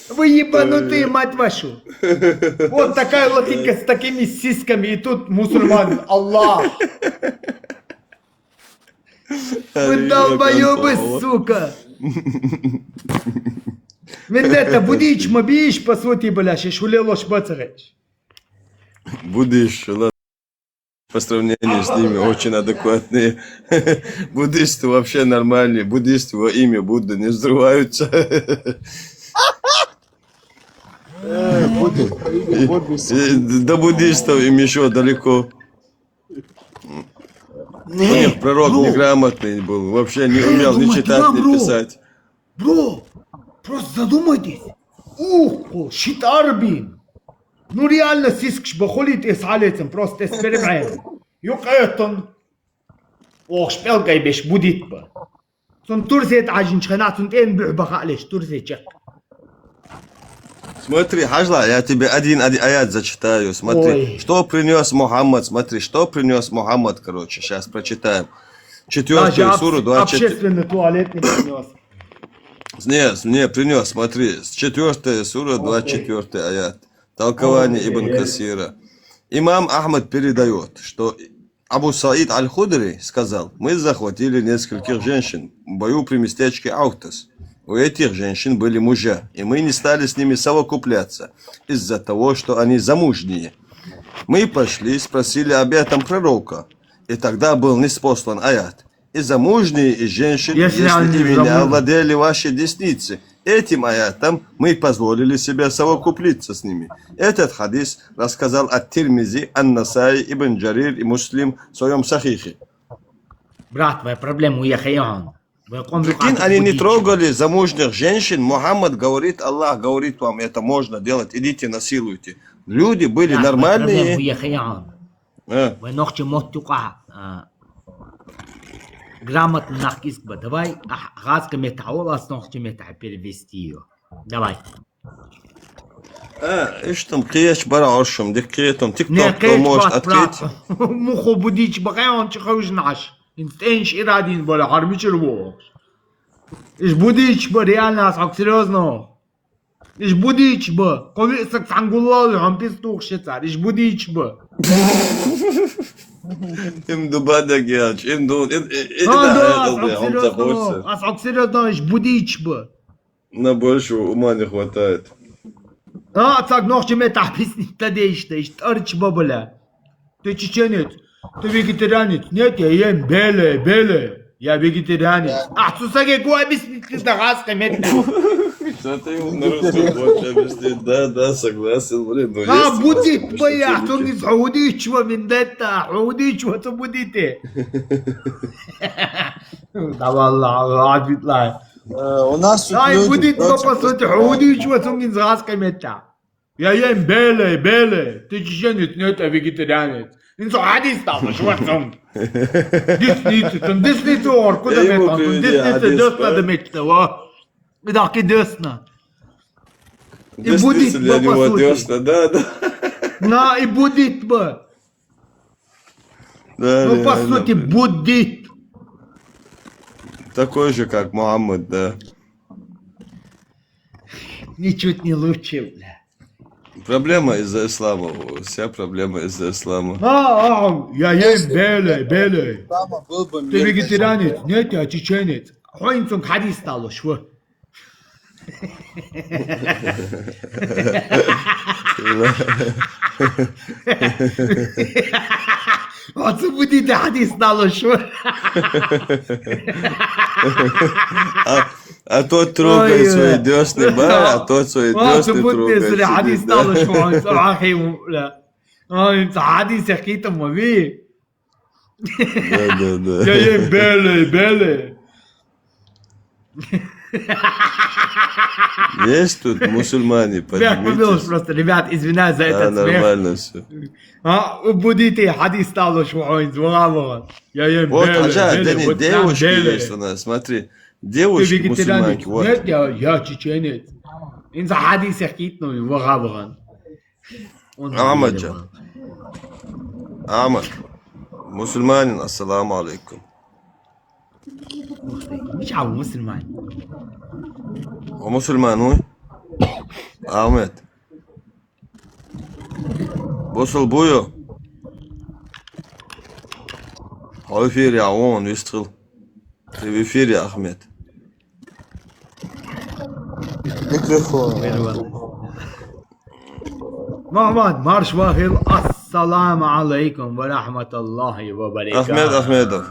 Вы ебанутые, мать вашу. Вот такая латинка с такими сиськами. И тут мусульман. Аллах. Вы долбоебы, сука. Вендетта, будешь, мобишь, по сути, бля, шешулелош бацареч. Будешь, по сравнению с ними очень адекватные. Буддисты вообще нормальные. Буддисты во имя Будды не взрываются. До буддистов им еще далеко. У них пророк неграмотный был. Вообще не умел ни читать, ни писать. Бро, просто задумайтесь. Ух, шитарбин. Ну реально сискш бахолит и салецем, просто эсперимент. Юкайтон. Ох, шпелкай беш будит ба. Сон турзет ажин чханат сон тен бахалеш турзечек. Смотри, Хажла, я тебе один аят зачитаю. Смотри, Ой. что принес Мухаммад. Смотри, что принес Мухаммад, короче. Сейчас прочитаем. 4 суру, 24. Общественный туалет не принес. Не, принес, смотри. 4 сура, 24 аят. Толкование Ибн Касира. Имам Ахмад передает, что Абу Саид Аль-Худри сказал: мы захватили нескольких женщин в бою при местечке Аутас. У этих женщин были мужья, и мы не стали с ними совокупляться из-за того, что они замужние. Мы пошли, спросили об этом пророка, и тогда был ниспослан аят. И замужние, и женщины, если ими не овладели ваши десницы, этим аятом мы позволили себе совокуплиться с ними. Этот хадис рассказал ат-Тирмизи, ан-Насаи, Ибн Джарир и Муслим в своем сахихе. Брат, твоя проблема уехала. Прикинь, они не трогали замужних женщин. Мухаммад говорит, Аллах говорит вам, это можно делать, идите насилуйте. Люди были нормальные. Грамотно нахискба. Давай, газка метаол, основки мета перевести ее. Давай. Ишь там, кеш барашем, декретом, тикток, кто может открыть. Муху будич багаон чихауж наш. Инстенш ирадин боля, армичер вокс. Иш будич ба реально асак серьезно. Иш будич ба. Коли сак сангулал, он пистух шецар. Иш будич ба. Им дубада гяч, им ду... Асак серьезно, иш будич ба. На больше ума не хватает. Сак нохче мета писни тадеишта, иш тарч ба боля. Ты чеченец. Ты вегетарианец? Нет, я ем белое. Я вегетарианец. А, сусаге, го объяснить, ты догадка, Что-то ему на русском больше объяснить. Да, согласен, блин. Ну, А, есть будет возможность, моя, что кто не саудич, чего вендетта, саудич, вот то будете. Да, валла, абитлай. У нас тут Да, и люди будет, но против по сути, саудич, вот то не догадка, мета. Я ем белое. Ты чеченец, нет, я вегетарианец. Инсо хадис стал, шварцом. Десница ор, куда метан? Десница десна да мечта, во. Видаки десна. И будет Десница для бы, по него сути. десна, да. На, и будет бы. Да, Ну, по реально, сути, блин. будет. Такой же, как Мухаммад, да. Ничуть не лучше, бля. Проблема из-за ислама. Вся проблема из-за ислама. Я ем белое. Там был бы Ты мир. вегетарианец? Нет, я чеченец. Хоинцом хадис стало, шво. Вот будет хадис стало, шво. А тот трогает свои десны, а тот свои десны трогает. حديث сидит, да. طال شوي صراحة لا انت حديث حكيته ما بيه Да. يا белый Есть тут мусульмане, Ребят, побилось поднимитесь. просто, ребят, извиняюсь за Да, этот смех. нормально все. Будете حديث طال شوي زغامة я ем Вот, белый, Аджа, да белый, не, вот там девушки белый. есть у нас, смотри. Ты Девушки вегетарианец? мусульманки, вот. Нет, я чеченец. انت حديث حكيته وغابغان Амаджа. Амад. Мусульманин, ассаламу алейкум. مش عاو مسلمان O Müslüman mı? Ahmet. Bosol buju. В эфире, а он выстрел. Ты в эфире, Ахмед. محمد مارش واخل السلام عليكم ورحمة الله وبركاته Ахмед Ахмедов.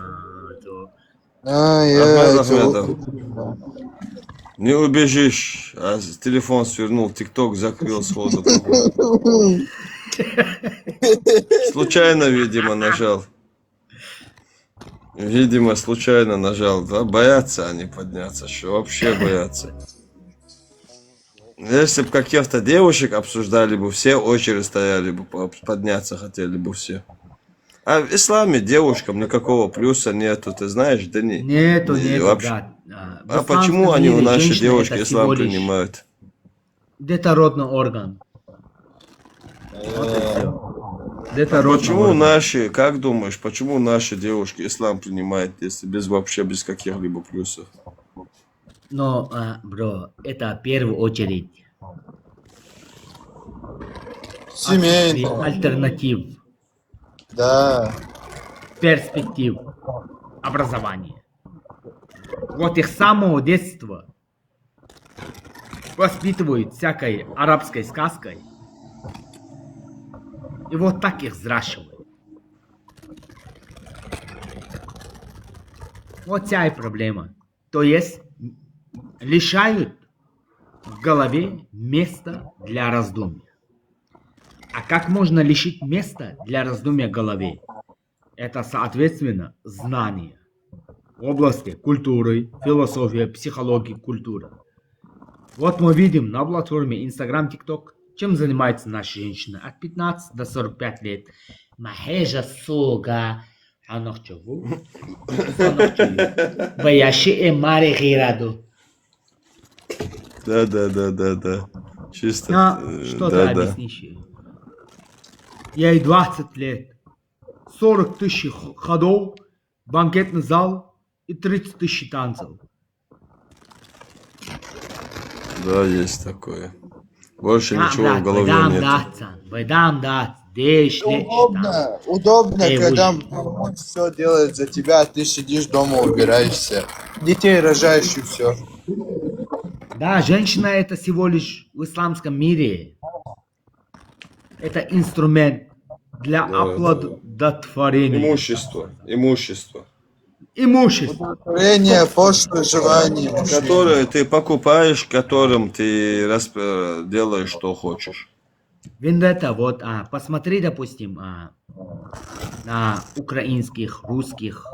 Я Ахмедов. Не убежишь. А телефон свернул, ТикТок закрыл сходу. Случайно, видимо, нажал. Видимо, случайно нажал. Да? Боятся они подняться, что вообще боятся. Если бы каких-то девушек обсуждали бы, все очередь стояли бы, подняться хотели бы все. А в исламе девушкам никакого плюса нету, ты знаешь, да не. Нету, вообще. да. А почему они у наши девушки ислам принимают? Детородный орган. Вот и все. Детородный Почему орган. наши, как думаешь, почему наши девушки ислам принимают, если вообще без каких-либо плюсов? Но, бро, это в первую очередь Семейный. альтернатив, Да. перспектив, образования. Вот их с самого детства воспитывают всякой арабской сказкой. И вот так их взращивают. Вот вся и проблема. То есть лишают в голове места для раздумья. А как можно лишить места для раздумья в голове? Это, соответственно, знания в области культуры, философии, психологии, культуры. Вот мы видим на платформе Instagram, TikTok, чем занимаются наши женщины от 15 до 45 лет. Махежа суга, анохчеву, баяши эмари хираду. Да. Чисто. Что ты объяснишь ей? Ей 20 лет, 40 тысяч ходов, банкетный зал и 30 тысяч танцев. Да, есть такое. Больше ничего в голове нет. Удобно, когда муж все делает за тебя, а ты сидишь дома, убираешься. Детей рожаешь и все. Да, женщина это всего лишь в исламском мире. Это инструмент для Удовлетворение. Имущество. Имущество. Удовлетворение пошлых желаний. Которые ты покупаешь, которым ты делаешь, что хочешь. Вендетта, вот, посмотри, допустим, на украинских, русских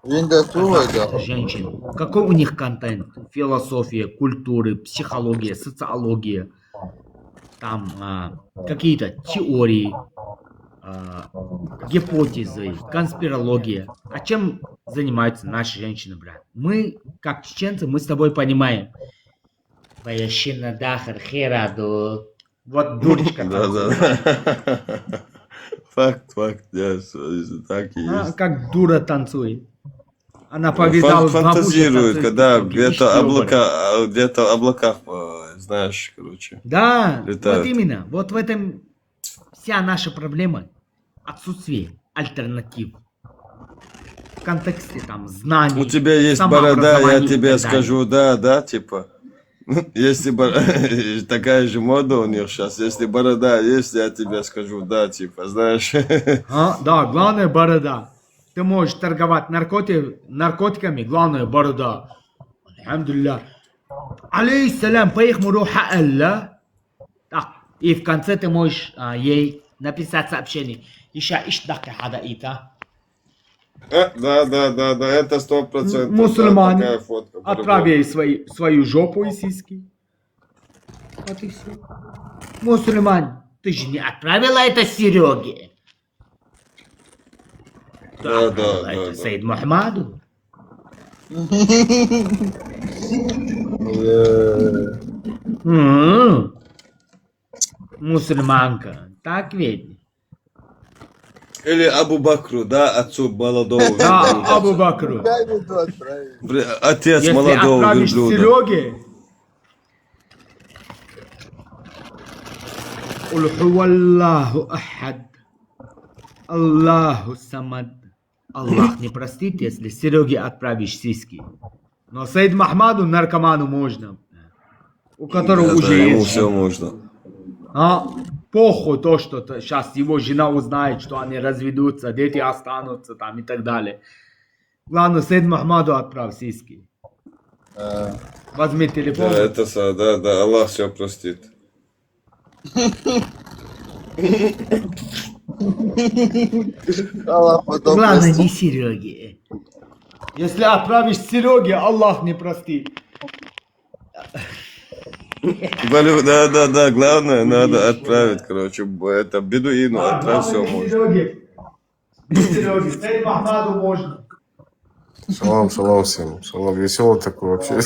женщин. Какой у них контент? Философия, культуры, психология, социология. Там какие-то теории, гипотезы, конспирология. А чем занимаются наши женщины, брат? Мы, как чеченцы, мы с тобой понимаем. Баящина дахар хераду. Вот дурочка. Да. Факт, так и есть. Как дура танцует. Она повидала фантазирует, когда где-то в облаках, знаешь, короче. Да, летают. вот именно. Вот в этом вся наша проблема. Отсутствие альтернатив. В контексте там знаний. У тебя есть борода, я тебе скажу, да, типа. Если такая же мода у них сейчас, если борода есть, я тебе скажу, да, типа, знаешь. Да, главное борода. Ты можешь торговать наркотиками, главное борода. Алхамдулилля. Алейхиссалям, поехали руха Аллах. Так, и в конце ты можешь ей написать сообщение. Иша ишдака хада ита. Да, это 100%. Мусульмане, такая фотка, отправь ей свою жопу и сиськи. Вот и все. Мусульман, ты же не отправила это Сереге? Да. Это Саид Мухаммаду. Мусульманка, так ведь? Или Абу Бакру, да, отцу молодого верблюда. Да, Абу Бакру. Отец Если молодого отправишь верблюда. Сереге, Куль хуаллаху ахад, Аллаху самад. Аллах не простит, если Сереге отправишь сиськи. Но Саид Махмаду, наркоману, можно. У которого уже ему есть. все можно. Похуй то, что сейчас его жена узнает, что они разведутся, дети останутся там и так далее. Главное, Саид Махмаду отправь сиськи. Возьми телефон. Да, Аллах все простит. Главное, не Сереге. Если отправишь Сереге, Аллах не простит. Да, главное, надо отправить, короче, это бедуину, отправь, все можно. Сереге, Саид Махмаду можно. Шалом всем. Шалом, весело такой вообще.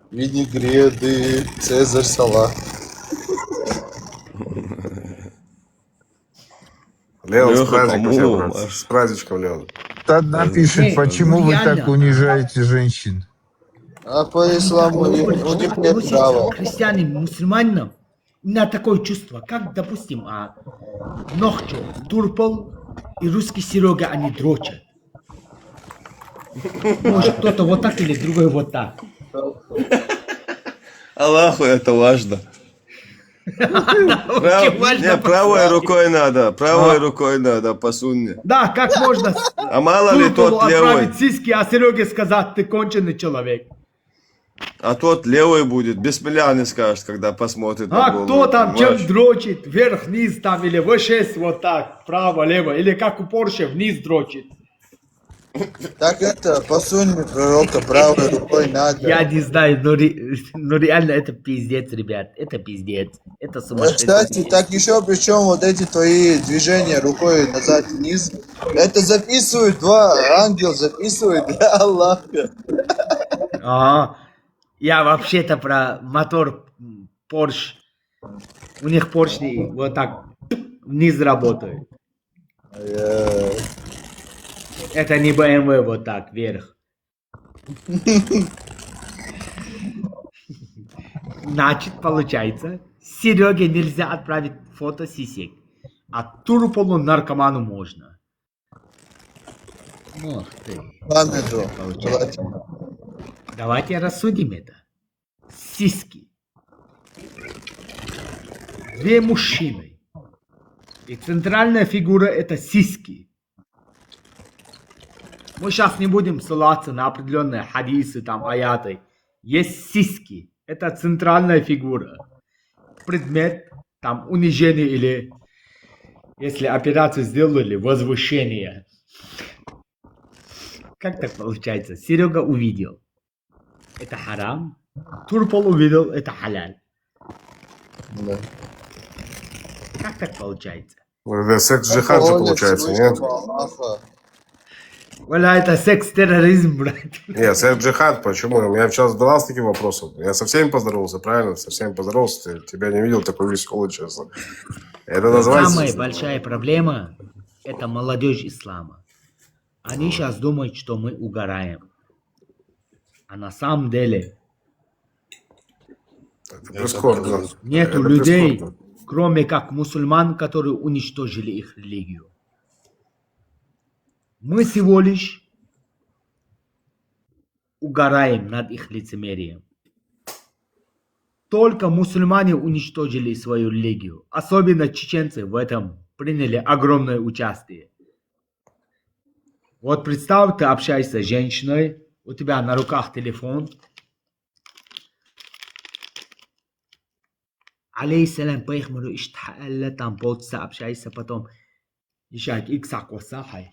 Винегреды, Цезарь салат. Леон, с праздником, брат. С праздничком, Леон. Одна пишет, почему вы так унижаете женщин? А по исламу у них нет права. Христианам, мусульманам, у меня такое чувство, как, допустим, Нохчо, Турпол и русский Серега, они дрочат. Может, кто-то вот так или другой вот так. Аллаху это важно. Правой рукой надо, по сунне. Да, как можно А мало ли тот левый. отправить сиськи, а Сереге сказать, ты конченый человек. А тот левый будет, бисмилля не скажет, когда посмотрит на голову. Кто там чем дрочит, вверх-вниз там, или В6 вот так, право-лево, или как у Порше вниз дрочит. Так это, по сунне пророка, правой рукой надо. Я не знаю, но реально это пиздец, ребят. Это пиздец. Это сумасшедший. Кстати, так еще причем вот эти твои движения рукой назад вниз, это записывают ангел записывает для Аллаха. Я вообще-то про мотор Porsche. У них поршни вот так вниз работают. Это не BMW вот так, вверх. Значит, получается, Сереге нельзя отправить фото сисек, а Турполу наркоману можно. Ох ты. Давайте рассудим это. Сиськи. две мужчины. И центральная фигура это сиськи. Мы сейчас не будем ссылаться на определенные хадисы, там, аяты. Есть сиськи. Это центральная фигура. Предмет, там, унижение или, если операцию сделали, возвышение. Как так получается? Серега увидел. Это харам. Турпол увидел, это халяль. Да. Как так получается? Это секс-джихад же получается, нет? Валя, это секс-терроризм, брат. Нет, секс-джихад, почему? У меня вчера задавался таким вопросом. Я со всеми поздоровался, правильно? Со всеми поздоровался. Тебя не видел такой веселый, честно. Это называется... Самая большая проблема – это молодежь ислама. Они сейчас думают, что мы угораем. А на самом деле это прискорбно. Нету Это людей, прискорбно. кроме как мусульман, которые уничтожили их религию. Мы всего лишь угораем над их лицемерием. Только мусульмане уничтожили свою религию. Особенно чеченцы в этом приняли огромное участие. Вот представь, ты общаешься с женщиной, у тебя на руках телефон. Алейхиссалям, поехали, там полчаса общаешься, потом ищать иксак васахай.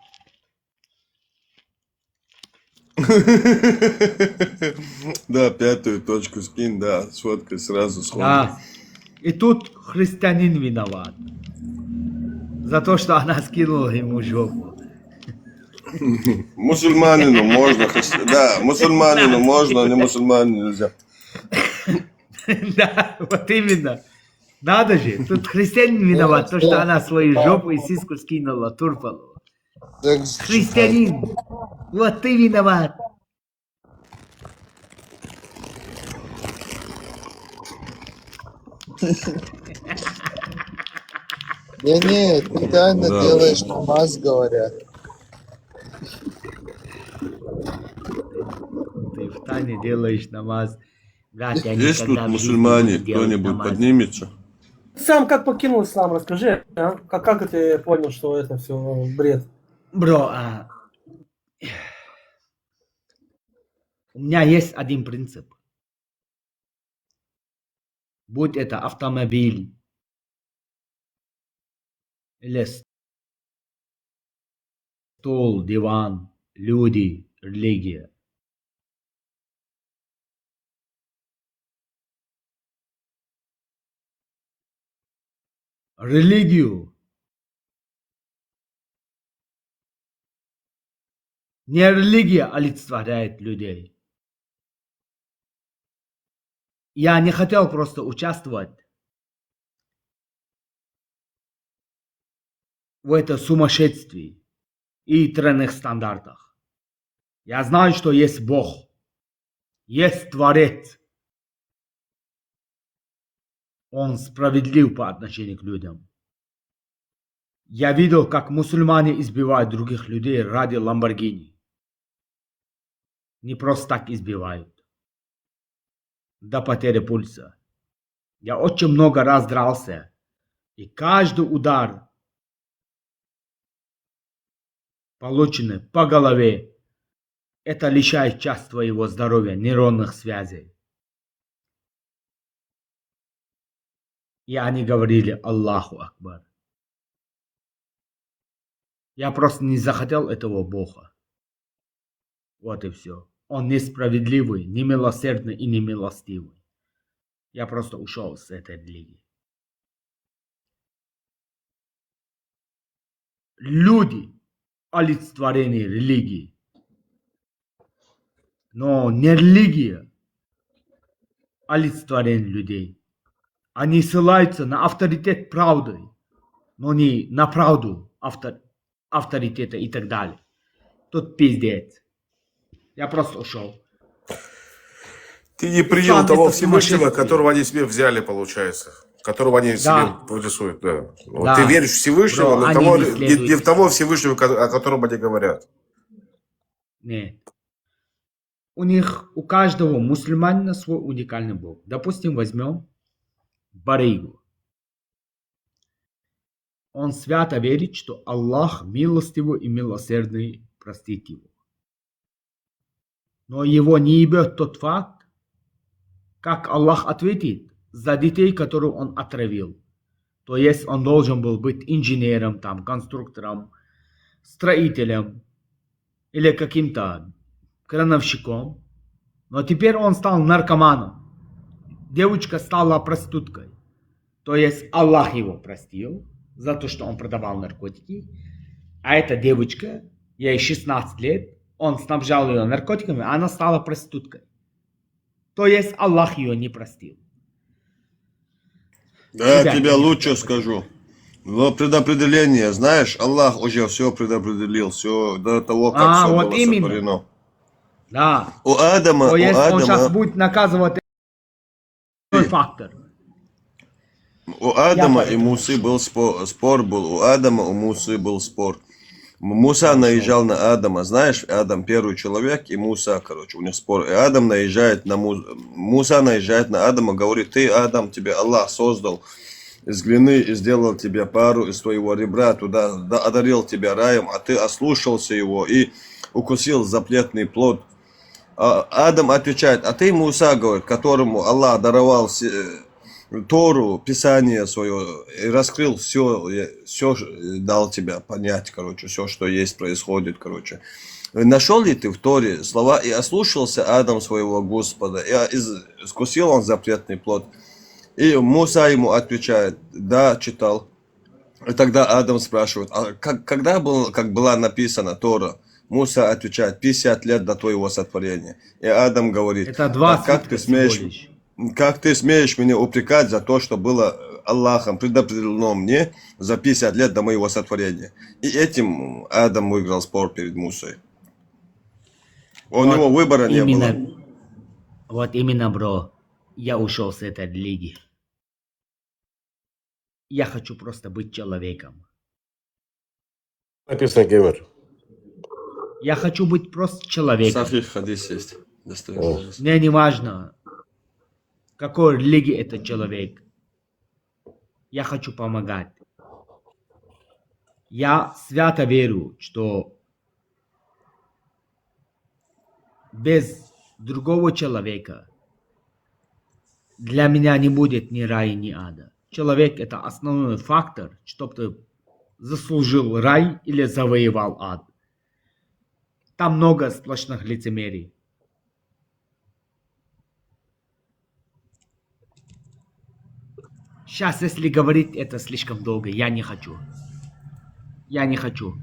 Да, 5-ю точку скинь, да, сфоткай сразу сходу. Да. И тут христианин виноват. За то, что она скинула ему жопу. Мусульманину можно, да, мусульманину можно, а не мусульманину нельзя. Да, вот именно. Надо же, тут христианин виноват, то, что она свою жопу и сиску скинула Турпалу. Христианин, вот ты виноват. Не, ты тайно делаешь намаз, говорят. Ты в тайне делаешь намаз. Брат, я Есть никогда тут в жизни мусульмане, не буду делать кто-нибудь намаз. поднимется? Сам как покинул ислам, расскажи, а? Как ты понял, что это все бред? Бро, у меня есть один принцип. Будь это автомобиль или стол, диван, люди, религия. Религию не религия олицетворяет людей. Я не хотел просто участвовать в этом сумасшествии и тройных стандартах. Я знаю, что есть Бог, есть Творец. Он справедлив по отношению к людям. Я видел, как мусульмане избивают других людей ради Ламборгини. Не просто так избивают. До потери пульса. Я очень много раз дрался. И каждый удар, полученный по голове, это лишает часть твоего здоровья, нейронных связей. И они говорили Аллаху Акбар. Я просто не захотел этого Бога. Вот и все. Он несправедливый, немилосердный и немилостивый. Я просто ушел с этой религии. Люди – олицетворение религии. Но не религия – олицетворение людей. Они ссылаются на авторитет правды, но не на правду авторитета и так далее. Тут пиздец. Я просто ушел. Ты не принял того Всевышнего, которого они себе взяли, получается. Которого они себе рисуют. Да. Вот ты веришь в Всевышнего, но того, не в того Всевышнего, о котором они говорят. Нет. У каждого мусульманина свой уникальный Бог. Допустим, возьмем Баригу. он свято верит, что Аллах милостивый и милосердный простит его. Но его не ебет тот факт, как Аллах ответит за детей, которых он отравил. То есть он должен был быть инженером, там, конструктором, строителем или каким-то крановщиком. Но теперь он стал наркоманом. Девочка стала проституткой. То есть Аллах его простил за то, что он продавал наркотики. А эта девочка, ей 16 лет, он снабжал ее наркотиками, она стала проституткой. То есть Аллах ее не простил. Да, я тебе лучше скажу. В предопределение, знаешь, Аллах уже все предопределил, все до того, как все вот было именно. сотворено. Да. У Адама, То есть он сейчас будет наказывать этот фактор. У Адама и Мусы был спор был. У Адама и Мусы был спор. Муса наезжал на Адама. Знаешь, Адам первый человек, и Муса, короче, у них спор. И Адам наезжает на Муса наезжает на Адама, говорит: ты, Адам, тебе Аллах создал из глины и сделал тебе пару из твоего ребра, туда одарил тебя раем, а ты ослушался его и укусил запретный плод. Адам отвечает: а ты, Муса, говорит, которому Аллах даровал Тору, Писание свое, и раскрыл все дал тебя понять, короче, все, что есть, происходит, короче. Нашел ли ты в Торе слова: и ослушался Адам своего Господа, и искусил он запретный плод? И Муса ему отвечает: да, читал. И тогда Адам спрашивает: а когда была написана Тора? Муса отвечает: 50 лет до твоего сотворения. И Адам говорит: это 20 как ты смеешь меня упрекать за то, что было Аллахом предопределено мне за 50 лет до моего сотворения? И этим Адам выиграл спор перед Мусой. У него выбора не было. Вот именно, бро, я ушел с этой религии. Я хочу просто быть человеком. Написано геймер. Я хочу быть просто человеком. Сахих хадис есть. Мне не важно, какой религии этот человек. Я хочу помогать. Я свято верю, что без другого человека для меня не будет ни рая, ни ада. Человек — это основной фактор, чтобы ты заслужил рай или завоевал ад. Там много сплошных лицемерий. Сейчас, если говорить, это слишком долго. Я не хочу. Я не хочу.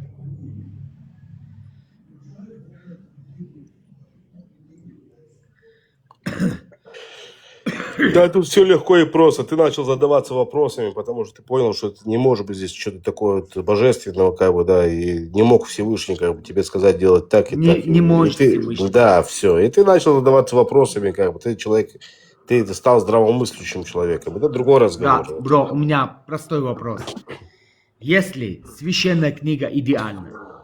Да, тут все легко и просто. Ты начал задаваться вопросами, потому что ты понял, что это не может быть здесь что-то такое вот божественного, как бы, да, и не мог Всевышний, как бы, тебе сказать делать так и так. Не может Всевышний. Да, все. И ты начал задаваться вопросами, как бы, ты человек, ты стал здравомыслящим человеком. Это другой разговор. Да, бро, у меня простой вопрос. Если священная книга идеальна,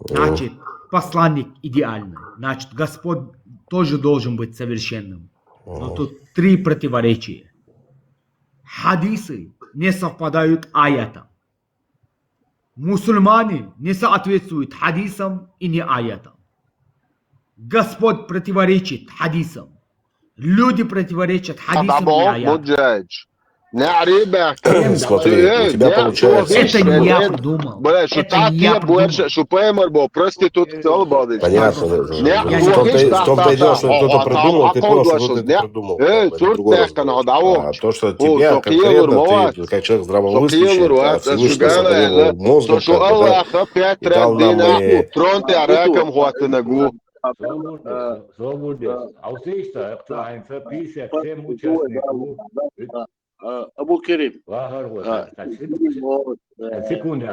значит, посланник идеальный, значит, Господь тоже должен быть совершенным. Но тут три противоречия. Хадисы не совпадают аятам. Мусульмане не соответствуют хадисам и не аятам. Господь противоречит хадисам. Люди противоречат хадисам и аятам. Смотри, у тебя получается... Это не я придумал. Это не я придумал. Понятно. В том-то и дело, что кто-то придумал, ты понял, что кто-то это придумал. А то, что тебя конкретно, ты как человек здравомыслящий, а Всевышний сотворил мозг, и дал нам Свободец. А вот здесь отправится 57 участников. Абу Керим. Секунду,